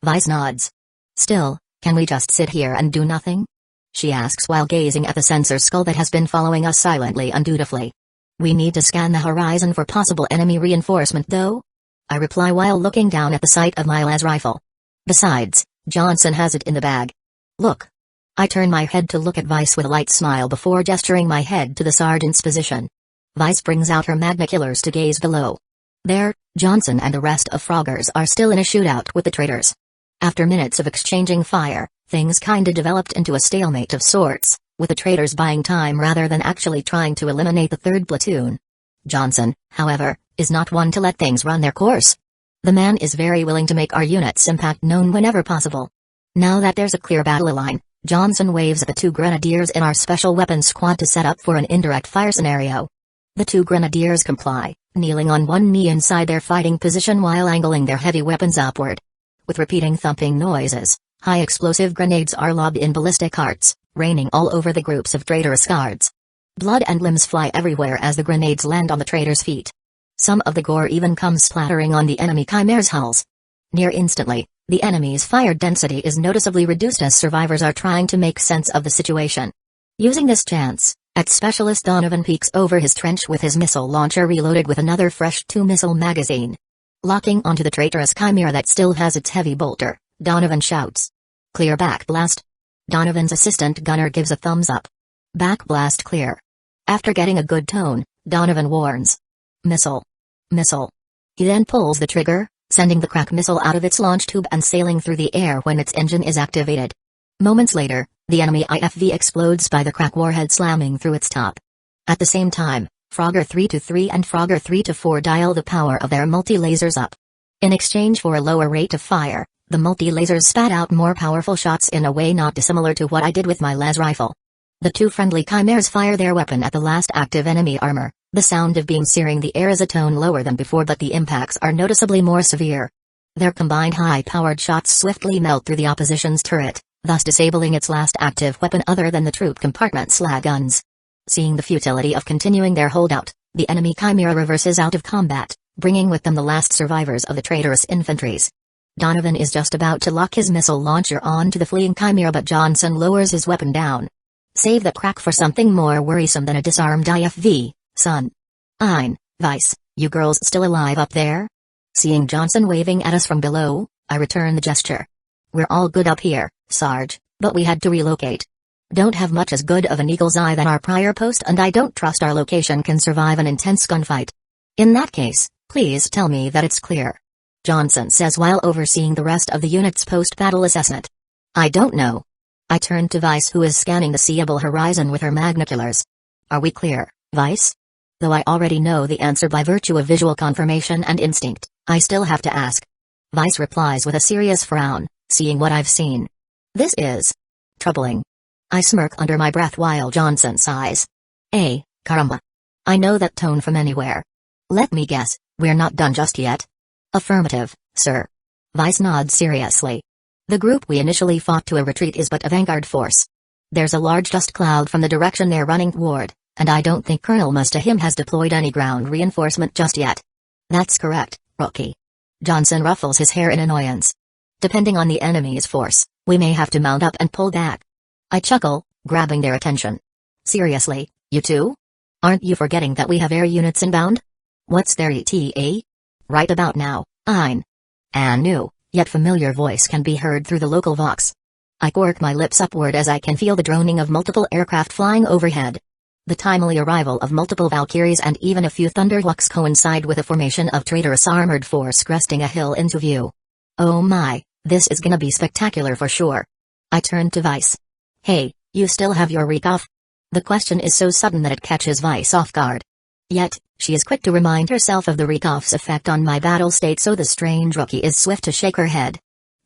Vice nods. Still, can we just sit here and do nothing? She asks while gazing at the sensor skull that has been following us silently and dutifully. We need to scan the horizon for possible enemy reinforcement though? I reply while looking down at the sight of my las rifle. Besides, Johnson has it in the bag. Look. I turn my head to look at Vice with a light smile before gesturing my head to the sergeant's position. Vice brings out her magna killers to gaze below. There, Johnson and the rest of Froggers are still in a shootout with the traitors. After minutes of exchanging fire, things kinda developed into a stalemate of sorts, with the traitors buying time rather than actually trying to eliminate the third platoon. Johnson, however, is not one to let things run their course. The man is very willing to make our unit's impact known whenever possible. Now that there's a clear battle line, Johnson waves at the 2 grenadiers in our special weapons squad to set up for an indirect fire scenario. The 2 grenadiers comply, kneeling on one knee inside their fighting position while angling their heavy weapons upward. With repeating thumping noises, high explosive grenades are lobbed in ballistic carts, raining all over the groups of traitorous guards. Blood and limbs fly everywhere as the grenades land on the traitors' feet. Some of the gore even comes splattering on the enemy chimeras' hulls. Near instantly, the enemy's fire density is noticeably reduced as survivors are trying to make sense of the situation. Using this chance, Specialist Donovan peeks over his trench with his missile launcher reloaded with another fresh 2-missile magazine. Locking onto the traitorous chimera that still has its heavy bolter, Donovan shouts. Clear back blast. Donovan's assistant gunner gives a thumbs up. Back blast clear. After getting a good tone, Donovan warns. Missile. Missile. He then pulls the trigger, sending the crack missile out of its launch tube and sailing through the air when its engine is activated. Moments later, the enemy IFV explodes by the crack warhead slamming through its top. At the same time, Frogger 3-3 and Frogger 3-4 dial the power of their multi-lasers up. In exchange for a lower rate of fire, the multi-lasers spat out more powerful shots in a way not dissimilar to what I did with my las rifle. The two friendly chimeras fire their weapon at the last active enemy armor. The sound of beam searing the air is a tone lower than before, but the impacts are noticeably more severe. Their combined high-powered shots swiftly melt through the opposition's turret, thus disabling its last active weapon other than the troop compartment slag guns. Seeing the futility of continuing their holdout, the enemy chimera reverses out of combat, bringing with them the last survivors of the traitorous infantries. Donovan is just about to lock his missile launcher onto the fleeing chimera, but Johnson lowers his weapon down. Save the crack for something more worrisome than a disarmed IFV, son. Vice, you girls still alive up there? Seeing Johnson waving at us from below, I return the gesture. We're all good up here, Sarge, but we had to relocate. Don't have much as good of an eagle's eye than our prior post, and I don't trust our location can survive an intense gunfight. In that case, please tell me that it's clear. Johnson says while overseeing the rest of the unit's post-battle assessment. I don't know. I turn to Vice, who is scanning the seeable horizon with her magniculars. Are we clear, Vice? Though I already know the answer by virtue of visual confirmation and instinct, I still have to ask. Vice replies with a serious frown, seeing what I've seen. This is troubling. I smirk under my breath while Johnson sighs. Caramba. I know that tone from anywhere. Let me guess, we're not done just yet? Affirmative, sir. Vice nods seriously. The group we initially fought to a retreat is but a vanguard force. There's a large dust cloud from the direction they're running toward, and I don't think Colonel Mustahim has deployed any ground reinforcement just yet. That's correct, Rookie. Johnson ruffles his hair in annoyance. Depending on the enemy's force, we may have to mount up and pull back. I chuckle, grabbing their attention. Seriously, you two? Aren't you forgetting that we have air units inbound? What's their ETA? Right about now, a new, yet familiar voice can be heard through the local vox. I cork my lips upward as I can feel the droning of multiple aircraft flying overhead. The timely arrival of multiple Valkyries and even a few Thunderhawks coincide with a formation of traitorous armored force cresting a hill into view. Oh my, this is gonna be spectacular for sure. I turn to Vice. Hey, you still have your recoff? The question is so sudden that it catches Vice off guard. Yet, she is quick to remind herself of the recoff's effect on my battle state, so the strange rookie is swift to shake her head.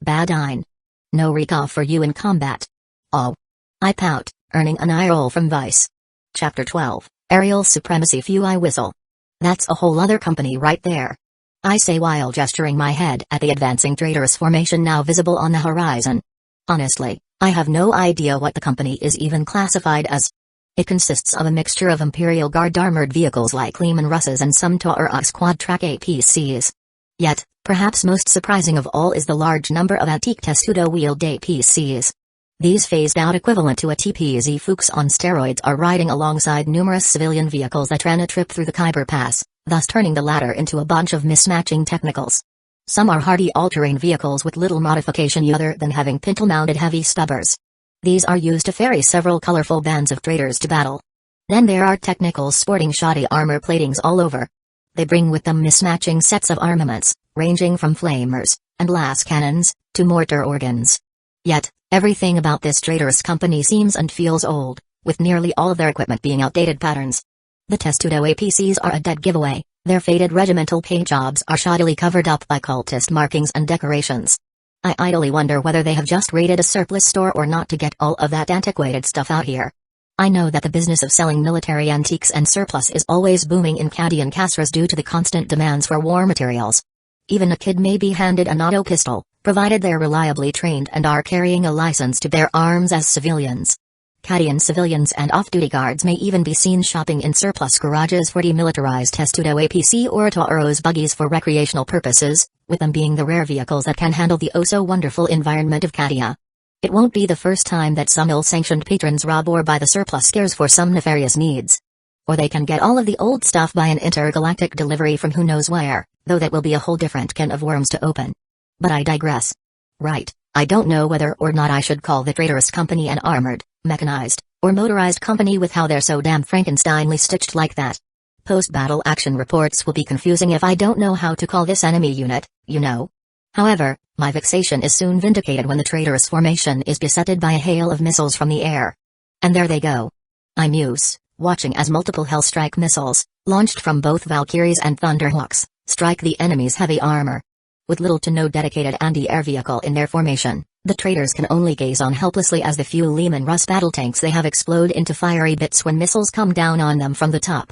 Badine. No recoff for you in combat. Oh. I pout, earning an eye roll from Vice. Chapter 12, Aerial Supremacy. Phew, I whistle. That's a whole other company right there. I say while gesturing my head at the advancing traitorous formation now visible on the horizon. Honestly, I have no idea what the company is even classified as. It consists of a mixture of Imperial Guard armored vehicles like Lehman Russes and some Taurus quad-track APCs. Yet, perhaps most surprising of all is the large number of antique testudo-wheeled APCs. These phased-out equivalent to a TPZ Fuchs on steroids are riding alongside numerous civilian vehicles that ran a trip through the Khyber Pass, thus turning the latter into a bunch of mismatching technicals. Some are hardy all-terrain vehicles with little modification other than having pintle-mounted heavy stubbers. These are used to ferry several colorful bands of traitors to battle. Then there are technicals sporting shoddy armor platings all over. They bring with them mismatching sets of armaments, ranging from flamers and las cannons to mortar organs. Yet, everything about this traitorous company seems and feels old, with nearly all of their equipment being outdated patterns. The Testudo APCs are a dead giveaway. Their faded regimental paint jobs are shoddily covered up by cultist markings and decorations. I idly wonder whether they have just raided a surplus store or not to get all of that antiquated stuff out here. I know that the business of selling military antiques and surplus is always booming in Cadi and Kasras due to the constant demands for war materials. Even a kid may be handed an auto pistol, provided they're reliably trained and are carrying a license to bear arms as civilians. Cadian civilians and off-duty guards may even be seen shopping in surplus garages for demilitarized Testudo APC or Tauros buggies for recreational purposes, with them being the rare vehicles that can handle the oh-so-wonderful environment of Cadia. It won't be the first time that some ill-sanctioned patrons rob or buy the surplus scares for some nefarious needs. Or they can get all of the old stuff by an intergalactic delivery from who knows where, though that will be a whole different can of worms to open. But I digress. Right, I don't know whether or not I should call the traitorous company an armored, mechanized, or motorized company with how they're so damn Frankensteinly stitched like that. Post-battle action reports will be confusing if I don't know how to call this enemy unit, you know. However, my vexation is soon vindicated when the traitorous formation is besetted by a hail of missiles from the air. And there they go. I muse, watching as multiple Hellstrike missiles, launched from both Valkyries and Thunderhawks, strike the enemy's heavy armor. With little to no dedicated anti-air vehicle in their formation, the traitors can only gaze on helplessly as the few Lehman Russ battle tanks they have explode into fiery bits when missiles come down on them from the top.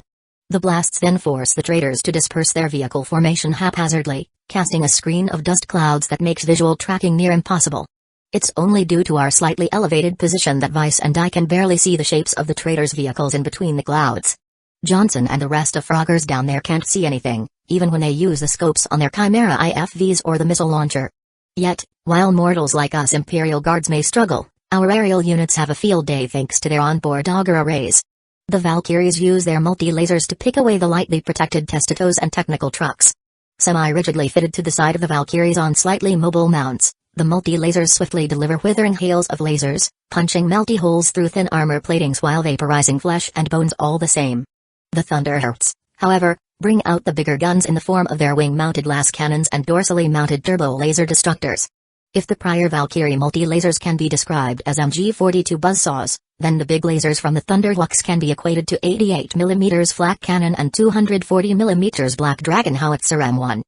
The blasts then force the traitors to disperse their vehicle formation haphazardly, casting a screen of dust clouds that makes visual tracking near impossible. It's only due to our slightly elevated position that Vice and I can barely see the shapes of the traitors' vehicles in between the clouds. Johnson and the rest of Froggers down there can't see anything, even when they use the scopes on their Chimera IFVs or the missile launcher. Yet, while mortals like us Imperial Guards may struggle, our aerial units have a field day thanks to their onboard auger arrays. The Valkyries use their multi-lasers to pick away the lightly protected Testatos and technical trucks. Semi-rigidly fitted to the side of the Valkyries on slightly mobile mounts, the multi-lasers swiftly deliver withering hails of lasers, punching melty holes through thin armor platings while vaporizing flesh and bones all the same. The Thunderhearts, however, bring out the bigger guns in the form of their wing-mounted las cannons and dorsally mounted turbo-laser destructors. If the prior Valkyrie multi-lasers can be described as MG42 buzzsaws, then the big lasers from the Thunderhawks can be equated to 88mm flak cannon and 240mm Black Dragon howitzer M1.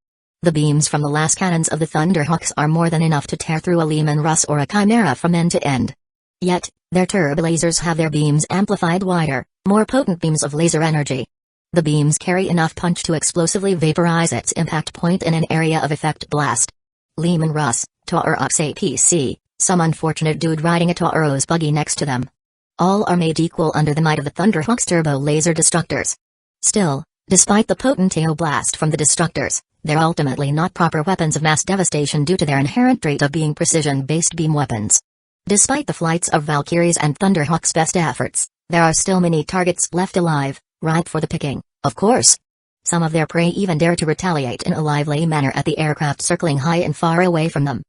The beams from the las cannons of the Thunderhawks are more than enough to tear through a Lehman Russ or a Chimera from end to end. Yet, their turbolasers have their beams amplified wider, more potent beams of laser energy. The beams carry enough punch to explosively vaporize its impact point in an area of effect blast. Lehman Russ, Tauros APC, some unfortunate dude riding a Tauros buggy next to them. All are made equal under the might of the Thunderhawk's turbo laser destructors. Still, despite the potent AO blast from the destructors, they're ultimately not proper weapons of mass devastation due to their inherent trait of being precision-based beam weapons. Despite the flights of Valkyries and Thunderhawk's best efforts, there are still many targets left alive, ripe for the picking, of course. Some of their prey even dare to retaliate in a lively manner at the aircraft circling high and far away from them.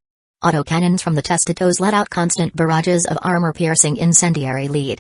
Autocannons from the Testatos let out constant barrages of armor-piercing incendiary lead.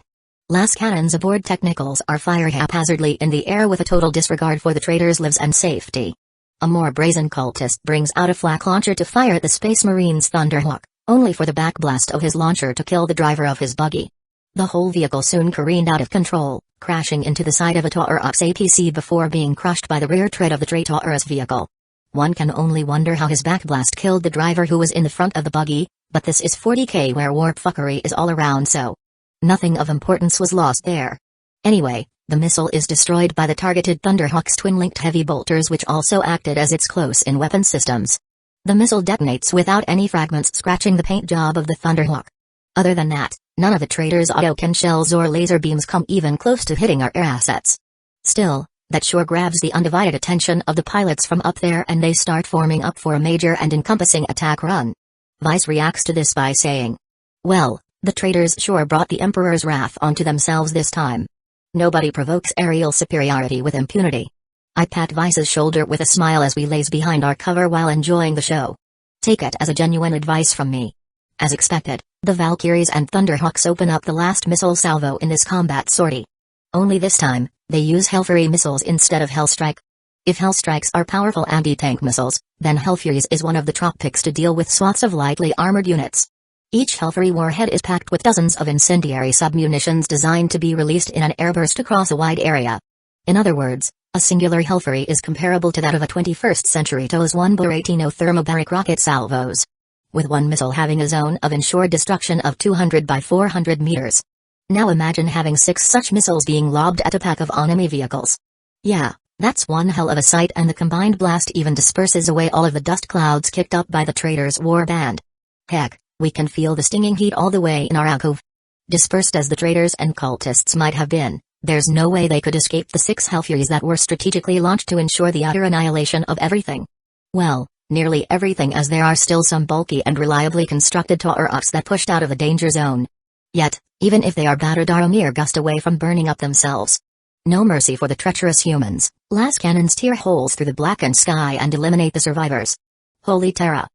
Las cannons aboard technicals are fired haphazardly in the air with a total disregard for the traitors' lives and safety. A more brazen cultist brings out a flak launcher to fire at the Space Marine's Thunderhawk, only for the backblast of his launcher to kill the driver of his buggy. The whole vehicle soon careened out of control, crashing into the side of a Tauros APC before being crushed by the rear tread of the traitorous vehicle. One can only wonder how his backblast killed the driver who was in the front of the buggy, but this is 40K where warp fuckery is all around, so nothing of importance was lost there. Anyway, the missile is destroyed by the targeted Thunderhawk's twin-linked heavy bolters, which also acted as its close-in weapon systems. The missile detonates without any fragments scratching the paint job of the Thunderhawk. Other than that, none of the traitors' autocan shells or laser beams come even close to hitting our air assets. Still, that sure grabs the undivided attention of the pilots from up there, and they start forming up for a major and encompassing attack run. Vice reacts to this by saying, "Well, the traitors sure brought the Emperor's wrath onto themselves this time. Nobody provokes aerial superiority with impunity." I pat Vice's shoulder with a smile as we laze behind our cover while enjoying the show. Take it as a genuine advice from me. As expected, the Valkyries and Thunderhawks open up the last missile salvo in this combat sortie. Only this time, they use Hellfury missiles instead of Hellstrike. If Hellstrikes are powerful anti-tank missiles, then Hellfuries is one of the top picks to deal with swaths of lightly armored units. Each Hellfury warhead is packed with dozens of incendiary submunitions designed to be released in an airburst across a wide area. In other words, a singular Hellfury is comparable to that of a 21st century TOS 1 Buratino thermobaric rocket salvos, with one missile having a zone of ensured destruction of 200 by 400 meters. Now imagine having 6 such missiles being lobbed at a pack of enemy vehicles. Yeah, that's one hell of a sight, and the combined blast even disperses away all of the dust clouds kicked up by the traitors' war band. Heck, we can feel the stinging heat all the way in our alcove. Dispersed as the traitors and cultists might have been, there's no way they could escape the 6 Hellfuries that were strategically launched to ensure the utter annihilation of everything. Well, nearly everything, as there are still some bulky and reliably constructed Tauros that pushed out of the danger zone. Yet, even if they are battered, are a mere gust away from burning up themselves. No mercy for the treacherous humans. Las cannons tear holes through the blackened sky and eliminate the survivors. Holy Terra.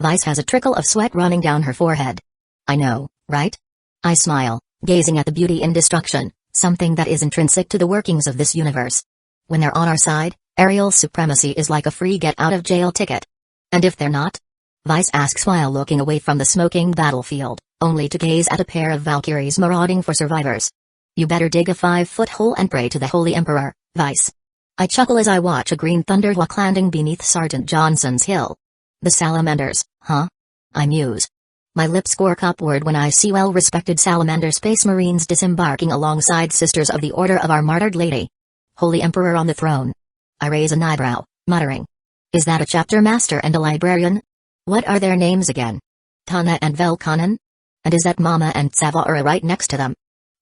Vice has a trickle of sweat running down her forehead. I know, right? I smile, gazing at the beauty in destruction, something that is intrinsic to the workings of this universe. When they're on our side, aerial supremacy is like a free get-out-of-jail ticket. And if they're not? Vice asks while looking away from the smoking battlefield, only to gaze at a pair of Valkyries marauding for survivors. You better dig a 5-foot hole and pray to the Holy Emperor, Vice. I chuckle as I watch a green thunderhawk landing beneath Sergeant Johnson's hill. The salamanders, huh? I muse. My lips work upward when I see well-respected salamander space marines disembarking alongside Sisters of the Order of Our Martyred Lady. Holy Emperor on the throne. I raise an eyebrow, muttering. Is that a chapter master and a librarian? What are their names again? Tana and Velkanen? And is that Mama and Savara right next to them?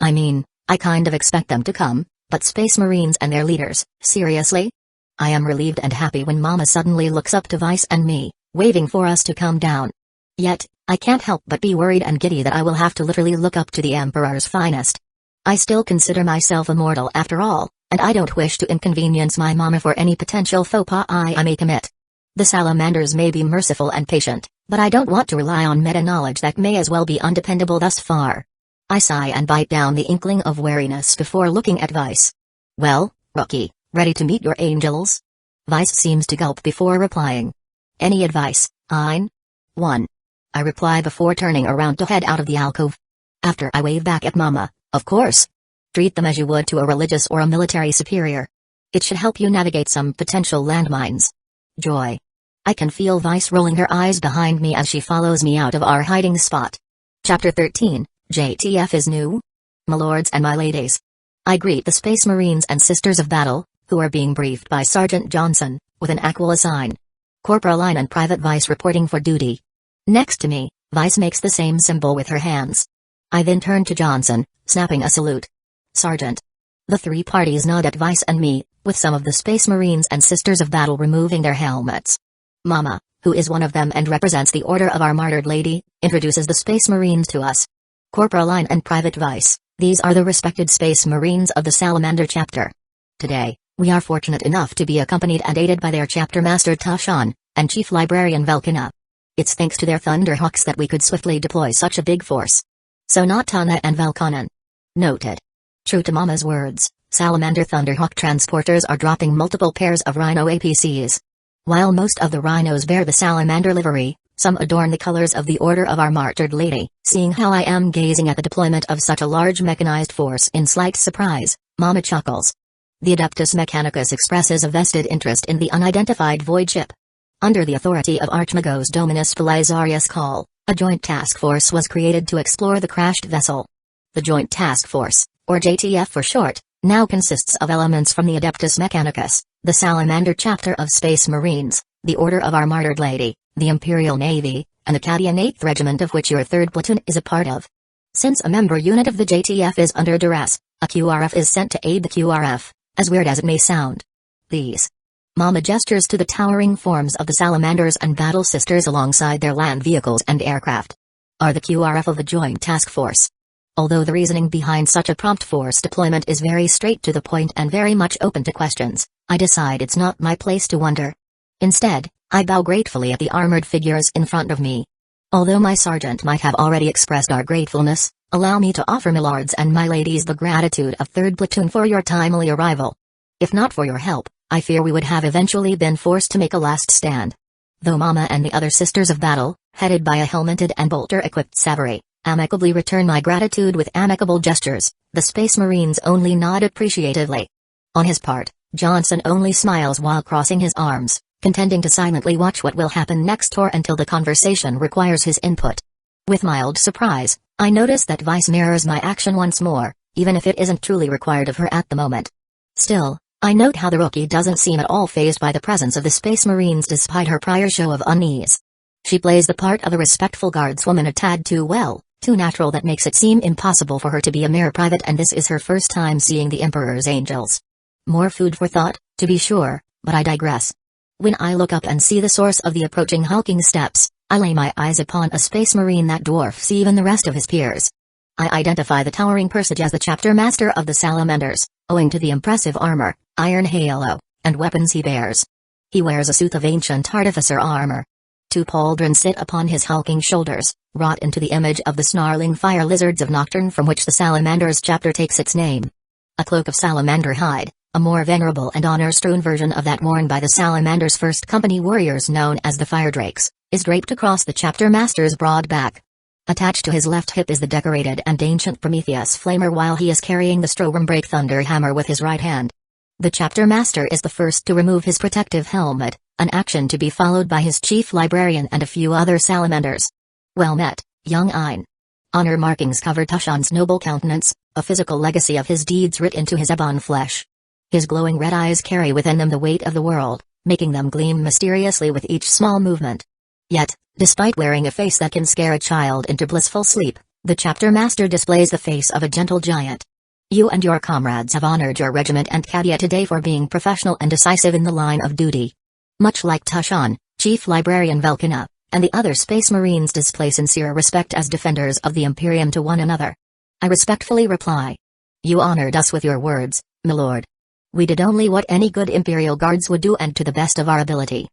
I mean, I kind of expect them to come, but Space Marines and their leaders, seriously? I am relieved and happy when Mama suddenly looks up to Vice and me, waving for us to come down. Yet, I can't help but be worried and giddy that I will have to literally look up to the Emperor's finest. I still consider myself a mortal after all, and I don't wish to inconvenience my Mama for any potential faux pas I may commit. The salamanders may be merciful and patient, but I don't want to rely on meta-knowledge that may as well be undependable thus far. I sigh and bite down the inkling of wariness before looking at Vice. Well, Rookie, ready to meet your angels? Vice seems to gulp before replying. Any advice, Ein? 1. I reply before turning around to head out of the alcove. After I wave back at Mama, of course. Treat them as you would to a religious or a military superior. It should help you navigate some potential landmines. Joy. I can feel Vice rolling her eyes behind me as she follows me out of our hiding spot. Chapter 13, JTF is new? My lords and my ladies. I greet the Space Marines and Sisters of Battle, who are being briefed by Sergeant Johnson, with an Aquila sign. Corporal Line and Private Vice reporting for duty. Next to me, Vice makes the same symbol with her hands. I then turn to Johnson, snapping a salute. Sergeant. The three parties nod at Vice and me, with some of the Space Marines and Sisters of Battle removing their helmets. Mama, who is one of them and represents the Order of Our Martyred Lady, introduces the Space Marines to us. Corporal Line and Private Vice, these are the respected Space Marines of the Salamander chapter. Today, we are fortunate enough to be accompanied and aided by their chapter master Tashan, and Chief Librarian Velkana. It's thanks to their Thunderhawks that we could swiftly deploy such a big force. So not Tana and Velkanen. Noted. True to Mama's words, Salamander Thunderhawk transporters are dropping multiple pairs of Rhino APCs. While most of the Rhinos bear the Salamander livery, some adorn the colors of the Order of Our Martyred Lady. Seeing how I am gazing at the deployment of such a large mechanized force in slight surprise, Mama chuckles. The Adeptus Mechanicus expresses a vested interest in the unidentified void ship. Under the authority of Archmagos Dominus Felizarius Call, a joint task force was created to explore the crashed vessel. The Joint Task Force, or JTF for short, now consists of elements from the Adeptus Mechanicus, the Salamander chapter of Space Marines, the Order of Our Martyred Lady, the Imperial Navy, and the Cadian 8th Regiment of which your 3rd Platoon is a part of. Since a member unit of the JTF is under duress, a QRF is sent to aid the QRF, as weird as it may sound. These. Mama gestures to the towering forms of the Salamanders and Battle Sisters alongside their land vehicles and aircraft. Are the QRF of the Joint Task Force. Although the reasoning behind such a prompt force deployment is very straight to the point and very much open to questions, I decide it's not my place to wonder. Instead, I bow gratefully at the armored figures in front of me. Although my sergeant might have already expressed our gratefulness, allow me to offer my lords and my ladies the gratitude of 3rd Platoon for your timely arrival. If not for your help, I fear we would have eventually been forced to make a last stand. Though Mama and the other Sisters of Battle, headed by a helmeted and bolter-equipped Savary, amicably return my gratitude with amicable gestures, the Space Marines only nod appreciatively. On his part, Johnson only smiles while crossing his arms, contending to silently watch what will happen next or until the conversation requires his input. With mild surprise, I notice that Vice mirrors my action once more, even if it isn't truly required of her at the moment. Still, I note how the rookie doesn't seem at all fazed by the presence of the Space Marines despite her prior show of unease. She plays the part of a respectful guardswoman a tad too well, too natural, that makes it seem impossible for her to be a mere private, and this is her first time seeing the Emperor's angels. More food for thought, to be sure, but I digress. When I look up and see the source of the approaching hulking steps, I lay my eyes upon a Space Marine that dwarfs even the rest of his peers. I identify the towering personage as the chapter master of the Salamanders, owing to the impressive armor, iron halo, and weapons he bears. He wears a suit of ancient artificer armor. 2 pauldrons sit upon his hulking shoulders, wrought into the image of the snarling fire lizards of Nocturne from which the Salamander's chapter takes its name. A cloak of salamander hide, a more venerable and honor-strewn version of that worn by the Salamander's first company warriors known as the Fire Drakes, is draped across the chapter master's broad back. Attached to his left hip is the decorated and ancient Prometheus flamer while he is carrying the Stromberg thunder hammer with his right hand. The chapter master is the first to remove his protective helmet, an action to be followed by his chief librarian and a few other salamanders. Well met, young Ein. Honor markings cover Tushan's noble countenance, a physical legacy of his deeds writ into his ebon flesh. His glowing red eyes carry within them the weight of the world, making them gleam mysteriously with each small movement. Yet, despite wearing a face that can scare a child into blissful sleep, the chapter master displays the face of a gentle giant. You and your comrades have honored your regiment and cadet today for being professional and decisive in the line of duty. Much like Tushan, Chief Librarian Velkina, and the other Space Marines display sincere respect as defenders of the Imperium to one another. I respectfully reply. You honored us with your words, milord. We did only what any good Imperial Guards would do and to the best of our ability.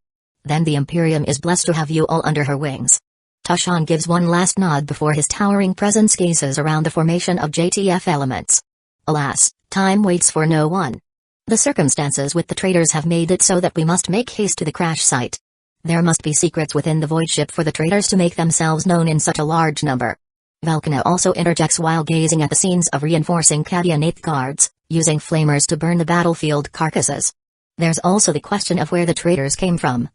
Then the Imperium is blessed to have you all under her wings. Tushan gives one last nod before his towering presence gazes around the formation of JTF elements. Alas, time waits for no one. The circumstances with the traitors have made it so that we must make haste to the crash site. There must be secrets within the void ship for the traitors to make themselves known in such a large number. Velkina also interjects while gazing at the scenes of reinforcing Kadionate guards, using flamers to burn the battlefield carcasses. There's also the question of where the traitors came from.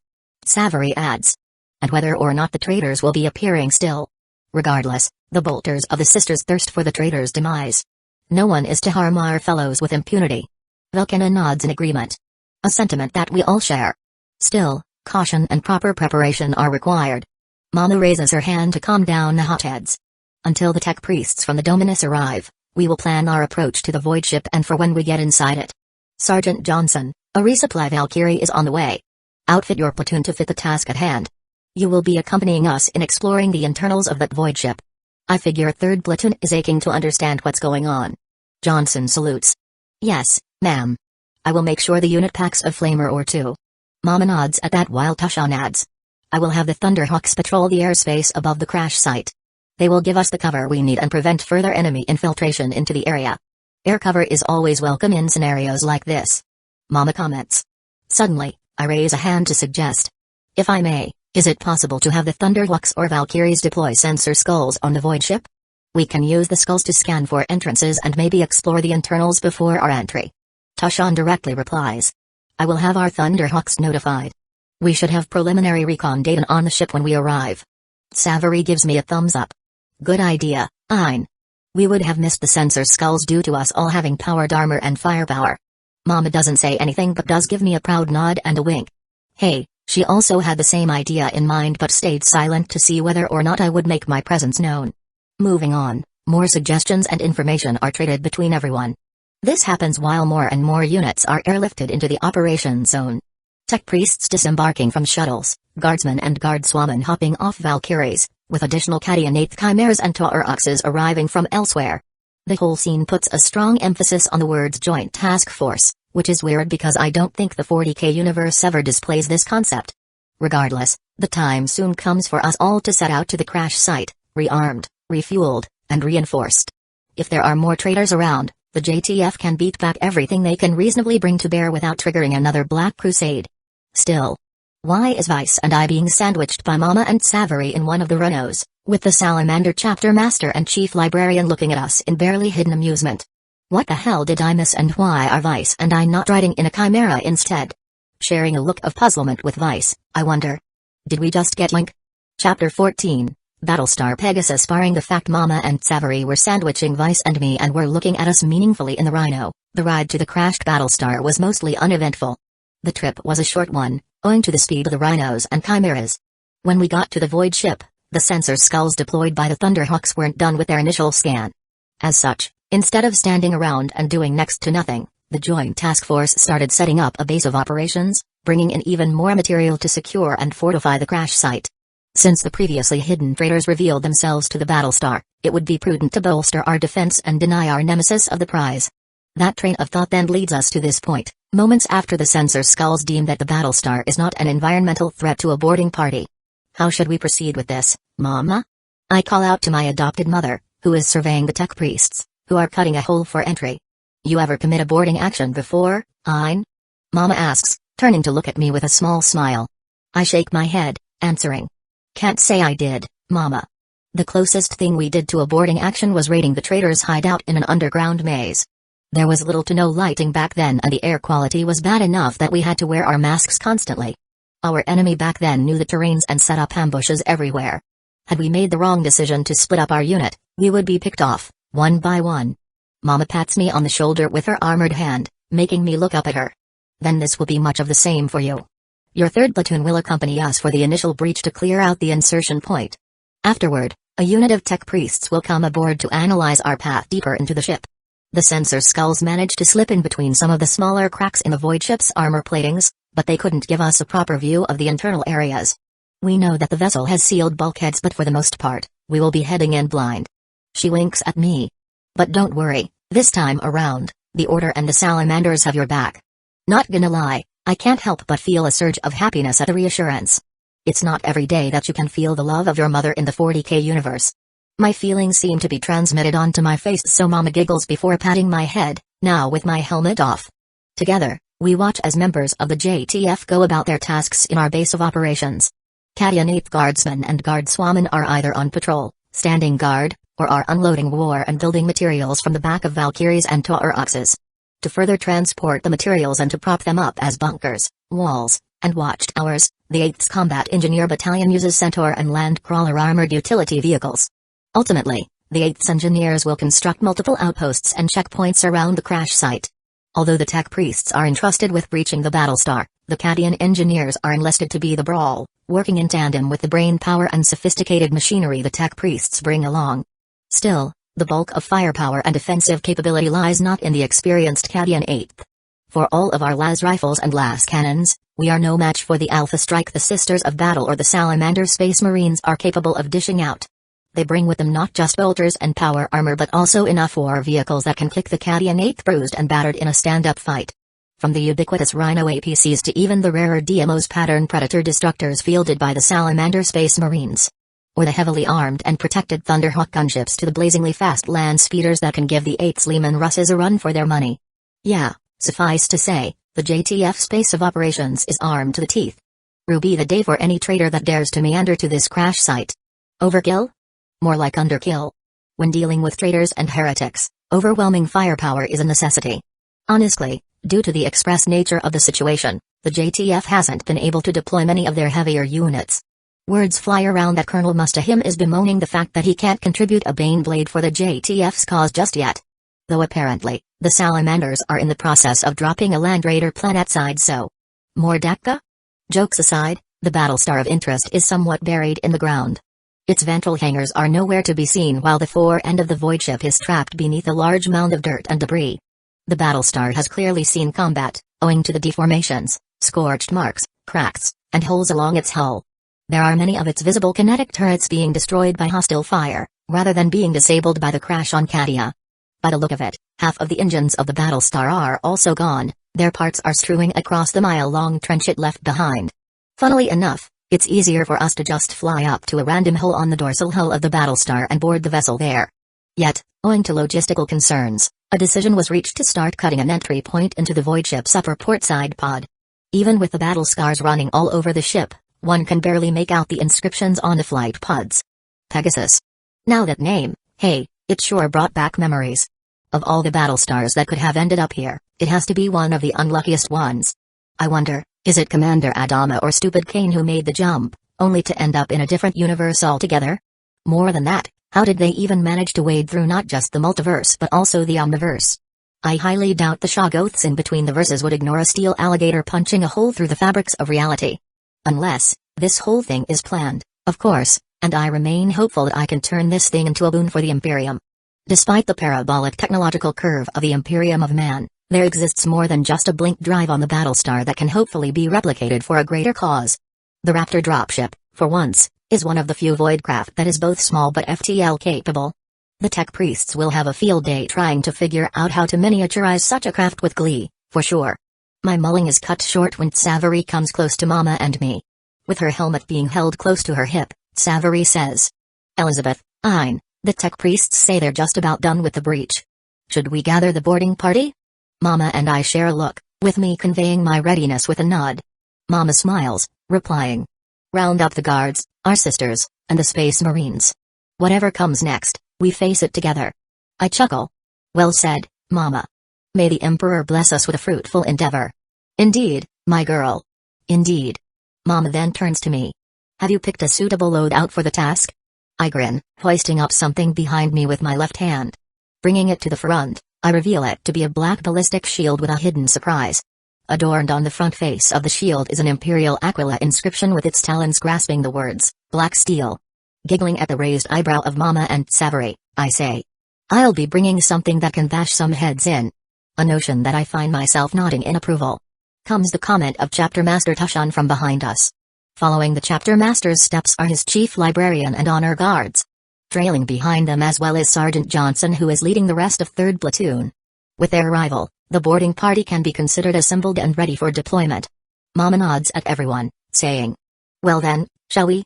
Savary adds. And whether or not the traitors will be appearing still. Regardless, the bolters of the sisters thirst for the traitors' demise. No one is to harm our fellows with impunity. Velkina nods in agreement. A sentiment that we all share. Still, caution and proper preparation are required. Mama raises her hand to calm down the hotheads. Until the tech priests from the Dominus arrive, we will plan our approach to the void ship and for when we get inside it. Sergeant Johnson, a resupply Valkyrie is on the way. Outfit your platoon to fit the task at hand. You will be accompanying us in exploring the internals of that void ship. I figure 3rd Platoon is aching to understand what's going on. Johnson salutes. Yes, ma'am. I will make sure the unit packs a flamer or 2. Mama nods at that while Tushan adds. I will have the Thunderhawks patrol the airspace above the crash site. They will give us the cover we need and prevent further enemy infiltration into the area. Air cover is always welcome in scenarios like this. Mama comments. Suddenly, I raise a hand to suggest. If I may, is it possible to have the Thunderhawks or Valkyries deploy sensor skulls on the void ship? We can use the skulls to scan for entrances and maybe explore the internals before our entry. Tushan directly replies. I will have our Thunderhawks notified. We should have preliminary recon data on the ship when we arrive. Savary gives me a thumbs up. Good idea, Ein. We would have missed the sensor skulls due to us all having powered armor and firepower. Mama doesn't say anything but does give me a proud nod and a wink. Hey, she also had the same idea in mind but stayed silent to see whether or not I would make my presence known. Moving on, more suggestions and information are traded between everyone. This happens while more and more units are airlifted into the operation zone. Tech priests disembarking from shuttles, guardsmen and guardswomen hopping off Valkyries, with additional Kadionate chimeras and Tauroxes arriving from elsewhere. The whole scene puts a strong emphasis on the words Joint Task Force, which is weird because I don't think the 40K universe ever displays this concept. Regardless, the time soon comes for us all to set out to the crash site, rearmed, refueled, and reinforced. If there are more traitors around, the JTF can beat back everything they can reasonably bring to bear without triggering another Black Crusade. Still, why is Vice and I being sandwiched by Mama and Savary in one of the Renaults, with the Salamander chapter master and chief librarian looking at us in barely hidden amusement? What the hell did I miss and why are Vice and I not riding in a chimera instead? Sharing a look of puzzlement with Vice, I wonder. Did we just get Link? Chapter 14, Battlestar Pegasus. Barring the fact Mama and Savary were sandwiching Vice and me and were looking at us meaningfully in the Rhino, the ride to the crashed Battlestar was mostly uneventful. The trip was a short one, owing to the speed of the Rhinos and Chimeras. When we got to the void ship, the sensor skulls deployed by the Thunderhawks weren't done with their initial scan. As such, instead of standing around and doing next to nothing, the Joint Task Force started setting up a base of operations, bringing in even more material to secure and fortify the crash site. Since the previously hidden traitors revealed themselves to the Battlestar, it would be prudent to bolster our defense and deny our nemesis of the prize. That train of thought then leads us to this point, moments after the censor skulls deem that the Battlestar is not an environmental threat to a boarding party. How should we proceed with this, Mama? I call out to my adopted mother, who is surveying the tech priests, who are cutting a hole for entry. You ever commit a boarding action before, Ein? Mama asks, turning to look at me with a small smile. I shake my head, answering. Can't say I did, Mama. The closest thing we did to a boarding action was raiding the trader's hideout in an underground maze. There was little to no lighting back then and the air quality was bad enough that we had to wear our masks constantly. Our enemy back then knew the terrains and set up ambushes everywhere. Had we made the wrong decision to split up our unit, we would be picked off, one by one. Mama pats me on the shoulder with her armored hand, making me look up at her. Then this will be much of the same for you. Your 3rd platoon will accompany us for the initial breach to clear out the insertion point. Afterward, a unit of tech priests will come aboard to analyze our path deeper into the ship. The censor skulls managed to slip in between some of the smaller cracks in the void ship's armor platings, but they couldn't give us a proper view of the internal areas. We know that the vessel has sealed bulkheads, but for the most part, we will be heading in blind. She winks at me. But don't worry, this time around, the Order and the Salamanders have your back. Not gonna lie, I can't help but feel a surge of happiness at the reassurance. It's not every day that you can feel the love of your mother in the 40K universe. My feelings seem to be transmitted onto my face, so Mama giggles before patting my head, now with my helmet off. Together, we watch as members of the JTF go about their tasks in our base of operations. Kadian 8th Guardsmen and Guardswomen are either on patrol, standing guard, or are unloading war and building materials from the back of Valkyries and Tauroxes. To further transport the materials and to prop them up as bunkers, walls, and watchtowers, the 8th Combat Engineer Battalion uses Centaur and Landcrawler armored utility vehicles. Ultimately, the 8th's engineers will construct multiple outposts and checkpoints around the crash site. Although the tech priests are entrusted with breaching the Battlestar, the Kadian engineers are enlisted to be the brawl, working in tandem with the brain power and sophisticated machinery the tech priests bring along. Still, the bulk of firepower and offensive capability lies not in the experienced Kadian 8th. For all of our las rifles and las cannons, we are no match for the Alpha Strike the Sisters of Battle or the Salamander Space Marines are capable of dishing out. They bring with them not just bolters and power armor but also enough war vehicles that can kick the Kadian 8th bruised and battered in a stand-up fight. From the ubiquitous Rhino APCs to even the rarer DMO's pattern Predator destructors fielded by the Salamander Space Marines. Or the heavily armed and protected Thunderhawk gunships to the blazingly fast land speeders that can give the 8th Lehman Russes a run for their money. Yeah, suffice to say, the JTF space of operations is armed to the teeth. Ruby the day for any traitor that dares to meander to this crash site. Overkill? More like underkill. When dealing with traitors and heretics, overwhelming firepower is a necessity. Honestly, due to the express nature of the situation, the JTF hasn't been able to deploy many of their heavier units. Words fly around that Colonel Mustahim is bemoaning the fact that he can't contribute a Baneblade for the JTF's cause just yet. Though apparently, the Salamanders are in the process of dropping a Land Raider planetside, so. More Dakka? Jokes aside, the Battlestar of interest is somewhat buried in the ground. Its ventral hangars are nowhere to be seen while the fore end of the void ship is trapped beneath a large mound of dirt and debris. The Battlestar has clearly seen combat, owing to the deformations, scorched marks, cracks, and holes along its hull. There are many of its visible kinetic turrets being destroyed by hostile fire, rather than being disabled by the crash on Kadia. By the look of it, half of the engines of the Battlestar are also gone, their parts are strewing across the mile-long trench it left behind. Funnily enough, it's easier for us to just fly up to a random hole on the dorsal hull of the Battlestar and board the vessel there. Yet, owing to logistical concerns, a decision was reached to start cutting an entry point into the void ship's upper portside pod. Even with the battle scars running all over the ship, one can barely make out the inscriptions on the flight pods. Pegasus. Now that name, hey, it sure brought back memories. Of all the Battlestars that could have ended up here, it has to be one of the unluckiest ones. I wonder, is it Commander Adama or Stupid Kane who made the jump, only to end up in a different universe altogether? More than that, how did they even manage to wade through not just the multiverse but also the omniverse? I highly doubt the Shoggoths in between the verses would ignore a steel alligator punching a hole through the fabrics of reality. Unless, this whole thing is planned, of course, and I remain hopeful that I can turn this thing into a boon for the Imperium. Despite the parabolic technological curve of the Imperium of Man, there exists more than just a blink drive on the Battlestar that can hopefully be replicated for a greater cause. The Raptor dropship, for once, is one of the few void craft that is both small but FTL capable. The tech priests will have a field day trying to figure out how to miniaturize such a craft with glee, for sure. My mulling is cut short when Savary comes close to Mama and me. With her helmet being held close to her hip, Savary says, "Elizabeth, the tech priests say they're just about done with the breach. Should we gather the boarding party?" Mama and I share a look, with me conveying my readiness with a nod. Mama smiles, replying, "Round up the guards, our sisters, and the Space Marines. Whatever comes next, we face it together." I chuckle. "Well said, Mama. May the Emperor bless us with a fruitful endeavor." "Indeed, my girl. Indeed." Mama then turns to me. "Have you picked a suitable loadout for the task?" I grin, hoisting up something behind me with my left hand. Bringing it to the front, I reveal it to be a black ballistic shield with a hidden surprise. Adorned on the front face of the shield is an Imperial Aquila inscription with its talons grasping the words, "Black Steel." Giggling at the raised eyebrow of Mama and Savary, I say, "I'll be bringing something that can bash some heads in." A notion that I find myself nodding in approval. Comes the comment of Chapter Master Tushan from behind us. Following the Chapter Master's steps are his chief librarian and honor guards. Trailing behind them as well is Sergeant Johnson, who is leading the rest of 3rd Platoon. With their arrival, the boarding party can be considered assembled and ready for deployment. Mama nods at everyone, saying, "Well then, shall we?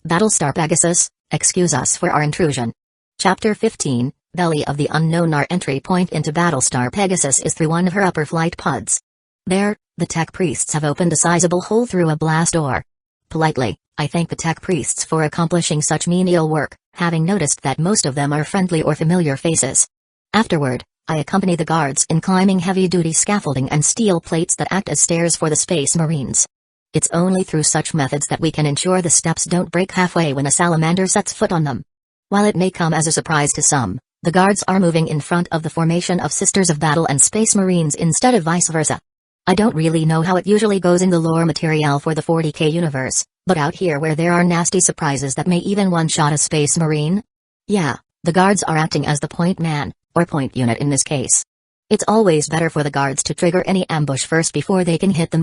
Battlestar Pegasus, excuse us for our intrusion." Chapter 15, Belly of the Unknown. Our entry point into Battlestar Pegasus is through one of her upper flight pods. There, the tech priests have opened a sizable hole through a blast door. Politely, I thank the tech priests for accomplishing such menial work, having noticed that most of them are friendly or familiar faces. Afterward, I accompany the guards in climbing heavy-duty scaffolding and steel plates that act as stairs for the Space Marines. It's only through such methods that we can ensure the steps don't break halfway when a salamander sets foot on them. While it may come as a surprise to some, the guards are moving in front of the formation of Sisters of Battle and Space Marines instead of vice versa. I don't really know how it usually goes in the lore material for the 40K universe, but out here where there are nasty surprises that may even one-shot a Space Marine? Yeah, the guards are acting as the point man, or point unit in this case. It's always better for the guards to trigger any ambush first before they can hit the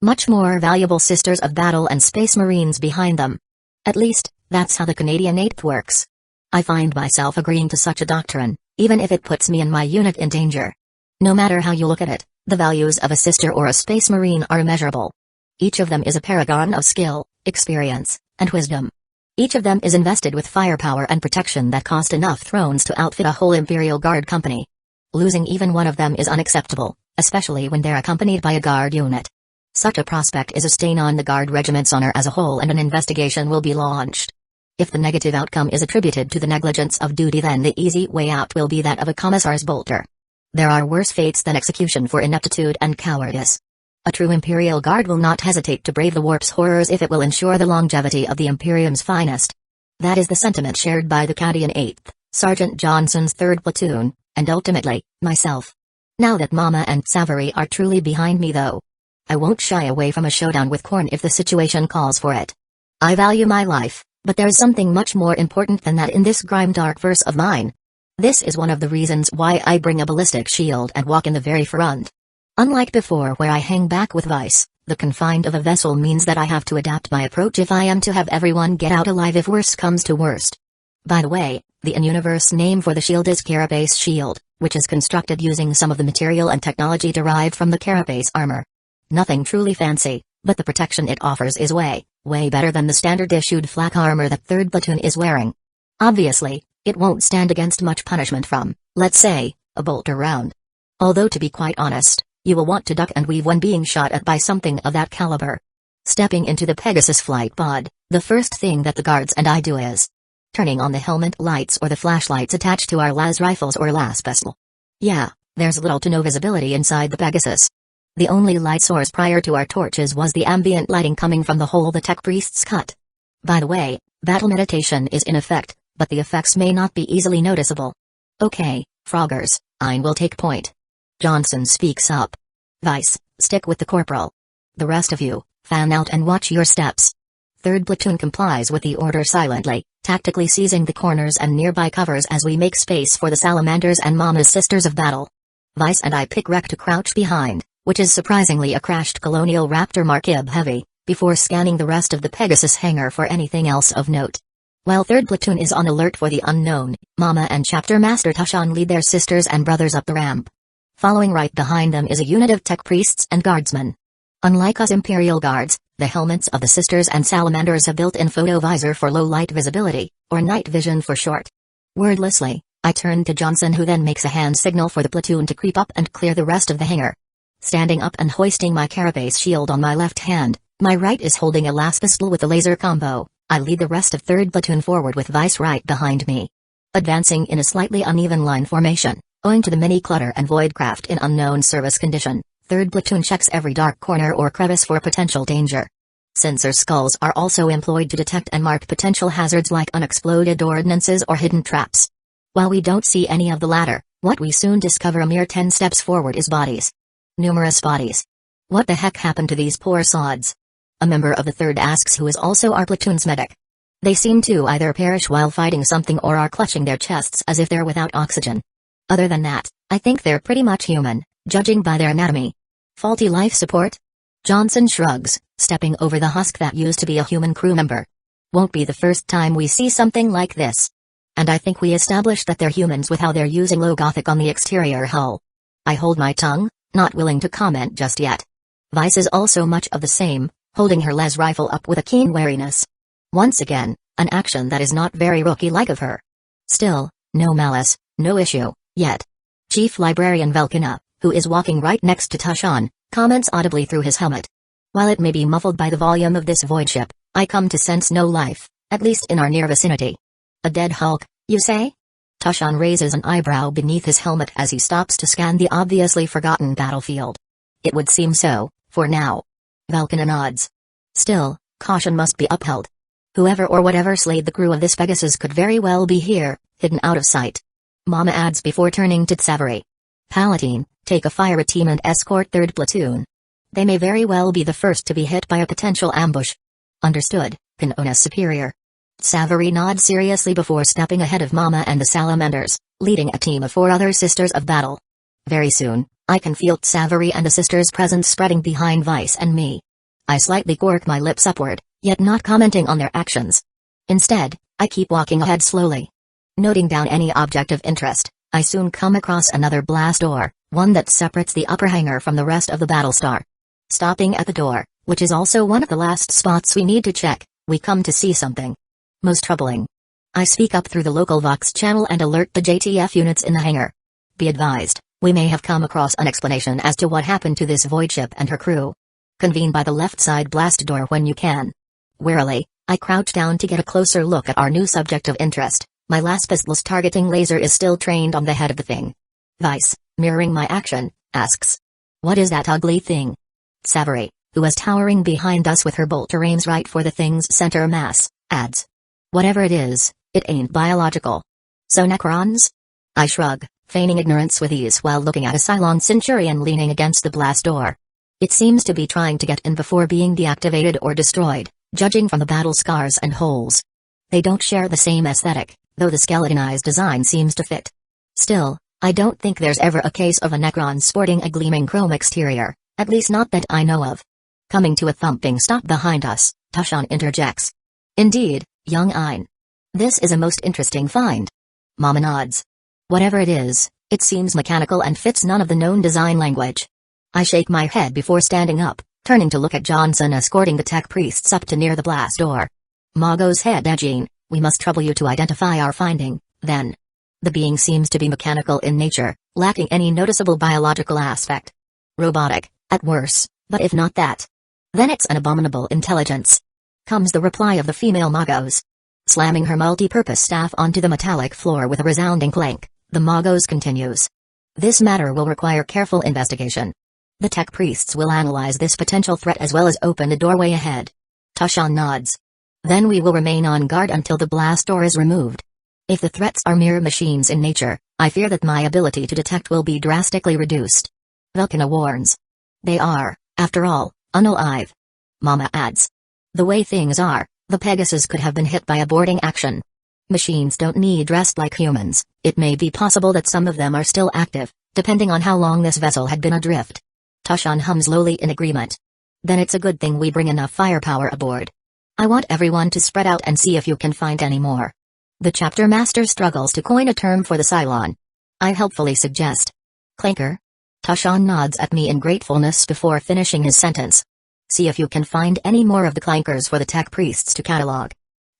much more valuable Sisters of Battle and Space Marines behind them. At least, that's how the Canadian 8th works. I find myself agreeing to such a doctrine, even if it puts me and my unit in danger. No matter how you look at it, the values of a sister or a Space Marine are immeasurable. Each of them is a paragon of skill, experience, and wisdom. Each of them is invested with firepower and protection that cost enough thrones to outfit a whole Imperial Guard company. Losing even one of them is unacceptable, especially when they're accompanied by a guard unit. Such a prospect is a stain on the Guard regiment's honor as a whole, and an investigation will be launched. If the negative outcome is attributed to the negligence of duty, then the easy way out will be that of a commissar's bolter. There are worse fates than execution for ineptitude and cowardice. A true Imperial Guard will not hesitate to brave the warp's horrors if it will ensure the longevity of the Imperium's finest. That is the sentiment shared by the Canadian 8th, Sergeant Johnson's 3rd Platoon, and ultimately, myself. Now that Mama and Savary are truly behind me though, I won't shy away from a showdown with Korn if the situation calls for it. I value my life, but there's something much more important than that in this grimdark verse of mine. This is one of the reasons why I bring a ballistic shield and walk in the very front. Unlike before where I hang back with Vice, the confined of a vessel means that I have to adapt my approach if I am to have everyone get out alive if worst comes to worst. By the way, the in-universe name for the shield is Carapace Shield, which is constructed using some of the material and technology derived from the Carapace armor. Nothing truly fancy, but the protection it offers is way better than the standard-issued flak armor that 3rd Platoon is wearing. Obviously, it won't stand against much punishment from, let's say, a bolter round. Although to be quite honest, you will want to duck and weave when being shot at by something of that caliber. Stepping into the Pegasus flight pod, the first thing that the guards and I do is turning on the helmet lights or the flashlights attached to our las rifles or las pistol. Yeah, there's little to no visibility inside the Pegasus. The only light source prior to our torches was the ambient lighting coming from the hole the tech priests cut. By the way, battle meditation is in effect, but the effects may not be easily noticeable. Okay, Froggers, I will take point. Johnson speaks up. Vice, stick with the corporal. The rest of you, fan out and watch your steps. 3rd Platoon complies with the order silently, tactically seizing the corners and nearby covers as we make space for the salamanders and Mama's Sisters of Battle. Vice and I pick Rec to crouch behind, which is surprisingly a crashed Colonial Raptor Mark Ib Heavy, before scanning the rest of the Pegasus hangar for anything else of note. While 3rd Platoon is on alert for the unknown, Mama and Chapter Master Tushan lead their sisters and brothers up the ramp. Following right behind them is a unit of tech priests and guardsmen. Unlike us Imperial Guards, the helmets of the sisters and salamanders have built-in photovisor for low-light visibility, or night vision for short. Wordlessly, I turn to Johnson, who then makes a hand signal for the platoon to creep up and clear the rest of the hangar. Standing up and hoisting my carapace shield on my left hand, my right is holding a las pistol with a laser combo. I lead the rest of 3rd Platoon forward with Vice right behind me. Advancing in a slightly uneven line formation, owing to the mini clutter and voidcraft in unknown service condition, 3rd Platoon checks every dark corner or crevice for potential danger. Sensor skulls are also employed to detect and mark potential hazards like unexploded ordnances or hidden traps. While we don't see any of the latter, what we soon discover a mere 10 steps forward is bodies. Numerous bodies. What the heck happened to these poor sods? A member of the 3rd asks, who is also our platoon's medic. They seem to either perish while fighting something or are clutching their chests as if they're without oxygen. Other than that, I think they're pretty much human, judging by their anatomy. Faulty life support? Johnson shrugs, stepping over the husk that used to be a human crew member. Won't be the first time we see something like this. And I think we established that they're humans with how they're using low gothic on the exterior hull. I hold my tongue, not willing to comment just yet. Vice is also much of the same, holding her les rifle up with a keen wariness. Once again, an action that is not very rookie-like of her. Still, no malice, no issue, yet. Chief Librarian Velkina, who is walking right next to Tushan, comments audibly through his helmet. While it may be muffled by the volume of this void ship, I come to sense no life, at least in our near vicinity. A dead Hulk, you say? Tushan raises an eyebrow beneath his helmet as he stops to scan the obviously forgotten battlefield. It would seem so, for now. Velkina nods. Still, caution must be upheld. Whoever or whatever slayed the crew of this Pegasus could very well be here, hidden out of sight. Mama adds before turning to Tsavary. Palatine, take a fire team and escort 3rd Platoon. They may very well be the first to be hit by a potential ambush. Understood, Kanona's superior. Tsavary nods seriously before stepping ahead of Mama and the Salamanders, leading a team of 4 other Sisters of Battle. Very soon, I can feel Tsavary and the Sisters' presence spreading behind Vice and me. I slightly quirk my lips upward, yet not commenting on their actions. Instead, I keep walking ahead slowly. Noting down any object of interest, I soon come across another blast door, one that separates the upper hangar from the rest of the Battlestar. Stopping at the door, which is also one of the last spots we need to check, we come to see something most troubling. I speak up through the local Vox channel and alert the JTF units in the hangar. Be advised, we may have come across an explanation as to what happened to this void ship and her crew. Convene by the left side blast door when you can. Warily, I crouch down to get a closer look at our new subject of interest. My las pistol's targeting laser is still trained on the head of the thing. Vice, mirroring my action, asks. What is that ugly thing? Tsavary, who is towering behind us with her bolter aims right for the thing's center mass, adds. Whatever it is, it ain't biological. So Necrons? I shrug, feigning ignorance with ease while looking at a Cylon Centurion leaning against the blast door. It seems to be trying to get in before being deactivated or destroyed, judging from the battle scars and holes. They don't share the same aesthetic, though the skeletonized design seems to fit. Still, I don't think there's ever a case of a Necron sporting a gleaming chrome exterior, at least not that I know of. Coming to a thumping stop behind us, Tushan interjects. Indeed, young Ein. This is a most interesting find. Mama nods. Whatever it is, it seems mechanical and fits none of the known design language. I shake my head before standing up, turning to look at Johnson escorting the tech priests up to near the blast door. Ma goes head edging, we must trouble you to identify our finding, then. The being seems to be mechanical in nature, lacking any noticeable biological aspect. Robotic, at worst, but if not that, then it's an abominable intelligence. Comes the reply of the female Magos. Slamming her multi-purpose staff onto the metallic floor with a resounding clank, the Magos continues. This matter will require careful investigation. The tech priests will analyze this potential threat as well as open a doorway ahead. Tushan nods. Then we will remain on guard until the blast door is removed. If the threats are mere machines in nature, I fear that my ability to detect will be drastically reduced. Velkina warns. They are, after all, unalive. Mama adds. The way things are, the Pegasus could have been hit by a boarding action. Machines don't need rest like humans. It may be possible that some of them are still active, depending on how long this vessel had been adrift. Tushan hums lowly in agreement. Then it's a good thing we bring enough firepower aboard. I want everyone to spread out and see if you can find any more. The chapter master struggles to coin a term for the Cylon. I helpfully suggest. Clanker? Tushan nods at me in gratefulness before finishing his sentence. See if you can find any more of the clankers for the tech priests to catalog.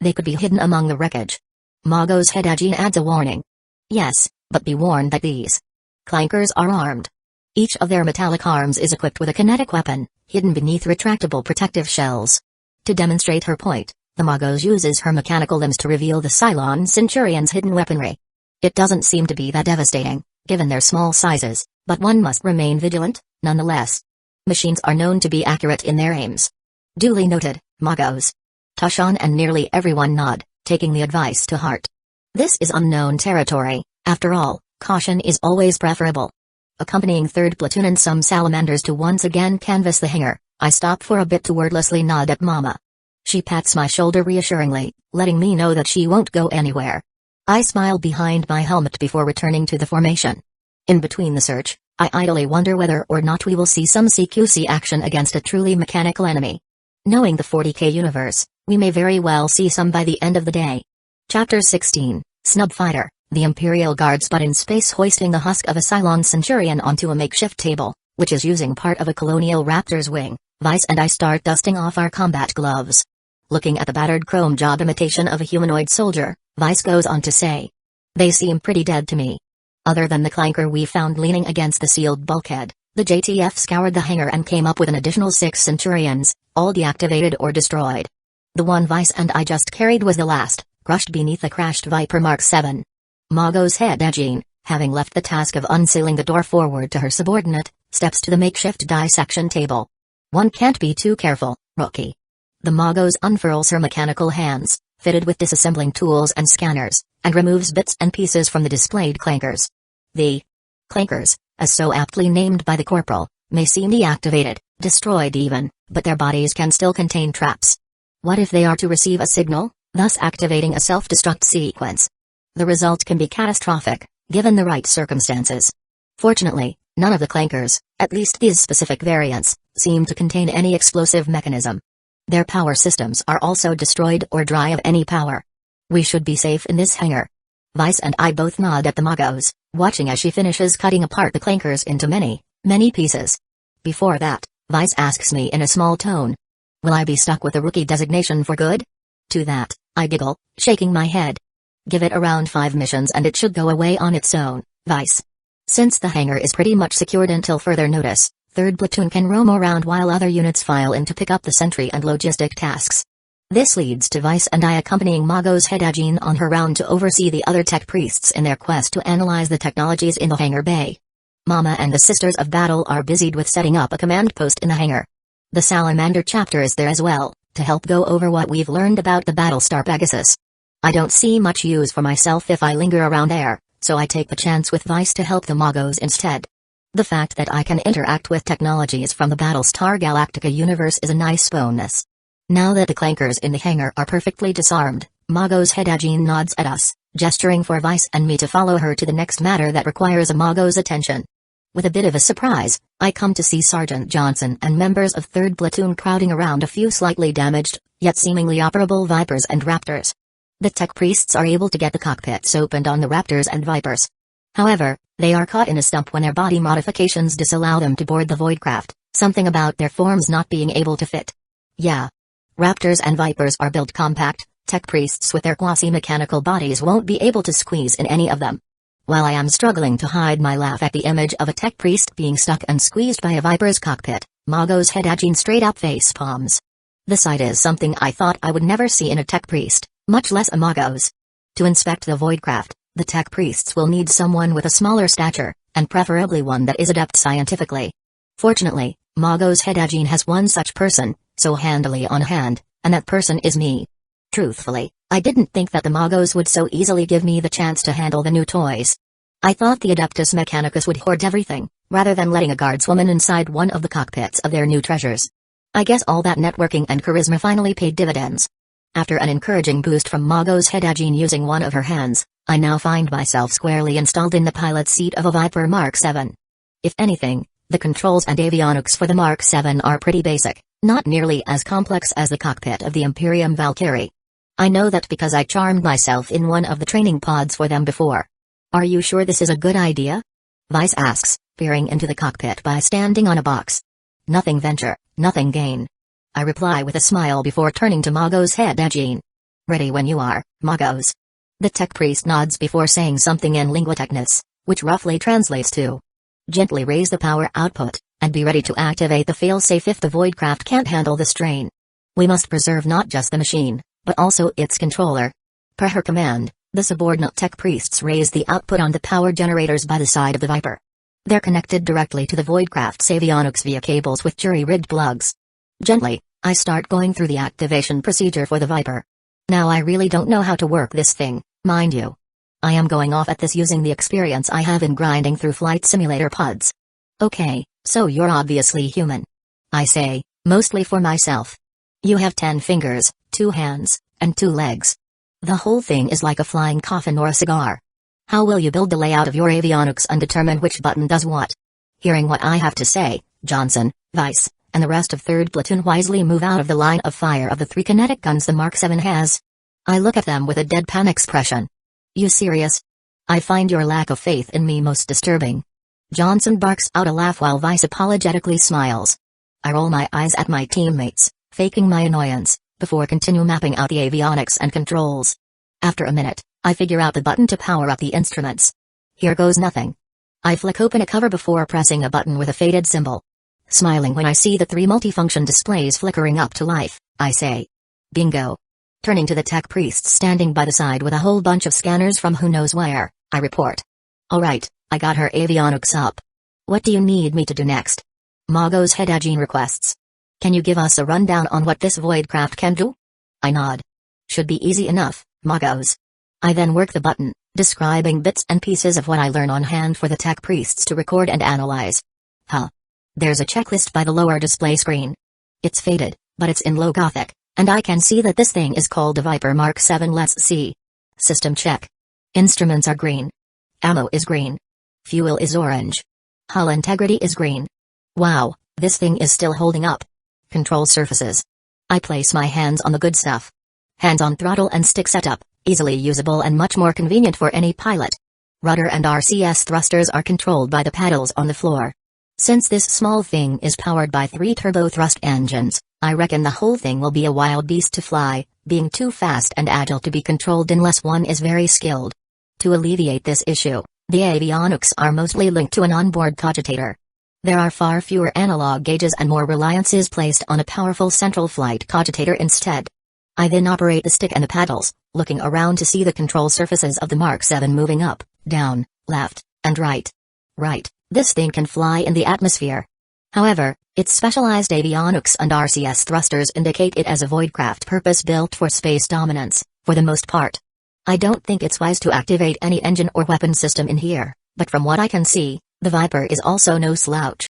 They could be hidden among the wreckage. Mago's head Ajin adds a warning. Yes, but be warned that these clankers are armed. Each of their metallic arms is equipped with a kinetic weapon, hidden beneath retractable protective shells. To demonstrate her point, the Magos uses her mechanical limbs to reveal the Cylon Centurion's hidden weaponry. It doesn't seem to be that devastating, given their small sizes, but one must remain vigilant, nonetheless. Machines are known to be accurate in their aims. Duly noted, Magos. Tushan and nearly everyone nod, taking the advice to heart. This is unknown territory, after all, caution is always preferable. Accompanying 3rd Platoon and some salamanders to once again canvass the hangar, I stop for a bit to wordlessly nod at Mama. She pats my shoulder reassuringly, letting me know that she won't go anywhere. I smile behind my helmet before returning to the formation. In between the search, I idly wonder whether or not we will see some CQC action against a truly mechanical enemy. Knowing the 40K universe, we may very well see some by the end of the day. Chapter 16, Snub Fighter. The Imperial Guard spot in space hoisting the husk of a Cylon Centurion onto a makeshift table, which is using part of a Colonial Raptor's wing. Vice and I start dusting off our combat gloves. Looking at the battered chrome job imitation of a humanoid soldier, Vice goes on to say. They seem pretty dead to me. Other than the clanker we found leaning against the sealed bulkhead, the JTF scoured the hangar and came up with an additional 6 Centurions, all deactivated or destroyed. The one Vice and I just carried was the last, crushed beneath a crashed Viper Mark 7. Mago's head Ajin, having left the task of unsealing the door forward to her subordinate, steps to the makeshift dissection table. One can't be too careful, rookie. The Magos unfurls her mechanical hands, fitted with disassembling tools and scanners, and removes bits and pieces from the displayed clankers. The clankers, as so aptly named by the corporal, may seem deactivated, destroyed even, but their bodies can still contain traps. What if they are to receive a signal, thus activating a self-destruct sequence? The result can be catastrophic, given the right circumstances. Fortunately, none of the clankers, at least these specific variants, seem to contain any explosive mechanism. Their power systems are also destroyed or dry of any power. We should be safe in this hangar. Vice and I both nod at the Magos, watching as she finishes cutting apart the clankers into many, many pieces. Before that, Vice asks me in a small tone. Will I be stuck with a rookie designation for good? To that, I giggle, shaking my head. Give it around 5 missions and it should go away on its own, Vice. Since the hangar is pretty much secured until further notice, 3rd Platoon can roam around while other units file in to pick up the sentry and logistic tasks. This leads to Vice and I accompanying Mago's head Ajin on her round to oversee the other tech priests in their quest to analyze the technologies in the hangar bay. Mama and the Sisters of Battle are busied with setting up a command post in the hangar. The Salamander chapter is there as well, to help go over what we've learned about the Battlestar Pegasus. I don't see much use for myself if I linger around there, so I take the chance with Vice to help the Magos instead. The fact that I can interact with technologies from the Battlestar Galactica universe is a nice bonus. Now that the clankers in the hangar are perfectly disarmed, Mago's head Ajin nods at us, gesturing for Vice and me to follow her to the next matter that requires a Mago's attention. With a bit of a surprise, I come to see Sergeant Johnson and members of 3rd Platoon crowding around a few slightly damaged, yet seemingly operable Vipers and Raptors. The tech priests are able to get the cockpits opened on the Raptors and Vipers. However, they are caught in a stump when their body modifications disallow them to board the Voidcraft, something about their forms not being able to fit. Yeah. Raptors and Vipers are built compact, tech priests with their quasi-mechanical bodies won't be able to squeeze in any of them. While I am struggling to hide my laugh at the image of a tech priest being stuck and squeezed by a Viper's cockpit, Mago's head Ajin straight up face palms. The sight is something I thought I would never see in a tech priest, much less a Magos. To inspect the Voidcraft, the tech priests will need someone with a smaller stature, and preferably one that is adept scientifically. Fortunately, Mago's head Ajin has one such person, so handily on hand, and that person is me. Truthfully, I didn't think that the Magos would so easily give me the chance to handle the new toys. I thought the Adeptus Mechanicus would hoard everything, rather than letting a guardswoman inside one of the cockpits of their new treasures. I guess all that networking and charisma finally paid dividends. After an encouraging boost from Mago's head Ajin using one of her hands, I now find myself squarely installed in the pilot's seat of a Viper Mark 7. If anything, the controls and avionics for the Mark 7 are pretty basic, Not nearly as complex as the cockpit of the Imperium Valkyrie. I know that because I charmed myself in one of the training pods for them before. Are you sure this is a good idea? Vice asks, peering into the cockpit by standing on a box. Nothing venture, nothing gain. I reply with a smile before turning to Mago's head Ajin. Ready when you are, Magos. The tech priest nods before saying something in lingua technis, which roughly translates to gently raise the power output, and be ready to activate the failsafe if the Voidcraft can't handle the strain. We must preserve not just the machine, but also its controller. Per her command, the subordinate tech priests raise the output on the power generators by the side of the Viper. They're connected directly to the Voidcraft's avionics via cables with jury-rigged plugs. Gently, I start going through the activation procedure for the Viper. Now I really don't know how to work this thing, mind you. I am going off at this using the experience I have in grinding through flight simulator pods. Okay, so you're obviously human. I say, mostly for myself. You have 10 fingers, 2 hands, and 2 legs. The whole thing is like a flying coffin or a cigar. How will you build the layout of your avionics and determine which button does what? Hearing what I have to say, Johnson, Vice, and the rest of 3rd Platoon wisely move out of the line of fire of the 3 kinetic guns the Mark 7 has. I look at them with a deadpan expression. You serious? I find your lack of faith in me most disturbing. Johnson barks out a laugh while Vice apologetically smiles. I roll my eyes at my teammates, faking my annoyance, before continue mapping out the avionics and controls. After a minute, I figure out the button to power up the instruments. Here goes nothing. I flick open a cover before pressing a button with a faded symbol. Smiling when I see the 3 multifunction displays flickering up to life, I say. Bingo. Turning to the tech priests standing by the side with a whole bunch of scanners from who knows where, I report. Alright, I got her avionics up. What do you need me to do next? Mago's head Ajin requests. Can you give us a rundown on what this Voidcraft can do? I nod. Should be easy enough, Magos. I then work the button, describing bits and pieces of what I learn on hand for the tech priests to record and analyze. There's a checklist by the lower display screen. It's faded, but it's in low Gothic, and I can see that this thing is called a Viper Mark 7. Let's see. System check. Instruments are green. Ammo is green. Fuel is orange. Hull integrity is green. Wow, this thing is still holding up. Control surfaces. I place my hands on the good stuff. Hands on throttle and stick setup, easily usable and much more convenient for any pilot. Rudder and RCS thrusters are controlled by the paddles on the floor. Since this small thing is powered by 3 turbo thrust engines, I reckon the whole thing will be a wild beast to fly, being too fast and agile to be controlled unless one is very skilled. To alleviate this issue, the avionics are mostly linked to an onboard cogitator. There are far fewer analog gauges and more reliance is placed on a powerful central flight cogitator instead. I then operate the stick and the paddles, looking around to see the control surfaces of the Mark 7 moving up, down, left, and right. Right, this thing can fly in the atmosphere. However, its specialized avionics and RCS thrusters indicate it as a Voidcraft purpose-built for space dominance, for the most part. I don't think it's wise to activate any engine or weapon system in here, but from what I can see, the Viper is also no slouch.